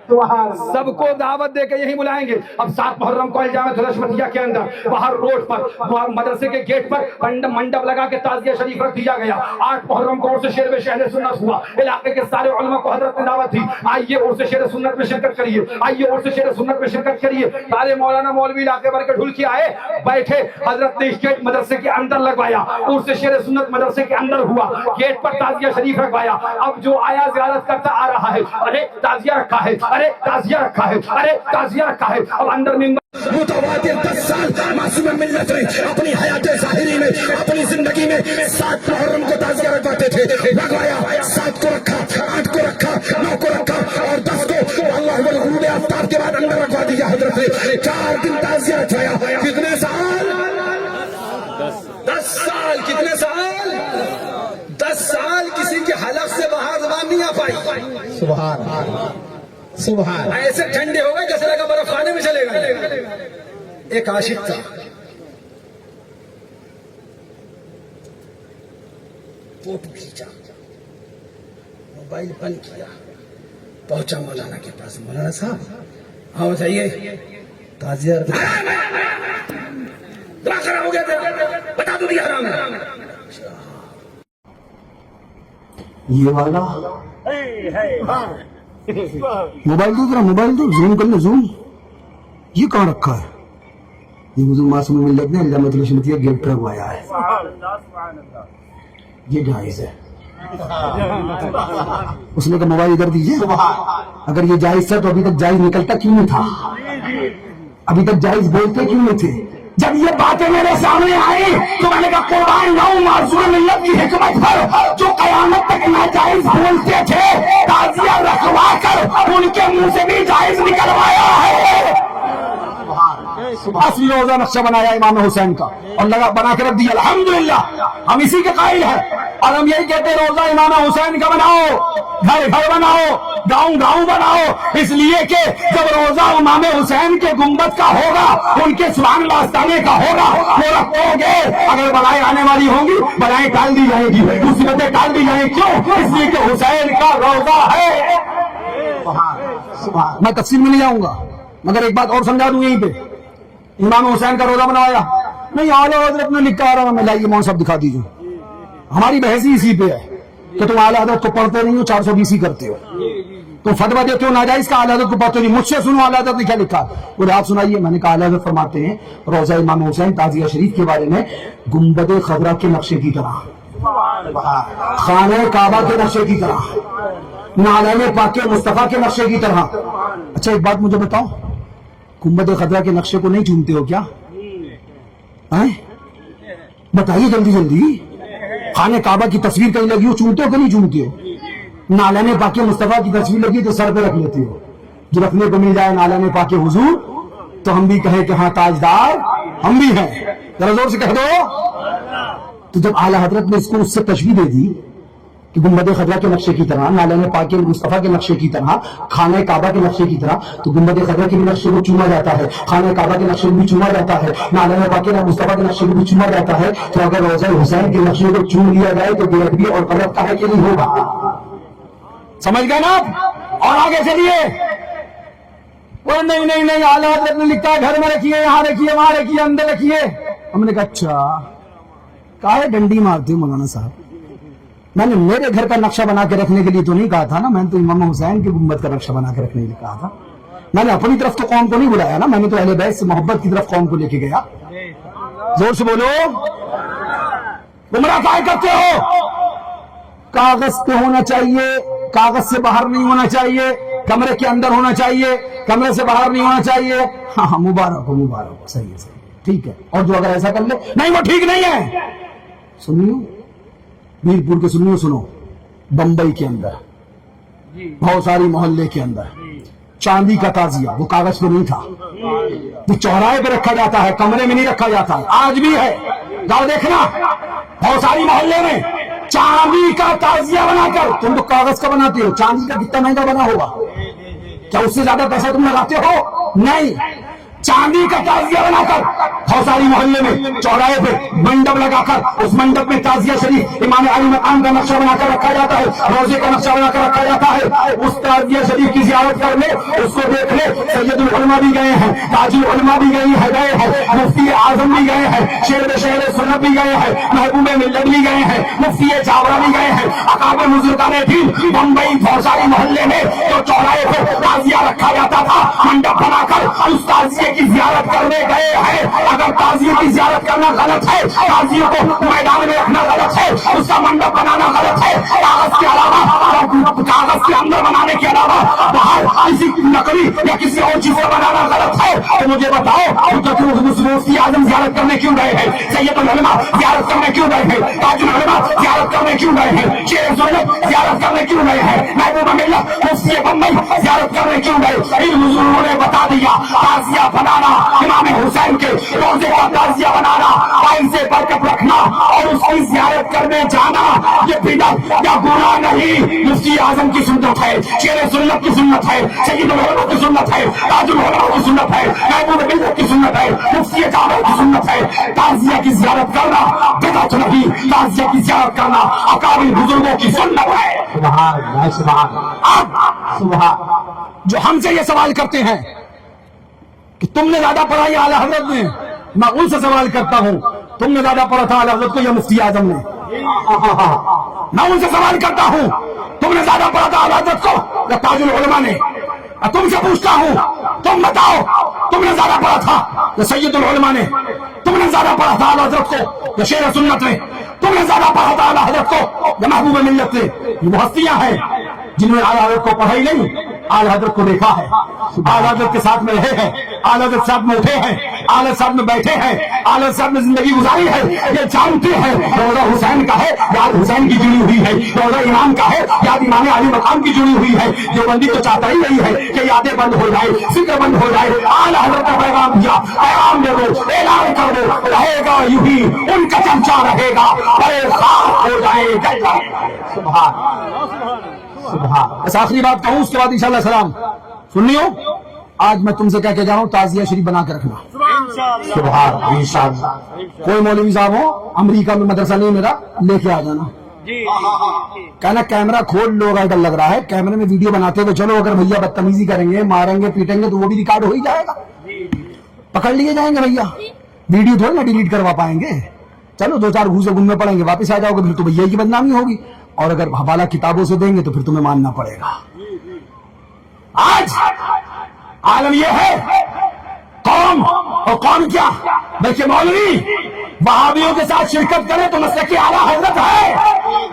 C: سب کو دعوت دے کے یہی بلائیں گے. اب 7 محرم کو الجامعۃ الحشمتیہ کے اندر باہر روڈ پر مدرسے کے گیٹ پر منڈپ لگا کے تعزیہ شریف رکھ دیا گیا. 8 محرم کو عرس شیر شہر سنت ہوا. علاقے کے سارے علماء کو حضرت نے دعوت دی, آئیے عرس شیر سنت میں شرکت کریے, آئیے عرس شیر سنت میں شرکت کریے. سارے مولانا مولوی علاقے بھر کے ڈھول کے آئے, بیٹھے. حضرت نے گیٹ مدرسے کے اندر لگوایا, عرس شیر سنت مدرسے کے اندر ہوا, گیٹ پر تعزیہ شریف رکھوایا. اب جو آیا زیارت کرتا آ رہا ہے, ارے تعزیہ رکھا ہے, ارے تعزیہ رکھا ہے, ارے تعزیہ رکھا ہے. اب اندر میں
E: متواتر 10 سال معصوم ملت نے اپنی حیات ظاہری میں, اپنی زندگی میں 7 محرم کو تعزیہ رکھواتے تھے. رکھوایا, 7 کو رکھا, 8 کو رکھا, 9 کو رکھا, اور 10 کو اللہ غروب آفتاب کے بعد اندر رکھوا دیا. حضرت نے 4 دن تعزیہ رکھوایا. کتنے سال؟ 10 سال. کتنے سال؟ 10 سال. کسی کے حلق سے باہر زبان نہیں آ پائی. سبحان اللہ, سبحان. ایسے ٹھنڈے ہو گئے جیسے لگا برف خانے میں چلے گئے. ایک عاشق تھا, فوٹو کھینچا, موبائل بند کیا, پہنچا مولانا کے پاس. مولانا صاحب ہاں بتائیے تعزیہ خراب ہو گیا تھا, بتا دو دیا حرام ہے.
C: یہ والا موبائل دو, ذرا موبائل دو, زوم کر لو, زوم. یہ کہاں رکھا ہے؟ یہ حضور معصوم ملت نے الجامعۃ الحشمتیہ گیٹ پر لگوایا ہے. یہ جائز ہے. اس نے کہا موبائل ادھر دیجیے. اگر یہ جائز تھا تو ابھی تک جائز نکلتا کیوں نہیں تھا؟ ابھی تک جائز بولتے کیوں نہیں تھے؟ جب یہ باتیں میرے سامنے آئی تو میں نے کہا قربان جاؤں معصوم ملت کی حکمت پر, جو قیامت تک ناجائز بولتے تھے تعزیہ رکھوا کر ان کے منہ سے بھی جائز نکلوایا ہے. اصلی روزہ نقشہ بنایا امام حسین کا اور لگا بنا کے رکھ دیا. الحمدللہ ہم اسی کے قائل ہیں, اور ہم یہی کہتے ہیں روزہ امام حسین کا بناؤ, گھر گھر بناؤ, گاؤں گاؤں بناؤ. اس لیے کہ جب روزہ امام حسین کے گنبد کا ہوگا, ان کے سبحان اللہ آستانے کا ہوگا, وہ رکھو گے. اگر بلائیں آنے والی ہوں گی, بلائیں ٹال دی جائیں گی, مصیبتیں ٹال دی جائیں. کیوں؟ اس لیے کہ حسین کا روزہ ہے. میں تفصیل میں نہیں جاؤں گا, مگر ایک بات اور سمجھا دوں یہیں پہ. امام حسین کا روزہ بنوایا نہیں, اعلیٰ حضرت نے لکھا آ رہا, میں لائیے مون صاحب دکھا دیجیے. ہماری بحث ہی اسی پہ ہے کہ تم اعلیٰ حضرت کو پڑھتے نہیں ہو, 420 کرتے ہو, تم فتویٰ دیتے ہو ناجائز کا, اعلیٰ حضرت کو پڑھتے نہیں. مجھ سے سنو اعلیٰ حضرت نے کیا لکھا. وہ آپ سنائیے. میں نے کہا اعلیٰ حضرت فرماتے ہیں روزہ امام حسین تعزیہ شریف کے بارے میں گنبد خضرا کے نقشے کی طرح, خانہ کعبہ کے نقشے کی طرح, نعلین پاک مصطفیٰ کے نقشے کی طرح. اچھا ایک بات مجھے بتاؤ, گنبد خضرا کے نقشے کو نہیں چومتے ہو کیا؟ بتائیے جلدی جلدی. خانہ کعبہ کی تصویر کہیں لگی ہو, چومتے ہو کہ نہیں چومتے ہو؟ نعلین پاک مصطفیٰ کی تصویر لگی تو سر پہ رکھ لیتے ہو. جو رکھنے کو مل جائے نعلین پاک حضور تو ہم بھی کہیں کہ ہاں تاجدار ہم بھی ہیں. ذرا زور سے کہہ دو. تو جب اعلیٰ حضرت نے اس کو اس سے تشبیہ دے دی کہ گنبد خضرا کے نقشے کی طرح، نالین پاک مصطفیٰ کے نقشے کی طرح، خانہ کعبہ کے نقشے کی طرح، تو گنبد خضرا کے بھی نقشے کو چوما جاتا ہے، خانہ کعبہ کے نقشے کو بھی چوما جاتا ہے، نالین پاک مصطفیٰ کے نقشے کو بھی چوما جاتا ہے. تو اگر روضہ حسین کے نقشے کو چوم لیا جائے تو بے ادبی اور غلط کا ہے کہ نہیں ہوگا؟ سمجھ گئے نا آپ؟ اور آگے چلیے. وہ نہیں اعلیٰ حضرت نے لکھا ہے گھر میں رکھیے، یہاں رکھیے، وہاں رکھیے، اندر رکھیے. ہم نے کہا اچھا کاہے ڈنڈی مارتے ہو مولانا صاحب؟ میں نے میرے گھر کا نقشہ بنا کے رکھنے کے لیے تو نہیں کہا تھا نا، میں نے تو امام حسین کی گنبد کا نقشہ بنا کے رکھنے کے لیے کہا تھا. میں نے اپنی طرف تو قوم کو نہیں بلایا نا، میں نے تو اہل بیت سے محبت کی طرف قوم کو لے کے گیا. زور سے بولو. گمراہ کاہے کرتے ہو؟ کاغذ پہ ہونا چاہیے، کاغذ سے باہر نہیں ہونا چاہیے، کمرے کے اندر ہونا چاہیے، کمرے سے باہر نہیں ہونا چاہیے. ہاں مبارک ہو، مبارک ہو، صحیح ہے، صحیح ٹھیک ہے. اور جو اگر ایسا کر لے نہیں وہ ٹھیک نہیں ہے. سنیو میرپور کے سنیو، سنو بمبئی کے اندر بہت ساری محلے کے اندر چاندی کا تعزیہ، وہ کاغذ پہ نہیں تھا، وہ چوراہے پہ رکھا جاتا ہے، کمرے میں نہیں رکھا جاتا. آج بھی ہے، جاؤ دیکھنا بہت ساری محلے میں چاندی کا تعزیہ بنا کر. تم تو کاغذ کا بناتے ہو، چاندی کا کتنا مہنگا بنا ہوگا؟ کیا اس سے زیادہ پیسہ تم لگاتے ہو؟ نہیں. چاندی کا تعزیہ بنا کر بہت ساری محلے میں چوراہے پہ منڈپ لگا کر اس منڈپ میں تعزیہ شریف امام علی مقام کا نقشہ بنا کر رکھا جاتا ہے، روزے کا نقشہ بنا کر رکھا جاتا ہے. اس تعزیہ شریف کی زیارت کر لے، اس کو دیکھ لے. سید العلماء بھی گئے ہیں، تاج العلماء بھی گئے ہیں، مفتی اعظم بھی گئے ہیں، شیر شہر سنت بھی گئے ہیں، محبوب ملت بھی گئے ہیں، مفتی چاورا بھی گئے ہیں، اکابر بزرگان دین. بمبئی بہت ساری محلے میں جو چوراہے پہ تعزیہ رکھا جاتا تھا، منڈپ بنا کر اس تعزیے کی زیارت کرنے گئے ہیں. اگر تعزیے کی زیارت کرنا غلط ہے، تعزیے کو میدان میں رکھنا غلط ہے، اس کا منڈپ بنانا غلط ہے، کاغذ کے علاوہ کاغذ کے اندر بنانے کے علاوہ باہر کسی لکڑی یا کسی اور چیز سے بنانا غلط ہے. تو مجھے بتاؤ مفتی اعظم زیارت کرنے کیوں گئے ہیں؟ سید العلماء زیارت کرنے کیوں گئے ہیں؟ تاج العلماء زیارت کرنے کیوں گئے ہیں؟ شیر سنت زیارت کرنے کیوں گئے ہیں؟ محبوب ملت مفتی بمبئی زیارت کرنے کیوں گئے؟ ان بزرگوں نے بتا دیا تعزیہ بنانا، امام حسین کے روزے کا تعزیہ بنانا، پائن سے برکت رکھنا اور اس کی زیارت کرنے جانا یہ بدعت یا گناہ نہیں، مفتی اعظم کی سنت ہے، شیر سنت کی سنت ہے، سید العلماء کی سنت ہے، تاج العلماء کی سنت ہے، محبوب ملت کی سنت ہے، مفتی چاور کی سنت ہے. تعزیہ کی زیارت کرنا بدعت نہیں، تعزیہ کی زیارت کرنا اکابر بزرگوں کی سنت ہے. سبحان اللہ، سبحان اللہ، سبحان. جو ہم سے یہ سوال کرتے ہیں کہ تم نے زیادہ پڑھا یا اعلیٰ حضرت نے، میں ان سے سوال کرتا ہوں تم نے زیادہ پڑھا تھا اعلیٰ حضرت کو یا مفتی اعظم نے؟ میں ان سے سوال کرتا ہوں تم نے زیادہ پڑھا تھا اعلیٰ حضرت کو یا تاج العلماء نے؟ تم سے پوچھتا ہوں تم بتاؤ تم نے زیادہ پڑھا تھا یا سید العلماء نے؟ تم نے زیادہ پڑھا تھا اعلیٰ حضرت کو یا شیر سنت نے؟ تم نے زیادہ پڑھا تھا اعلیٰ حضرت کو یا محبوب ملت نے؟ یہ وہ ہستیاں ہیں جنہوں نے اعلیٰ حضرت کو پڑھا ہی نہیں، اعلیٰ حضرت کو دیکھا ہے، اعلیٰ حضرت کے ساتھ میں رہے ہیں، اعلیٰ حضرت ساتھ میں اٹھے ہیں، اعلیٰ ساتھ میں بیٹھے ہیں، اعلیٰ ساتھ میں زندگی گزاری ہے. یہ جانتے ہیں روضہ حسین کا ہے، یاد حسین کی جڑی ہوئی ہے، روضہ امام کا ہے، یاد امام علی مقام کی جڑی ہوئی ہے. جو بندی تو چاہتا ہی نہیں ہے کہ یادیں بند ہو جائے، فکر بند ہو جائے. اعلیٰ حضرت کا پیغام دیا، پیغام دے دو، اعلان کر دو، رہے گا یوں ہی ان کا چمچا رہے گا، خاک ہو جائے گا. سبحان سبحان. بس آخری بات کہوں اس کے بعد انشاءاللہ سلام. سنیو آج میں تم سے کہہ کے جا رہا ہوں تعزیہ شریف بنا کے رکھنا. سبحان انشاءاللہ. کوئی مولوی صاحب ہو امریکہ میں مدرسہ نہیں میرا، لے کے آ جانا. کہنا کیمرہ کھول لو، اگر ڈر لگ رہا ہے کیمرے میں ویڈیو بناتے ہوئے چلو، اگر بھیا بدتمیزی کریں گے، ماریں گے، پیٹیں گے تو وہ بھی ریکارڈ ہو ہی جائے گا، پکڑ لیے جائیں گے. بھیا ویڈیو تھوڑی نہ ڈیلیٹ کروا پائیں گے. چلو دو چار گھوسے گن میں پڑیں گے، واپس آ جاؤ گے، پھر تو بھیا کی بدنامی ہوگی. اور اگر حوالہ کتابوں سے دیں گے تو پھر تمہیں ماننا پڑے گا. آج عالم یہ ہے قوم، اور قوم کیا بلکہ مولوی وہابیوں کے ساتھ شرکت کرے تو مسلک اعلیٰ حضرت ہے،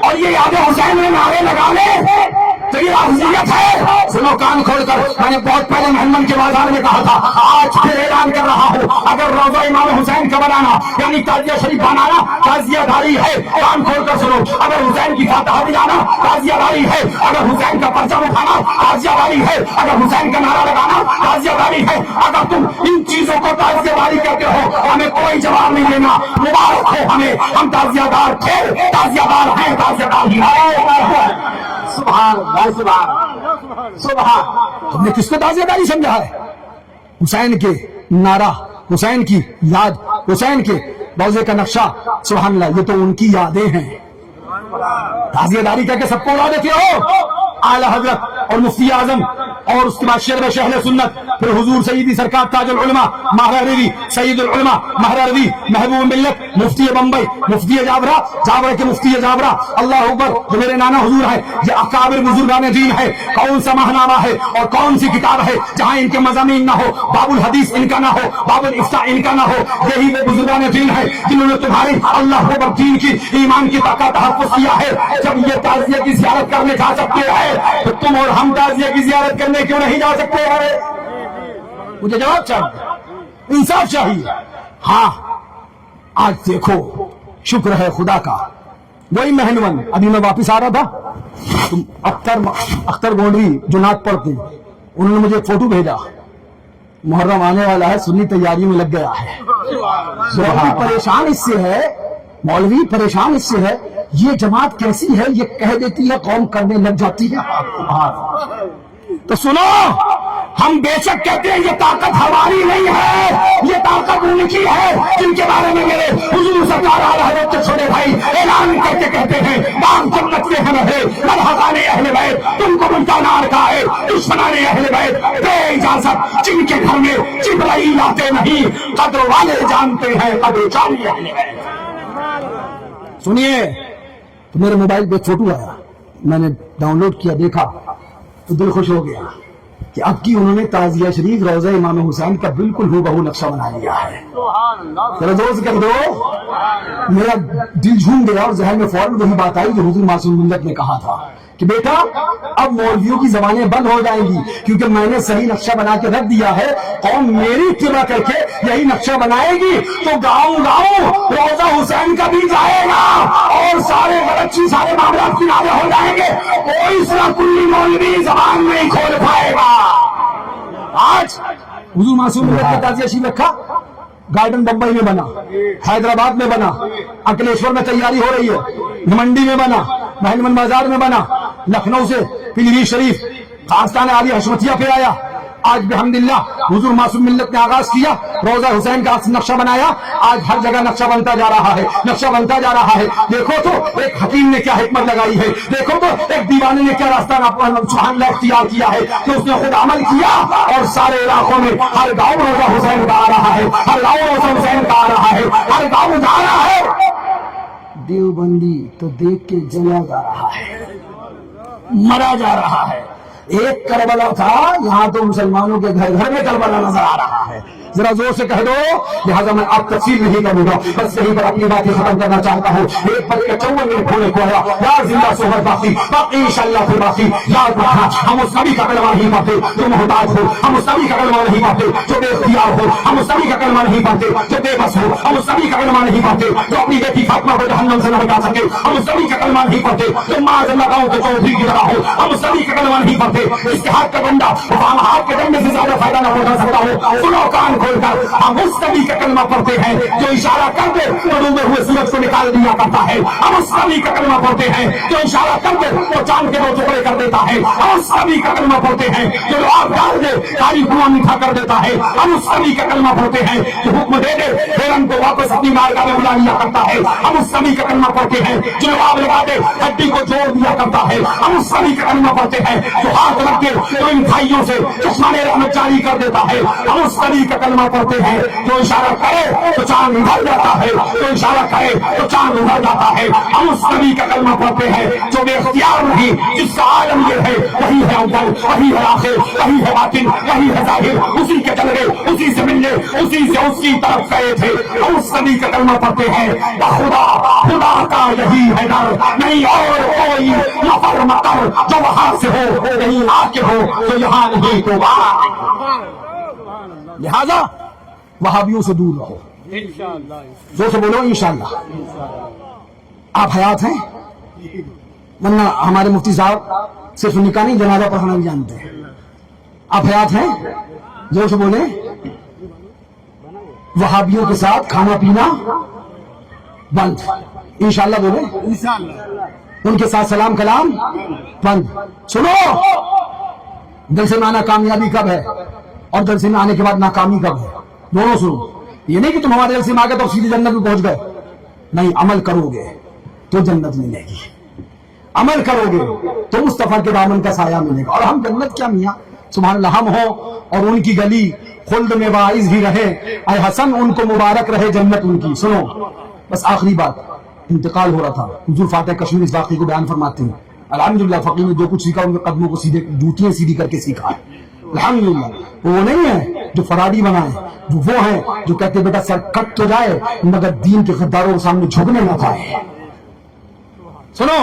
C: اور یہ یاد حسین میں نعرے لگا لے تو یہ افضلیت ہے. سنو کان کھول کر، میں نے بہت پہلے محمد کے بازار میں کہا تھا، آج پھر اعلان کر رہا ہوں، اگر روضہ امام حسین کا بنانا یعنی تعزیہ شریف بنانا تعزیہ داری ہے، کان کھول کر سنو. اگر حسین کی فاتحہ دلانا تعزیہ داری ہے، اگر حسین کا پرچم اٹھانا تعزیہ داری ہے، اگر حسین کا نعرہ لگانا تعزیہ داری ہے. اگر تم ان چیزوں کو تعزیہ داری کہتے ہو ہمیں کوئی جواب نہیں دینا. مبارک ہو ہمیں، ہم تعزیہ دار تھے، تعزیہ دار ہیں، تعزیہ دار ہی ہیں. تم نے کس کو تعزیہ سمجھا ہے؟ حسین کے نعرہ، حسین کی یاد، حسین کے روضے کا نقشہ، سبحان اللہ، یہ تو ان کی یادیں ہیں. تعزیہ داری کہہ کے سب کو اڑا دیتے ہو. اعلی حضرت اور مفتی اعظم اور اس کے بعد شرب شہر سنت، پھر حضور سیدی سرکار تاج العلماء ماہر رضی، سید العلماء ماہر رضی، محبوب ملت مفتی بمبئی، مفتی جابرہ، جابرہ کے مفتی جابرہ، اللہ اکبر، جو میرے نانا حضور ہے. یہ اکابر بزرگان دین ہے. کون سا ماہنامہ ہے اور کون سی کتاب ہے جہاں ان کے مضامین نہ ہو؟ باب الحدیث ان کا نہ ہو، باب الافتاء ان کا نہ ہو. یہی وہ بزرگان دین ہے جنہوں نے تمہاری اللہ اکبر دین کی، ایمان کی طاقت تحفظ کیا ہے. جب یہ تعزیہ کی زیارت کرنے جا سکتے ہیں تو تم اور ہم تعزیہ کی زیارت کرنے کیوں نہیں جا سکتے ہیں؟ مجھے جواب چاہیے، انصاف چاہیے. ہاں آج دیکھو، شکر ہے خدا کا، وہی مہنون، ابھی میں واپس آ رہا تھا، تم اختر گونڈری جو نعت پڑھتے ہیں، انہوں نے مجھے ایک فوٹو بھیجا. محرم آنے والا ہے، سنی تیاری میں لگ گیا ہے. مولوی پریشان اس سے ہے، مولوی پریشان اس سے ہے، یہ جماعت کیسی ہے، یہ کہہ دیتی ہے قوم کرنے لگ جاتی ہے. تو سنو، ہم بے شک کہتے ہیں یہ طاقت ہماری نہیں ہے، یہ طاقت ان کی ہے جن کے بارے میں میرے حضور سرکار اعلی حضرت کے چھوٹے بھائی اعلان کر کے کہتے ہیں، بام جنت میں ہم رہے ملحقان اہل بیت، تم کو ملتا نار کا ہے دشمنان اہل بیت بے اجازت، جن کے گھر میں جبرائیل آتے نہیں، قدر والے جانتے ہیں قدر جانی اہل بیت. سنیے، تو میرے موبائل پہ فوٹو آیا، میں نے ڈاؤن لوڈ کیا، دیکھا تو دل خوش ہو گیا کہ اب کی انہوں نے تعزیہ شریف روضہ امام حسین کا بالکل ہو بہو نقشہ بنا لیا ہے. ذرا زور سے کہہ دو. میرا دل جھوم گیا اور ذہن میں فوراً وہی بات آئی جو حضور معصوم ملت نے کہا تھا کہ بیٹا اب مولویوں کی زبانیں بند ہو جائیں گی، کیونکہ میں نے صحیح نقشہ بنا کے رکھ دیا ہے. قوم میری اتباع کر کے یہی نقشہ بنائے گی تو گاؤں گاؤں روضہ حسین کا بھی جائے گا اور سارے غلطی، سارے معاملات کنارے ہو جائیں گے. کوئی سرا کلی مولوی زبان نہیں کھول پائے گا. آج حضور معصوم ملت کا تعزیہ شریف رکھا، گارڈن بمبئی میں بنا، حیدرآباد میں بنا، اکلیشور میں تیاری ہو رہی ہے، منڈی میں بنا، مہلمن بازار میں بنا، لکھنؤ سے پیلی شریف خاصان عالی حشمتیہ پہ آیا. آج بحمداللہ حضور معصوم ملت نے آغاز کیا، روضہ حسین کا نقشہ بنایا. آج ہر جگہ نقشہ بنتا جا رہا ہے، نقشہ بنتا جا رہا ہے. دیکھو تو ایک حکیم نے کیا حکمت لگائی ہے، دیکھو تو ایک دیوانے نے کیا راستہ سبحان اللہ اختیار کیا ہے کہ اس نے خود عمل کیا اور سارے علاقوں میں ہر گاؤں روضہ حسین کا آ رہا ہے، ہر گاؤں روضہ حسین کا آ رہا ہے، ہر گاؤں جا رہا ہے. دیوبندی تو دیکھ کے جلا جا رہا ہے، مرا جا رہا ہے. ایک کربلا تھا، یہاں تو مسلمانوں کے گھر گھر میں کربلا نظر آ رہا ہے. ذرا زور سے کہہ دو. لہٰذا میں آپ تفصیل نہیں کروں گا، بس یہیں پر اپنی باتیں ختم کرنا چاہتا ہوں. ایک پر 54 منٹ ہونے کو آیا، یار زندہ صحبت باقی انشاءاللہ پھر باقی. یاد رکھنا، ہم اس نبی کا کلمہ نہیں پڑھتے جو محتاج ہو، ہم اس نبی کا کلمہ نہیں پڑھتے جو بے اختیار ہو، ہم اس نبی کا کلمہ نہیں پڑھتے جو بے بس ہو، ہم اس نبی کا کلمہ نہیں پڑھتے جو اپنی بیٹی فاطمہ کو جہنم سے نہ بچا سکے، ہم اس نبی کا کلمہ نہیں پڑھتے جو معاذ اللہ گاؤں کے چودھری کی طرح ہو، ہم اس نبی کا کلمہ نہیں پڑھتے اس کے ہاتھ کا ڈنڈا ہاتھ کے ڈنڈے سے زیادہ فائدہ نہ پہنچا سکتا ہو. سنو کان کھول کر، ہم اس نبی کا کلمہ پڑھتے ہیں جو اشارہ کر دے تو ڈوبے ہوئے سورج کو نکال دیا کرتا ہے. ہم اس نبی کا کلمہ پڑھتے ہیں جو اشارہ کر دے تو چاند کے 2 ٹکڑے کر دیتا ہے. ہم اس نبی کا کلمہ پڑھتے ہیں جو آگ ڈال دے کاری کنواں میٹھا کر دیتا ہے. ہم اس نبی کا کلمہ پڑھتے ہیں جو حکم دے دے ہرن کو واپس اپنی مارگاہ میں بلا لیا کرتا ہے. ہم اس نبی کا کلمہ پڑھتے ہیں جو آگ لگا دے ہڈی کو جوڑ دیا کرتا ہے. ہم اس نبی کا کلمہ پڑھتے ہیں جو ہاتھ رکھ دے تو ان کھائیوں سے چشمان رحمت جاری کر دیتا ہے. ہم اس نبی کا کلمہ پڑھتے ہیں جو اشارہ کرے تو چاند ابھر جاتا ہے، جو اشارہ کرے تو چاند ابھر جاتا ہے. ہم اس نبی کا کلمہ پڑھتے ہیں جو بے اختیار نہیں، جس کا عالم یہ ہے وہی ہے اول، وہی ہے آخر، وہی ہے باطن، وہی ہے ظاہر. اسی کے جلوے اسی سے ملنے، اسی سے اس کی طرف گئے تھے. ہم اس نبی کا کلمہ پڑھتے ہیں خدا خدا کا یہی ہے ڈر، نہیں اور کوئی نفر مکر جو وہاں سے ہو، کہیں آ کے ہو تو یہاں نہیں تو وہاں. لہذا وہابیوں سے دور رہو. زور سے بولو انشاءاللہ. آپ حیات ہیں، ورنہ ہمارے مفتی صاحب صرف نکاح نہیں جنازہ پڑھنا بھی جانتے ہیں. آپ حیات ہیں، زور سے بولیں. وہابیوں کے ساتھ کھانا پینا بند انشاءاللہ بولیں. ان کے ساتھ سلام کلام بند. سنو، جلسے میں آنا کامیابی کب ہے اور جلسے میں آنے کے بعد ناکامی کب ہے، دونوں سنو. یہ نہیں کہ تم ہمارے جلسے میں آ گئے تو سیدھی جنت میں پہنچ گئے. نہیں، عمل کرو گے تو جنت ملے گی، عمل کرو گے تو مصطفیٰ کے دامن کا سایہ ملے گا. اور ہم جنت کیا میاں، سبحان اللہ، ہم ہوں اور ان کی گلی خلد میں واعظ بھی رہے. اے حسن، ان کو مبارک رہے جنت ان کی. سنو بس آخری بات، انتقال ہو رہا تھا، حضور فاتح کشمیر اس واقعے کو بیان فرماتے ہیں. الحمدللہ فقیر نے جو کچھ سیکھا ان کے قدموں کو سیدھے، جوتیاں سیدھی کر کے سیکھا ہے. الحمدللہ وہ نہیں ہے جو فرادی بنائے، وہ ہیں جو کہتے بیٹا سر کٹ تو جائے مگر دین کے غداروں کے سامنے جھکنے نہ پائے. سنو،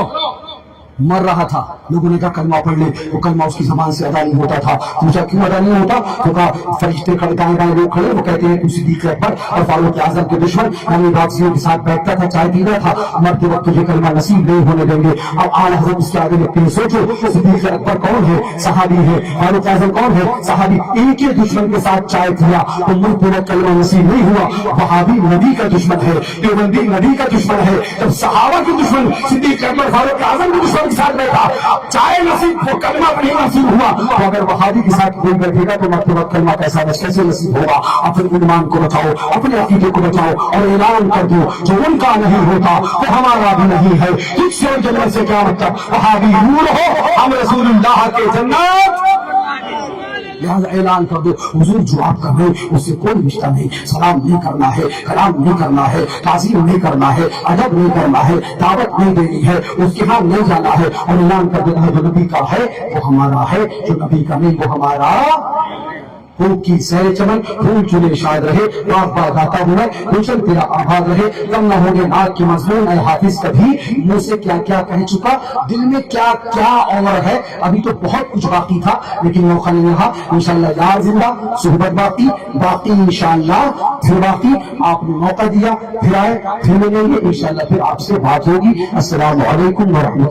C: مر رہا تھا، لوگوں نے کہا کلمہ پڑھ لے، وہ کلمہ اس کی زبان سے ادا نہیں ہوتا تھا. پوچھا کیوں ادا نہیں ہوتا؟ تو کہا فرشتے کھڑے، دائیں بائیں لوگ کھڑے، وہ کہتے ہیں کہ صدیق اکبر اور فاروق اعظم کے دشمن، یعنی باغیوں کے ساتھ بیٹھتا تھا، چائے پی رہا تھا، مرتے وقت تجھے کلمہ نصیب نہیں ہونے دیں گے. اب اعلی حضرت اس کے آگے لکھتے ہیں، سوچو صدیق اکبر کون ہے؟ صحابی ہے. فاروق اعظم کون ہے؟ صحابی. ان کے دشمن کے ساتھ چائے پیا تو مرتے وقت کلمہ نصیب نہیں ہوا. وہابی نبی کا دشمن ہے، دیوبندی نبی کا دشمن ہے. جب صحابہ کے دشمن صدیق اکبر فاروق اعظم کے دشمن کے ساتھ بیٹھا، چائے نصیب وہ کلمہ نہیں نصیب ہوا، تو اگر وہابی کے ساتھ کوئی بیٹھے گا تو مرتے وقت کلمہ کیسے نصیب ہوگا؟ اپنے ایمان کو بچاؤ، اپنے عقیدے کو بچاؤ اور اعلان کر دو جو ان کا نہیں ہوتا وہ ہمارا بھی نہیں ہے. تجھ سے اور جنت سے کیا مطلب؟ وہابی نور ہو، ہم رسول اللہ کے جنت. لہذا اعلان کر دو، حضور جو آپ کا ہے اس سے کوئی رشتہ نہیں. سلام نہیں کرنا ہے، کلام نہیں کرنا ہے، تعظیم نہیں کرنا ہے، ادب نہیں کرنا ہے، دعوت نہیں دینی ہے، اس کے ہاں نہیں جانا ہے. اور اعلان کر دینا ہے جو نبی کا ہے وہ ہمارا ہے، جو نبی کا نہیں وہ ہمارا. خوب کی سیر چمن، پھول چنے شاد رہے، باغ باغ آتا ہوں میں، گلشن تیرا آباد رہے. کم نہ ہوں گے نات کے مضمون اے حافظ کبھی، منہ سے کیا کیا کہہ چکا، دل میں کیا کیا اور ہے. ابھی تو بہت کچھ باقی تھا لیکن موقع نہیں رہا. انشاءاللہ یار زندہ، صحبت باقی انشاءاللہ پھر باقی. آپ نے موقع دیا، پھر آئے، پھر ملیں گے انشاءاللہ، پھر آپ سے بات ہوگی. السلام علیکم ورحمۃ